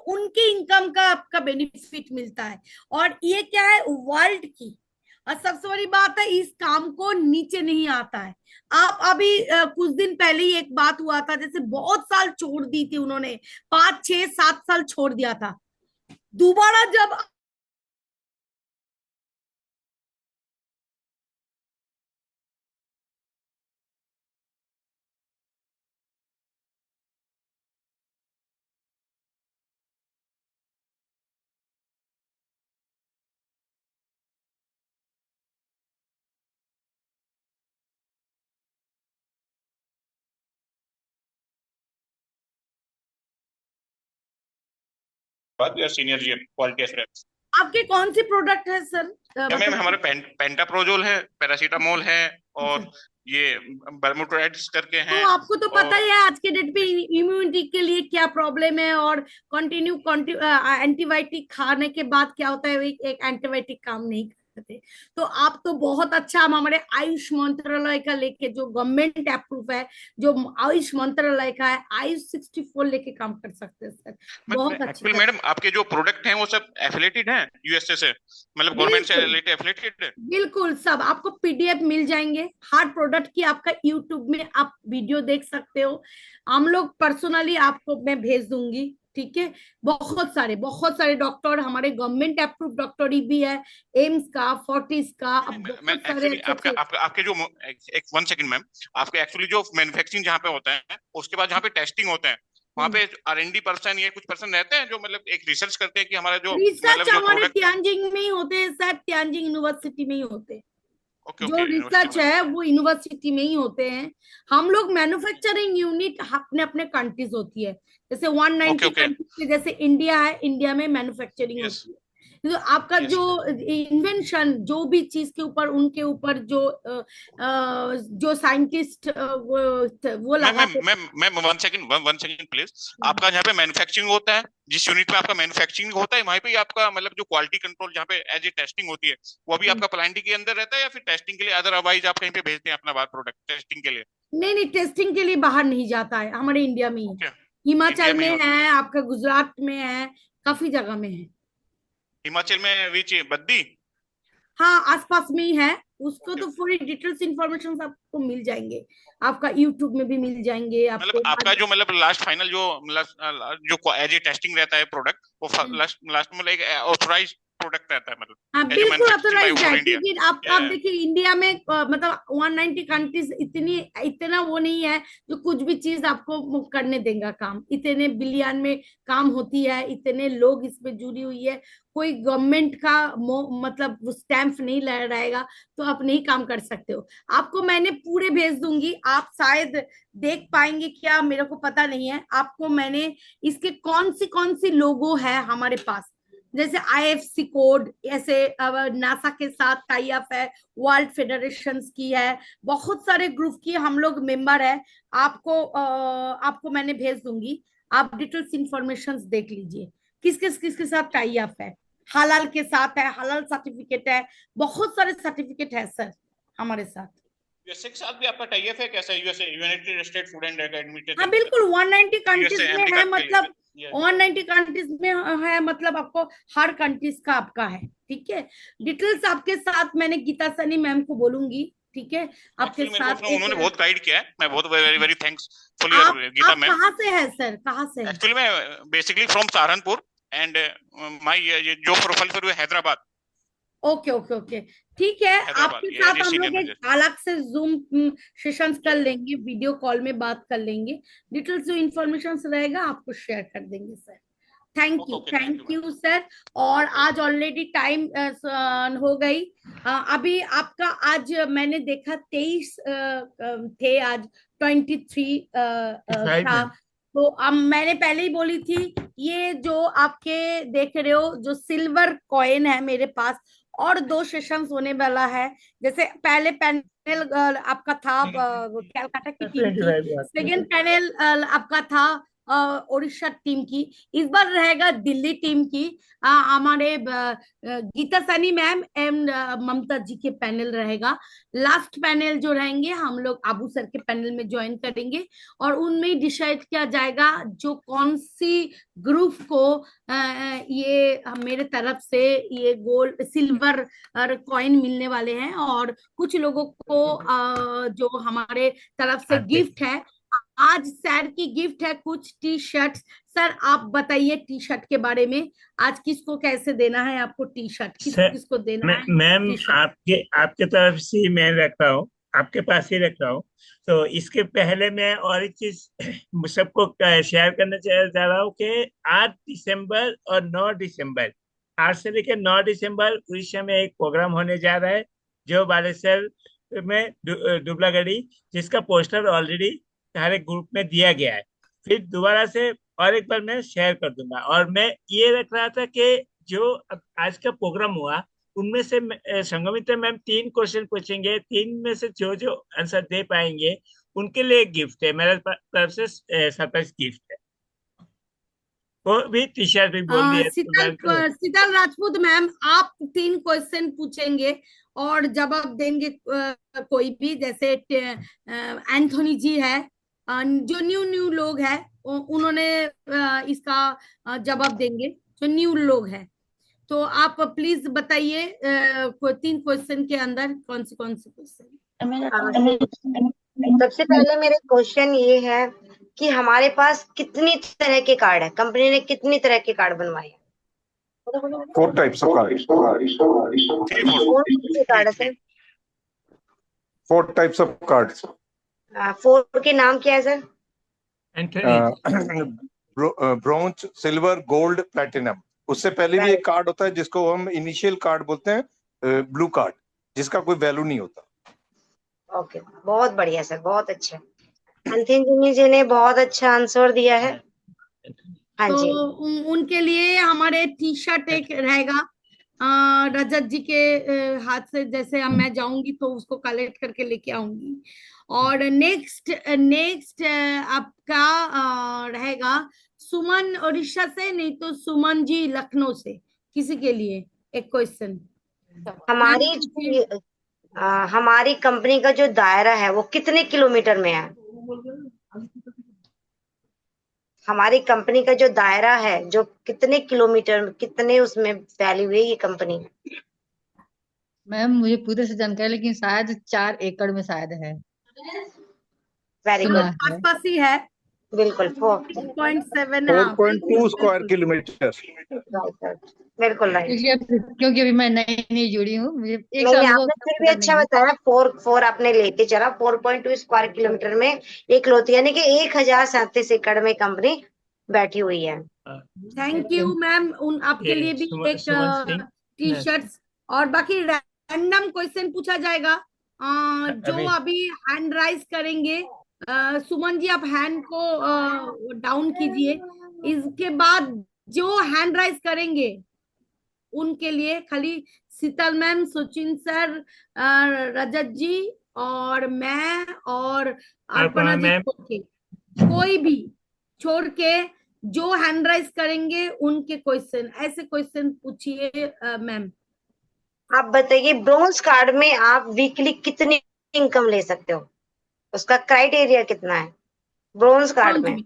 उनके इनकम का आपका बेनिफिट मिलता है, और ये क्या है वर्ल्ड की। और सबसे बड़ी बात है, इस काम को नीचे नहीं आता है। आप अभी कुछ दिन पहले ही एक बात हुआ था, जैसे बहुत साल छोड़ दी थी उन्होंने, 5 6 7 साल छोड़ दिया था। दोबारा जब बात या सीनियर जी क्वालिटी एश्योरेंस। आपके कौन सी प्रोडक्ट है सर? मैम मतलब हमारे पेंटाप्रोजोल है, पैरासीटामोल है, और ये बर्मोटोराइड्स करके तो हैं। आपको तो पता और ही है आज के डेट पे इम्यूनिटी के लिए क्या प्रॉब्लम है, और कंटिन्यू एंटीबायोटिक खाने के बाद क्या होता है, एक एंटीबायोटिक काम नहीं सकते थे। तो आप तो बहुत अच्छा, हम हमारे आयुष मंत्रालय का लेके, जो गवर्नमेंट अप्रूव है, जो आयुष मंत्रालय का है, आयुष 64 लेके काम कर सकते हैं सर, बहुत अच्छी एक्चुअली तरह। मैडम आपके जो प्रोडक्ट हैं वो सब एफिलेटेड हैं यूएसए से, मतलब गवर्नमेंट से बिल्कुल रिलेटेड एफिलेटेड है? बिल्कुल, सब आपको पीडीएफ मिल जाएंगे हर प्रोडक्ट की, आपका यूट्यूब में आप वीडियो देख सकते हो। हम लोग पर्सनली आपको मैं भेज दूंगी, ठीक है। बहुत सारे डॉक्टर हमारे गवर्नमेंट अप्रूव डॉक्टर भी है, एम्स का, फोर्टिस का, अब मैं बहुत सारे एक्चुअली अच्छे आपके अच्छे। आपके आपके जो एक 1 सेकंड मैम, आपके एक्चुअली जो मैन्युफैक्चरिंग जहाँ पे होता है, उसके बाद जहाँ पे टेस्टिंग होता है, वहाँ पे R&D पर्सन या कुछ पर्सन रहते हैं जो मतलब एक रिसर्च करते हैं कि हमारा जो रिसर्च मतलब जो हमारे प्रोडक्ट। तियानजिंग में ही होते हैं सर, तियानजिंग यूनिवर्सिटी में ही होते हैं। ओके जो ओके, यूनिवर्सिटी रिसर्च में। है वो यूनिवर्सिटी में ही होते हैं। हम लोग मैन्युफैक्चरिंग यूनिट अपने अपने कंट्रीज होती है, जैसे ओके 190 ओके। कंट्रीज में, जैसे इंडिया है, इंडिया में मैन्युफैक्चरिंग यस होती है। तो आपका यस। जो इन्वेंशन, जो भी चीज के ऊपर, उनके ऊपर जो साइंटिस्ट वो मैम मैम लगाते। Ma'am ma'am 1 second please. आपका जहाँ पे मैन्युफैक्चरिंग होता है, जिस यूनिट में आपका मैन्युफैक्चरिंग होता है, वहीं पे ही आपका मतलब जो क्वालिटी कंट्रोल जहाँ पे एज ए टेस्टिंग होती है, वो भी आपका प्लांट के अंदर रहता है, या फिर टेस्टिंग के लिए अदरवाइज आप कहीं पे भेजते हैं अपना बाहर प्रोडक्ट टेस्टिंग के लिए? नहीं नहीं, टेस्टिंग के लिए बाहर नहीं जाता है, हमारे इंडिया में ही है। ओके, इंडिया हिमाचल में में ही होता है। है, आपका गुजरात में है, काफी जगह में है। हिमाचल में विच बद्दी? हाँ, आसपास में ही है। उसको ओके, तो पूरी डिटेल्स इंफॉर्मेशन आपको मिल जाएंगे, आपका यूट्यूब में भी मिल जाएंगे मतलब आपको। आपका जो मतलब लास्ट फाइनल जो मतलब जो एज ए टेस्टिंग रहता है प्रोडक्ट, वो लास्ट लास्ट में एक ऑथराइज प्रोडक्ट रहता है, हाँ मतलब एज ए बिल्कुल मैन्युफैक्चरिंग बाय ऑथोराइज्ड है, फॉर इंडिया। क्योंकि आप देखिए इंडिया में मतलब 190 कंट्रीज, इतना वो नहीं है जो कुछ भी चीज आपको करने देगा काम। इतने बिलियन में काम होती है, इतने लोग इसमें जुड़ी हुई है, कोई गवर्नमेंट का मतलब वो स्टैंप नहीं लगाएगा तो आप नहीं काम कर सकते हो। आपको मैंने पूरे भेज दूंगी, आप शायद देख पाएंगे क्या, मेरे को पता नहीं है। आपको मैंने इसके कौन सी लोगो है हमारे पास, जैसे आईएफसी कोड, ऐसे नासा के साथ टाई अप है, वर्ल्ड फेडरेशन की है, बहुत सारे ग्रुप की हम लोग मेंबर है। आपको मैंने भेज दूंगी, आप डिटेल्स इंफॉर्मेशन देख लीजिए, किसके साथ टाई अप है। हलाल के साथ है, हलाल सर्टिफिकेट है, बहुत सारे सर्टिफिकेट है सर हमारे साथ। यूएसए के साथ भी आपका टाई अप है कैसा? USA United state food and drug हाँ बिल्कुल, 190 यूएसए कंट्रीज में अमेरिका है, के लिए? मतलब 190 कंट्रीज में है, मतलब आपको हर कंट्रीज का आपका है, ठीक है। डिटेल्स आपके साथ मैंने गीता सनी मैम को बोलूंगी, ठीक है, आपके एक्चुअली मेरे को साथ एक। उन्होंने बहुत गाइड किया है, मैं बहुत very very thanks for your Geeta आप मैम। कहाँ से है सर, कहाँ से है? एक्चुअली मैं basically from Saharanpur and my जो profile for Hyderabad. Okay okay okay, ठीक है। हैदराबाद आपके एज साथ ए हम सीनियर लोग एक मैनेजर। अलग से जूम सेशंस कर लेंगे, वीडियो कॉल में बात कर लेंगे, डिटेल्स जो इंफॉर्मेशन रहेगा आपको शेयर कर देंगे sir. Okay okay, thank thank you you sir. और ओके आज ऑलरेडी टाइम हो गई। अभी आपका आज मैंने देखा 23 थे, आज 23 5 था। है। तो अब मैंने पहले ही बोली थी, ये जो आपके देख रहे हो जो सिल्वर कॉइन है मेरे पास, और 2 सेशंस होने वाला है। जैसे पहले पैनल आपका था कैलकाटा की टीम की, 25 बात है। सेकेंड पैनल आपका था उड़ीसा टीम की, इस बार रहेगा दिल्ली टीम की। हमारे गीता सनी मैम एंड ममता जी के पैनल रहेगा। लास्ट पैनल जो रहेंगे हम लोग आबू सर के पैनल में ज्वाइन करेंगे, और उनमें डिसाइड किया जाएगा जो कौन सी ग्रुप को ये मेरे तरफ से ये गोल्ड सिल्वर कॉइन मिलने वाले हैं, और कुछ लोगों को जो हमारे तरफ से गिफ्ट है। आज सर की गिफ्ट है कुछ टी शर्ट। सर आप बताइए टी शर्ट के बारे में, आज किसको कैसे देना है आपको टी शर्ट, किसको सर, किसको देना है मैम टी शर्ट? आपके तरफ से ही मैं रख रहा हूँ, आपके पास ही रख रहा हूँ। तो इसके पहले मैं और एक चीज सबको शेयर करना चाह रहा हूँ कि 8 दिसंबर और 9 दिसंबर, 8 से लेकर 9 दिसंबर उड़ीसा में एक प्रोग्राम होने जा रहा है, जो बालेश्वर में दुबलागढ़ी, जिसका पोस्टर ऑलरेडी हमारे ग्रुप में दिया गया है। फिर दोबारा से और एक बार मैं शेयर कर दूंगा। और मैं ये रख रहा था कि जो अब आज का प्रोग्राम हुआ, उनमें से संगमित्रा मैम 3 क्वेश्चन पूछेंगे, 3 में से जो जो आंसर दे पाएंगे उनके लिए एक गिफ्ट है, मेरे तरफ से सरप्राइज गिफ्ट है। वो भी टी शर्ट भी बोल दिया तो वेलकम। शीतल राजपूत मैम, आप 3 क्वेश्चन पूछेंगे और जवाब देंगे कोई भी, जैसे एंथोनी जी है, जो न्यू न्यू लोग हैं उन्होंने इसका जवाब देंगे, जो न्यू लोग हैं। तो आप प्लीज बताइए 3 क्वेश्चन के अंदर कौन से क्वेश्चन। सबसे पहले मेरे क्वेश्चन ये है कि हमारे पास कितनी तरह के कार्ड है, कंपनी ने कितनी तरह के कार्ड बनवाए हैं? 4 types of cards. कौन से कार्ड है सर? 4 types of cards. 4 के नाम क्या है sir? Bronze, silver, gold, platinum. उससे पहले भी एक कार्ड होता है जिसको हम इनिशियल कार्ड बोलते हैं, ब्लू कार्ड, जिसका कोई वैल्यू नहीं होता। ओके, बहुत बढ़िया सर, बहुत अच्छा। एंथोनी जी ने बहुत अच्छा आंसर दिया है। हाँ तो जी, उनके लिए हमारे टी शर्ट एक रहेगा रजत जी के हाथ से, जैसे अब मैं जाऊंगी तो उसको कलेक्ट करके लेके आऊंगी। और नेक्स्ट आपका रहेगा सुमन उड़ीसा से, नहीं तो सुमन जी लखनऊ से, किसी के लिए एक क्वेश्चन। हमारी कंपनी का जो दायरा है वो कितने किलोमीटर में है? हमारी कंपनी का जो दायरा है, जो कितने किलोमीटर, कितने उसमें फैली हुई है ये कंपनी? मैम मुझे पूरे से जानकारी, लेकिन शायद 4 एकड़ में शायद है। वेरी सुना गुड, है। आसपास ही है, बिल्कुल 4.7। 4.2 स्क्वायर किलोमीटर। बिल्कुल राइट। क्योंकि अभी मैं नई जुड़ी हूँ, मुझे एक नहीं, साल हुआ आपने फिर भी अच्छा बताया। 4 आपने लेके चला। 4.2 स्क्वायर किलोमीटर में एक लोती, यानी कि 1037 एकड़ में कंपनी बैठी हुई है। Thank you ma'am. उन आपके लिए भी एक टी शर्ट्स और बाकी रैंडम क्वेश्चन पूछा जाएगा। जो अभी हैंड राइज करेंगे, सुमन जी आप हैंड को डाउन कीजिए। इसके बाद जो हैंड राइज करेंगे उनके लिए खाली शीतल मैम, सचिन सर, रजत जी और मैं और अर्पणा जी कोई भी छोड़ के जो हैंड राइज करेंगे उनके क्वेश्चन, ऐसे क्वेश्चन पूछिए मैम। आप बताइए, ब्रोंज कार्ड में आप वीकली कितनी इनकम ले सकते हो? उसका क्राइटेरिया कितना है ब्रोंज कार्ड में?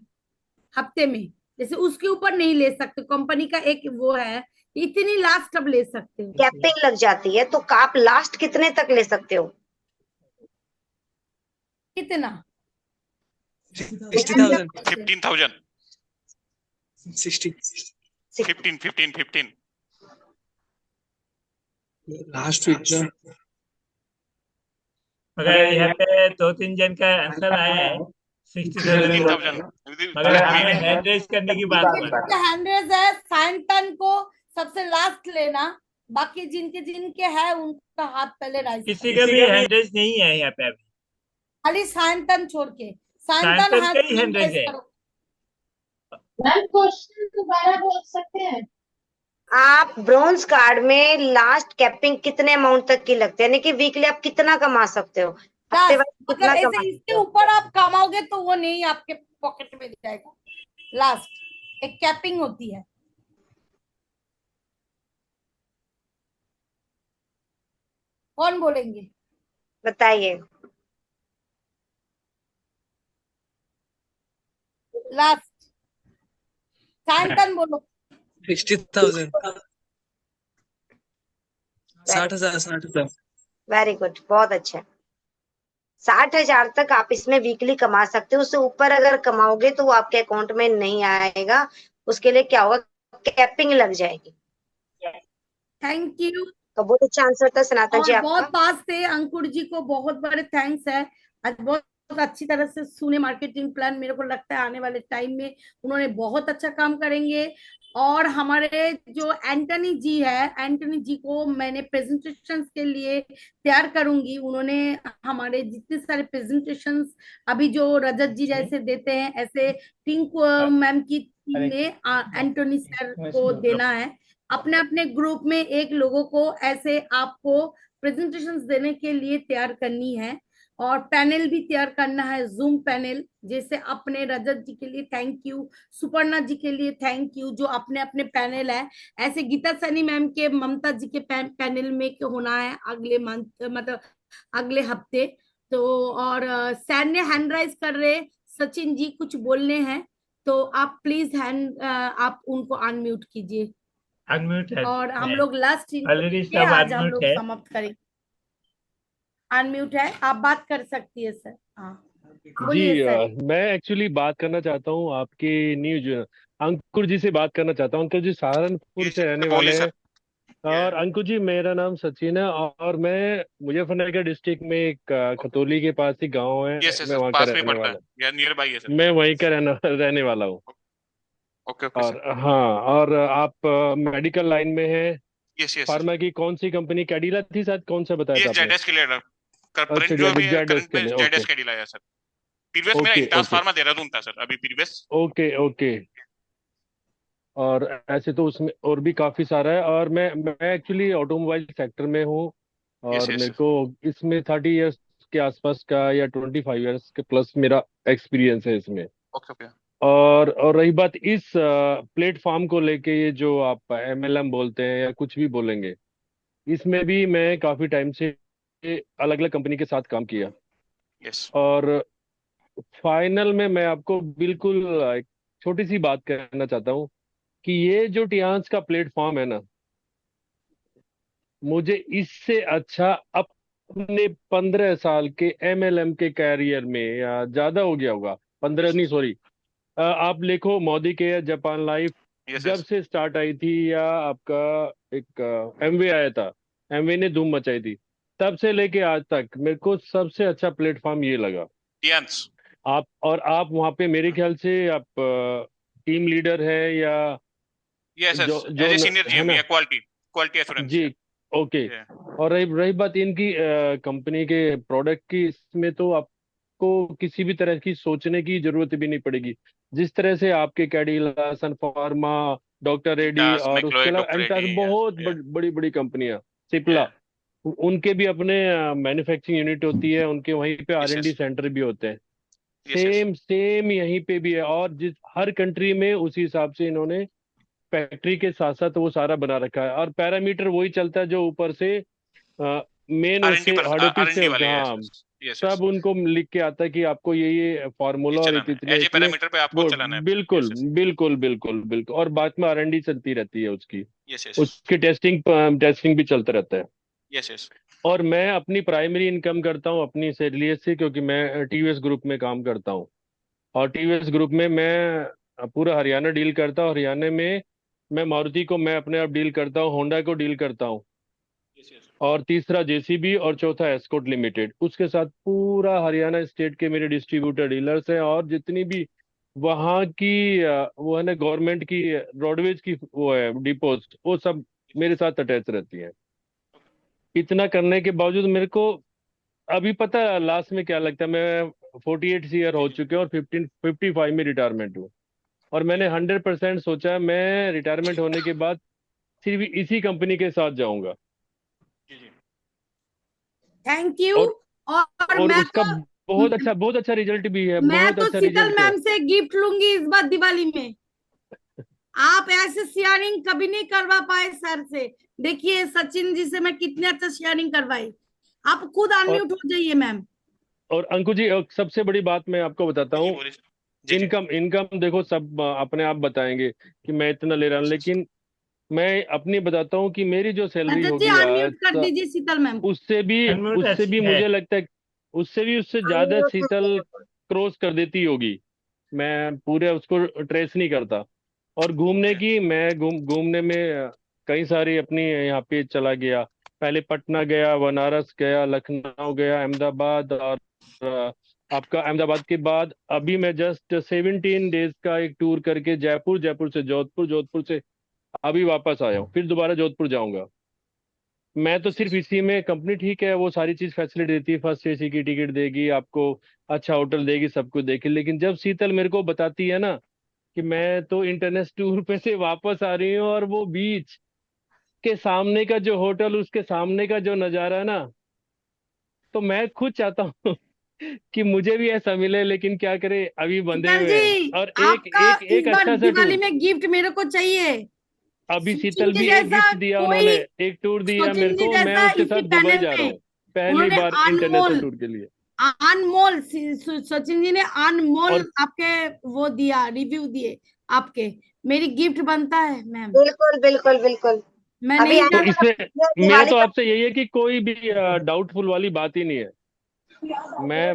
हफ्ते में, जैसे उसके ऊपर नहीं ले सकते, कंपनी का एक वो है, इतनी लास्ट अब ले सकते हो। कैपिंग लग जाती है, तो आप लास्ट कितने तक ले सकते हो? कितना? 60,000, 15,000, 15 लास्ट वीक मगर यहाँ पे 2-3 जन का आंसर आया है 60,000, मगर हमें हैंड रेज करने की बात है। हैंड रेज है, साइंटन को सबसे लास्ट लेना, बाकी जिनके है उनका हाथ पहले राइज। किसी का भी हैंड रेज नहीं है यहाँ पे अभी, खाली साइंटन छोड़ के। साइंटन का ही हैंड रेज है। क्वेश्चन दोबारा बोल सकते हैं? आप ब्रोंज कार्ड में लास्ट कैपिंग कितने अमाउंट तक की लगती है, यानी कि वीकली आप कितना कमा सकते हो? हफ्ते भर कितना अगर कमा ऐसे इसके ऊपर आप कमाओगे तो वो नहीं आपके पॉकेट में जाएगा। लास्ट एक कैपिंग होती है। कौन बोलेंगे? बताइए। लास्ट साइंटन बोलो। 60,000, 60,000। वेरी गुड, बहुत अच्छा। 60,000 तक आप इसमें वीकली कमा सकते हो। उससे ऊपर अगर कमाओगे तो वो आपके अकाउंट में नहीं आएगा। उसके लिए क्या होगा, कैपिंग लग जाएगी। Thank you. तो बहुत अच्छा आंसर था सनातन जी और आपका। बहुत पास थे। अंकुर जी को बहुत बड़े थैंक्स है, आज बहुत अच्छी तरह से सुने मार्केटिंग प्लान। मेरे को लगता है आने वाले टाइम में उन्होंने बहुत अच्छा काम करेंगे। और हमारे जो एंटनी जी है, एंटनी जी को मैंने प्रेजेंटेशंस के लिए तैयार करूंगी। उन्होंने हमारे जितने सारे प्रेजेंटेशंस अभी जो रजत जी जैसे देते हैं, ऐसे टिंकू मैम की टीम ने एंटनी सर को देना है। अपने अपने ग्रुप में एक लोगों को ऐसे आपको प्रेजेंटेशंस देने के लिए तैयार करनी है। और पैनल भी तैयार करना है, जूम पैनल। जैसे अपने रजत जी के लिए थैंक यू, सुपर्णा जी के लिए थैंक यू, जो अपने अपने पैनल है। ऐसे गीता सैनी मैम के, ममता जी के पैनल में होना है अगले मंथ, मतलब अगले हफ्ते। तो और सैन्य हैंड राइज कर रहे, सचिन जी कुछ बोलने हैं तो आप प्लीज हैंड, आप उनको अनम्यूट कीजिए। अनम्यूट है, और हम लोग लास्ट ऑलरेडी ये सब आज हम अनम्यूट लोग है। समाप्त करेंगे। अनम्यूट है, आप बात कर सकती है सर। हाँ बोलिए जी सर। मैं एक्चुअली बात करना चाहता हूँ आपके न्यूज अंकुर जी से बात करना चाहता हूँ। अंकुर जी सहारनपुर जी से रहने सर, वाले बोलिए हैं। सर। और अंकुर जी, मेरा नाम सचिन है और मैं मुजफ्फरनगर डिस्ट्रिक्ट में एक खतौली के पास ही गांव है, यस यस मैं सर, वहाँ का पास में रहने पड़ता वाला है या नियर बाई है सर। मैं वहीं का रहने वाला हूँ। ओके ओके और सर। हाँ, और आप मेडिकल लाइन में हैं। Yes yes sir. फार्मा की कौन सी कंपनी, कैडिला थी शायद, कौन सा बताया था यस आपने? जेडएस के लिए अच्छा, करंट जो अभी जेड करंट के में लिए, ओके जेडएस के लिए आया सर। प्रीवियस मेरा okay Intas okay pharma Dehradun था सर, अभी प्रीवियस। Okay okay. और ऐसे तो उसमें और भी काफी सारा है, और मैं एक्चुअली ऑटोमोबाइल सेक्टर में हूँ। यस और यस मेरे सर। को इसमें 30 इयर्स के आसपास का या 25 इयर्स के प्लस मेरा एक्सपीरियंस है इसमें। Okay okay. और रही बात इस प्लेटफॉर्म को लेके, ये जो आप एमएलएम बोलते हैं या कुछ भी बोलेंगे, इसमें भी मैं काफी टाइम से अलग अलग कंपनी के साथ काम किया। यस और फाइनल में मैं आपको बिल्कुल एक छोटी सी बात कहना चाहता हूँ कि ये जो टियांस का प्लेटफॉर्म है ना, मुझे इससे अच्छा अपने 15 साल के एमएलएम के कैरियर में, या ज्यादा हो गया होगा, 15 यस नहीं यस सॉरी, आप लिखो मोदी के जापान लाइफ यस जब यस। से स्टार्ट आई थी, या आपका एक एमवे आया था, एमवे ने धूम मचाई थी, तब से लेके आज तक मेरे को सबसे अच्छा प्लेटफॉर्म ये लगा। टियांस। आप वहाँ पे मेरे ख्याल से आप टीम लीडर है, या यस यस, जो जो एज ए सीनियर है जीएम ना? या क्वालिटी क्वालिटी एश्योरेंस जी, या। ओके। और रही रही बात इनकी कंपनी के प्रोडक्ट की, इसमें तो आपको किसी भी तरह की सोचने की जरूरत भी नहीं पड़ेगी। जिस तरह से आपके कैडिला, सन फार्मा, डॉक्टर रेड्डी, इंटास और उसके मैक्लोई अलावा डॉक्टर एंटास, एडी या बहुत या बड़ी बड़ी कंपनियां, या। सिप्ला, उनके भी अपने मैन्युफैक्चरिंग यूनिट होती है, उनके वहीं पे यस आरएनडी यस सेंटर भी होते हैं। Yes yes. सेम सेम यहीं पे भी है, और जिस हर कंट्री में उसी हिसाब से इन्होंने फैक्ट्री के साथ साथ वो सारा बना रखा है। और पैरामीटर वही चलता है जो ऊपर से मेन आरएनडी उससे पर हेड ऑफिस से आरएनडी होता वाले, है। यस हाँ, यस यस यस। सब उनको लिख के आता है कि आपको ये ये फार्मूला और चलाना है इतने एज ए इतने पैरामीटर पे, आपको वो चलाना है। बिल्कुल यस यस बिल्कुल बिल्कुल बिल्कुल। और बाद में आरएनडी चलती रहती है उसकी, यस यस उसकी टेस्टिंग टेस्टिंग भी चलता रहता है। Yes yes. और मैं अपनी प्राइमरी इनकम करता हूँ अपनी सैलरी से, क्योंकि मैं टीवीएस ग्रुप में काम करता हूँ। और टीवीएस ग्रुप में मैं पूरा हरियाणा डील करता हूँ। हरियाणा में मैं मारुति को मैं अपने आप डील करता हूँ, होंडा को डील करता हूँ, यस यस। और तीसरा जेसीबी, और चौथा एस्कॉर्ट लिमिटेड। उसके साथ पूरा हरियाणा स्टेट के मेरे डिस्ट्रीब्यूटर डीलर्स हैं, और जितनी भी वहाँ की वो है ना गवर्नमेंट की रोडवेज की वो है डिपोज, वो सब मेरे साथ अटैच रहती हैं। इतना करने के बावजूद मेरे को अभी पता है लास्ट में क्या लगता है, मैं 48 ईयर जी हो जी चुके हैं और 55 में रिटायरमेंट हूँ। और जी मैंने 100% सोचा मैं रिटायरमेंट होने के बाद सिर्फ इसी कंपनी के साथ जाऊंगा। जी जी। Thank you. और और और मैं उसका बहुत अच्छा रिजल्ट भी है, मैं बहुत तो अच्छा शीतल रिजल्ट है। मैम से गिफ्ट लूंगी इस बार दिवाली में। आप ऐसे शेयरिंग कभी नहीं करवा पाए सर से। देखिए सचिन जी से मैं कितने अच्छा शेयरिंग करवाई। आप खुद और अनम्यूट हो जाइए मैम। अंकुर जी, सबसे बड़ी बात मैं आपको बताता जी जी, हूँ। बोलिए सर। जी जी। इनकम इनकम देखो, सब अपने आप बताएंगे कि मैं इतना ले रहा हूँ, यस यस। लेकिन मैं अपनी बताता हूँ कि मेरी जो सैलरी रजत जी होगी अनम्यूट कर आज, दीजिए शीतल मैम को। उससे भी अनम्यूट उससे भी है। मुझे लगता है, उससे ज्यादा शीतल क्रॉस कर देती होगी। मैं पूरे उसको ट्रेस नहीं करता। और घूमने ओके। की, मैं घूमने में कई सारी अपनी यहाँ पे चला गया। पहले पटना गया, बनारस गया, लखनऊ गया, अहमदाबाद, और आपका अहमदाबाद के बाद अभी मैं जस्ट 17 डेज का एक टूर करके जयपुर, जयपुर से जोधपुर, जोधपुर से अभी वापस आया हूँ, फिर दोबारा जोधपुर जाऊंगा। मैं तो यस सिर्फ यस इसी में, कंपनी ठीक है, वो सारी चीज फैसिलिटी देती है, फर्स्ट एसी की टिकट देगी आपको, अच्छा होटल देगी, सब कुछ देगी, लेकिन जब शीतल मेरे को बताती है ना कि मैं तो इंटरनेशनल टूर पे से वापस आ रही हूँ, और वो बीच के सामने का जो होटल, उसके सामने का जो नजारा है ना, तो मैं खुद चाहता हूँ कि मुझे भी ऐसा मिले, लेकिन क्या करे, अभी बंधे शीतल हुए हैं। जी, और एक आपका एक इस एक बार अच्छा सा दिवाली टूर, में गिफ्ट मेरे को चाहिए। अभी सचिन शीतल जी भी एक जैसा गिफ्ट दिया उन्होंने, कोई, एक टूर दिया मेरे सचिन जी को, मैं जैसा उसके इसी साथ दुबई पैनल जा रहा में हूँ पहली उन्होंने बार इंटरनेशनल अनमोल टूर के लिए। अनमोल सचिन जी ने अनमोल और आपके वो दिया, रिव्यू दिए आपके। मेरी गिफ्ट बनता है मैम, बिल्कुल बिल्कुल बिल्कुल। मैं अभी नहीं तो जानती। इससे ये मेरा दिवाली तो का आपसे यही है कि कोई भी डाउटफुल वाली बात ही नहीं है।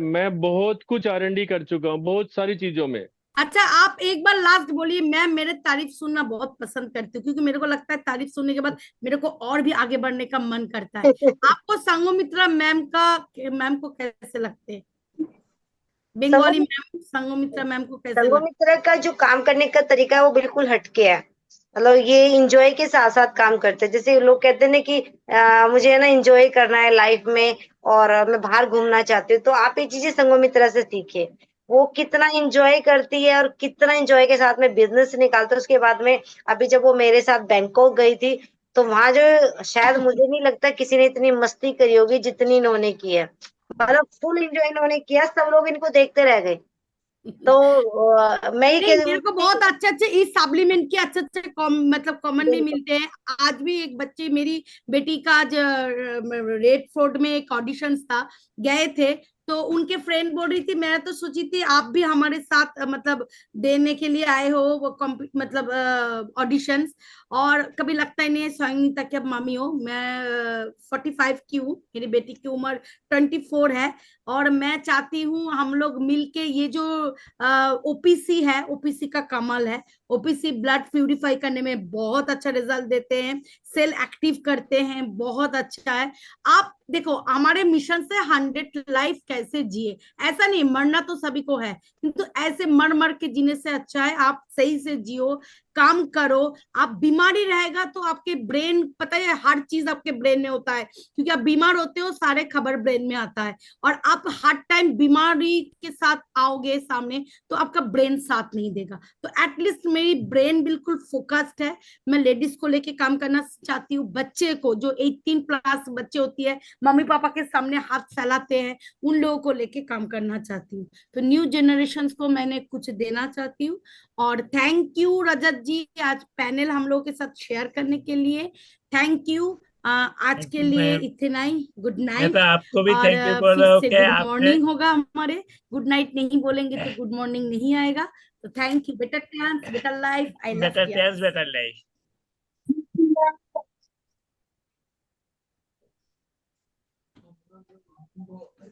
मैं बहुत कुछ R&D कर चुका हूँ, बहुत सारी चीजों में। अच्छा, आप एक बार लास्ट बोलिए। मैं मेरे तारीफ सुनना बहुत पसंद करती हूँ, क्योंकि मेरे को लगता है तारीफ सुनने के बाद मेरे को और भी आगे बढ़ने का मन करता है। आपको संघमित्रा मैम को कैसे लगते हैं? बंगाली संगम मैम, संघमित्रा मैम को कैसे लगते संगोमित्रा का जो काम करने का तरीका है वो बिल्कुल हटके है। मतलब ये इंजॉय के साथ साथ काम करते हैं। जैसे लोग कहते हैं ना कि मुझे है ना इंजॉय करना है लाइफ में, और मैं बाहर घूमना चाहती हूँ, तो आप ये चीजें संगोमित्रा से सीखिए। वो कितना इंजॉय करती है और कितना इंजॉय के साथ में बिजनेस निकालते हैं। उसके बाद में अभी जब वो मेरे साथ बैंकॉक गई थी, तो वहां जो शायद मुझे नहीं लगता किसी ने इतनी मस्ती करी होगी जितनी इन्होंने की है। मतलब फुल इंजॉय इन्होंने किया, सब लोग इनको देखते रह गए। तो मैं ही नहीं, मेरे को बहुत अच्छे अच्छे इस सप्लीमेंट के अच्छे अच्छे मतलब कॉमन भी बिल्कुल मिलते हैं। आज भी एक बच्ची, मेरी बेटी का आज रेड फोर्ट में एक ऑडिशन था, गए थे, तो उनके फ्रेंड बोल रही थी, मैं तो सोची थी आप भी हमारे साथ मतलब देने के लिए आए हो वो मतलब ऑडिशंस। और कभी लगता ही नहीं है स्वयं तक कि अब मामी हो। मैं 45 की हूँ, मेरी बेटी की उम्र 24 है, और मैं चाहती हूँ हम लोग मिलके ये जो ओपीसी है, ओपीसी का कमाल है। ओपीसी ब्लड प्यूरिफाई करने में बहुत अच्छा रिजल्ट देते हैं, सेल एक्टिव करते हैं, बहुत अच्छा है। आप देखो हमारे मिशन से 100 लाइफ कैसे जिए, ऐसा नहीं, मरना तो सभी को है, किंतु ऐसे मर मर के जीने से अच्छा है आप सही से जियो, काम करो। आप बीमारी रहेगा तो आपके ब्रेन, पता है हर चीज आपके ब्रेन में होता है, क्योंकि आप बीमार होते हो सारे खबर ब्रेन में आता है। और आप हर टाइम बीमारी के साथ आओगे सामने तो आपका ब्रेन साथ नहीं देगा। तो एटलीस्ट मेरी ब्रेन बिल्कुल फोकस्ड है। मैं लेडीज को लेके काम करना चाहती हूँ, बच्चे को जो 18+ बच्चे होती है, मम्मी पापा के सामने हाथ फैलाते हैं, उन लोगों को लेके काम करना चाहती हूँ। तो न्यू जनरेशन को मैंने कुछ देना चाहती हूँ। और थैंक यू रजत जी, आज पैनल हम लोगों के साथ शेयर करने के लिए। Thank you. आज के लिए मैं इतना ही। गुड मैं तो नाइट। आपको भी और थैंक यू बोल फिर रहा हूँ से कि गुड आपने मॉर्निंग होगा हमारे। गुड नाइट नहीं बोलेंगे तो गुड मॉर्निंग नहीं आएगा। तो thank you. Better chance, better life, I love better you. Test better life.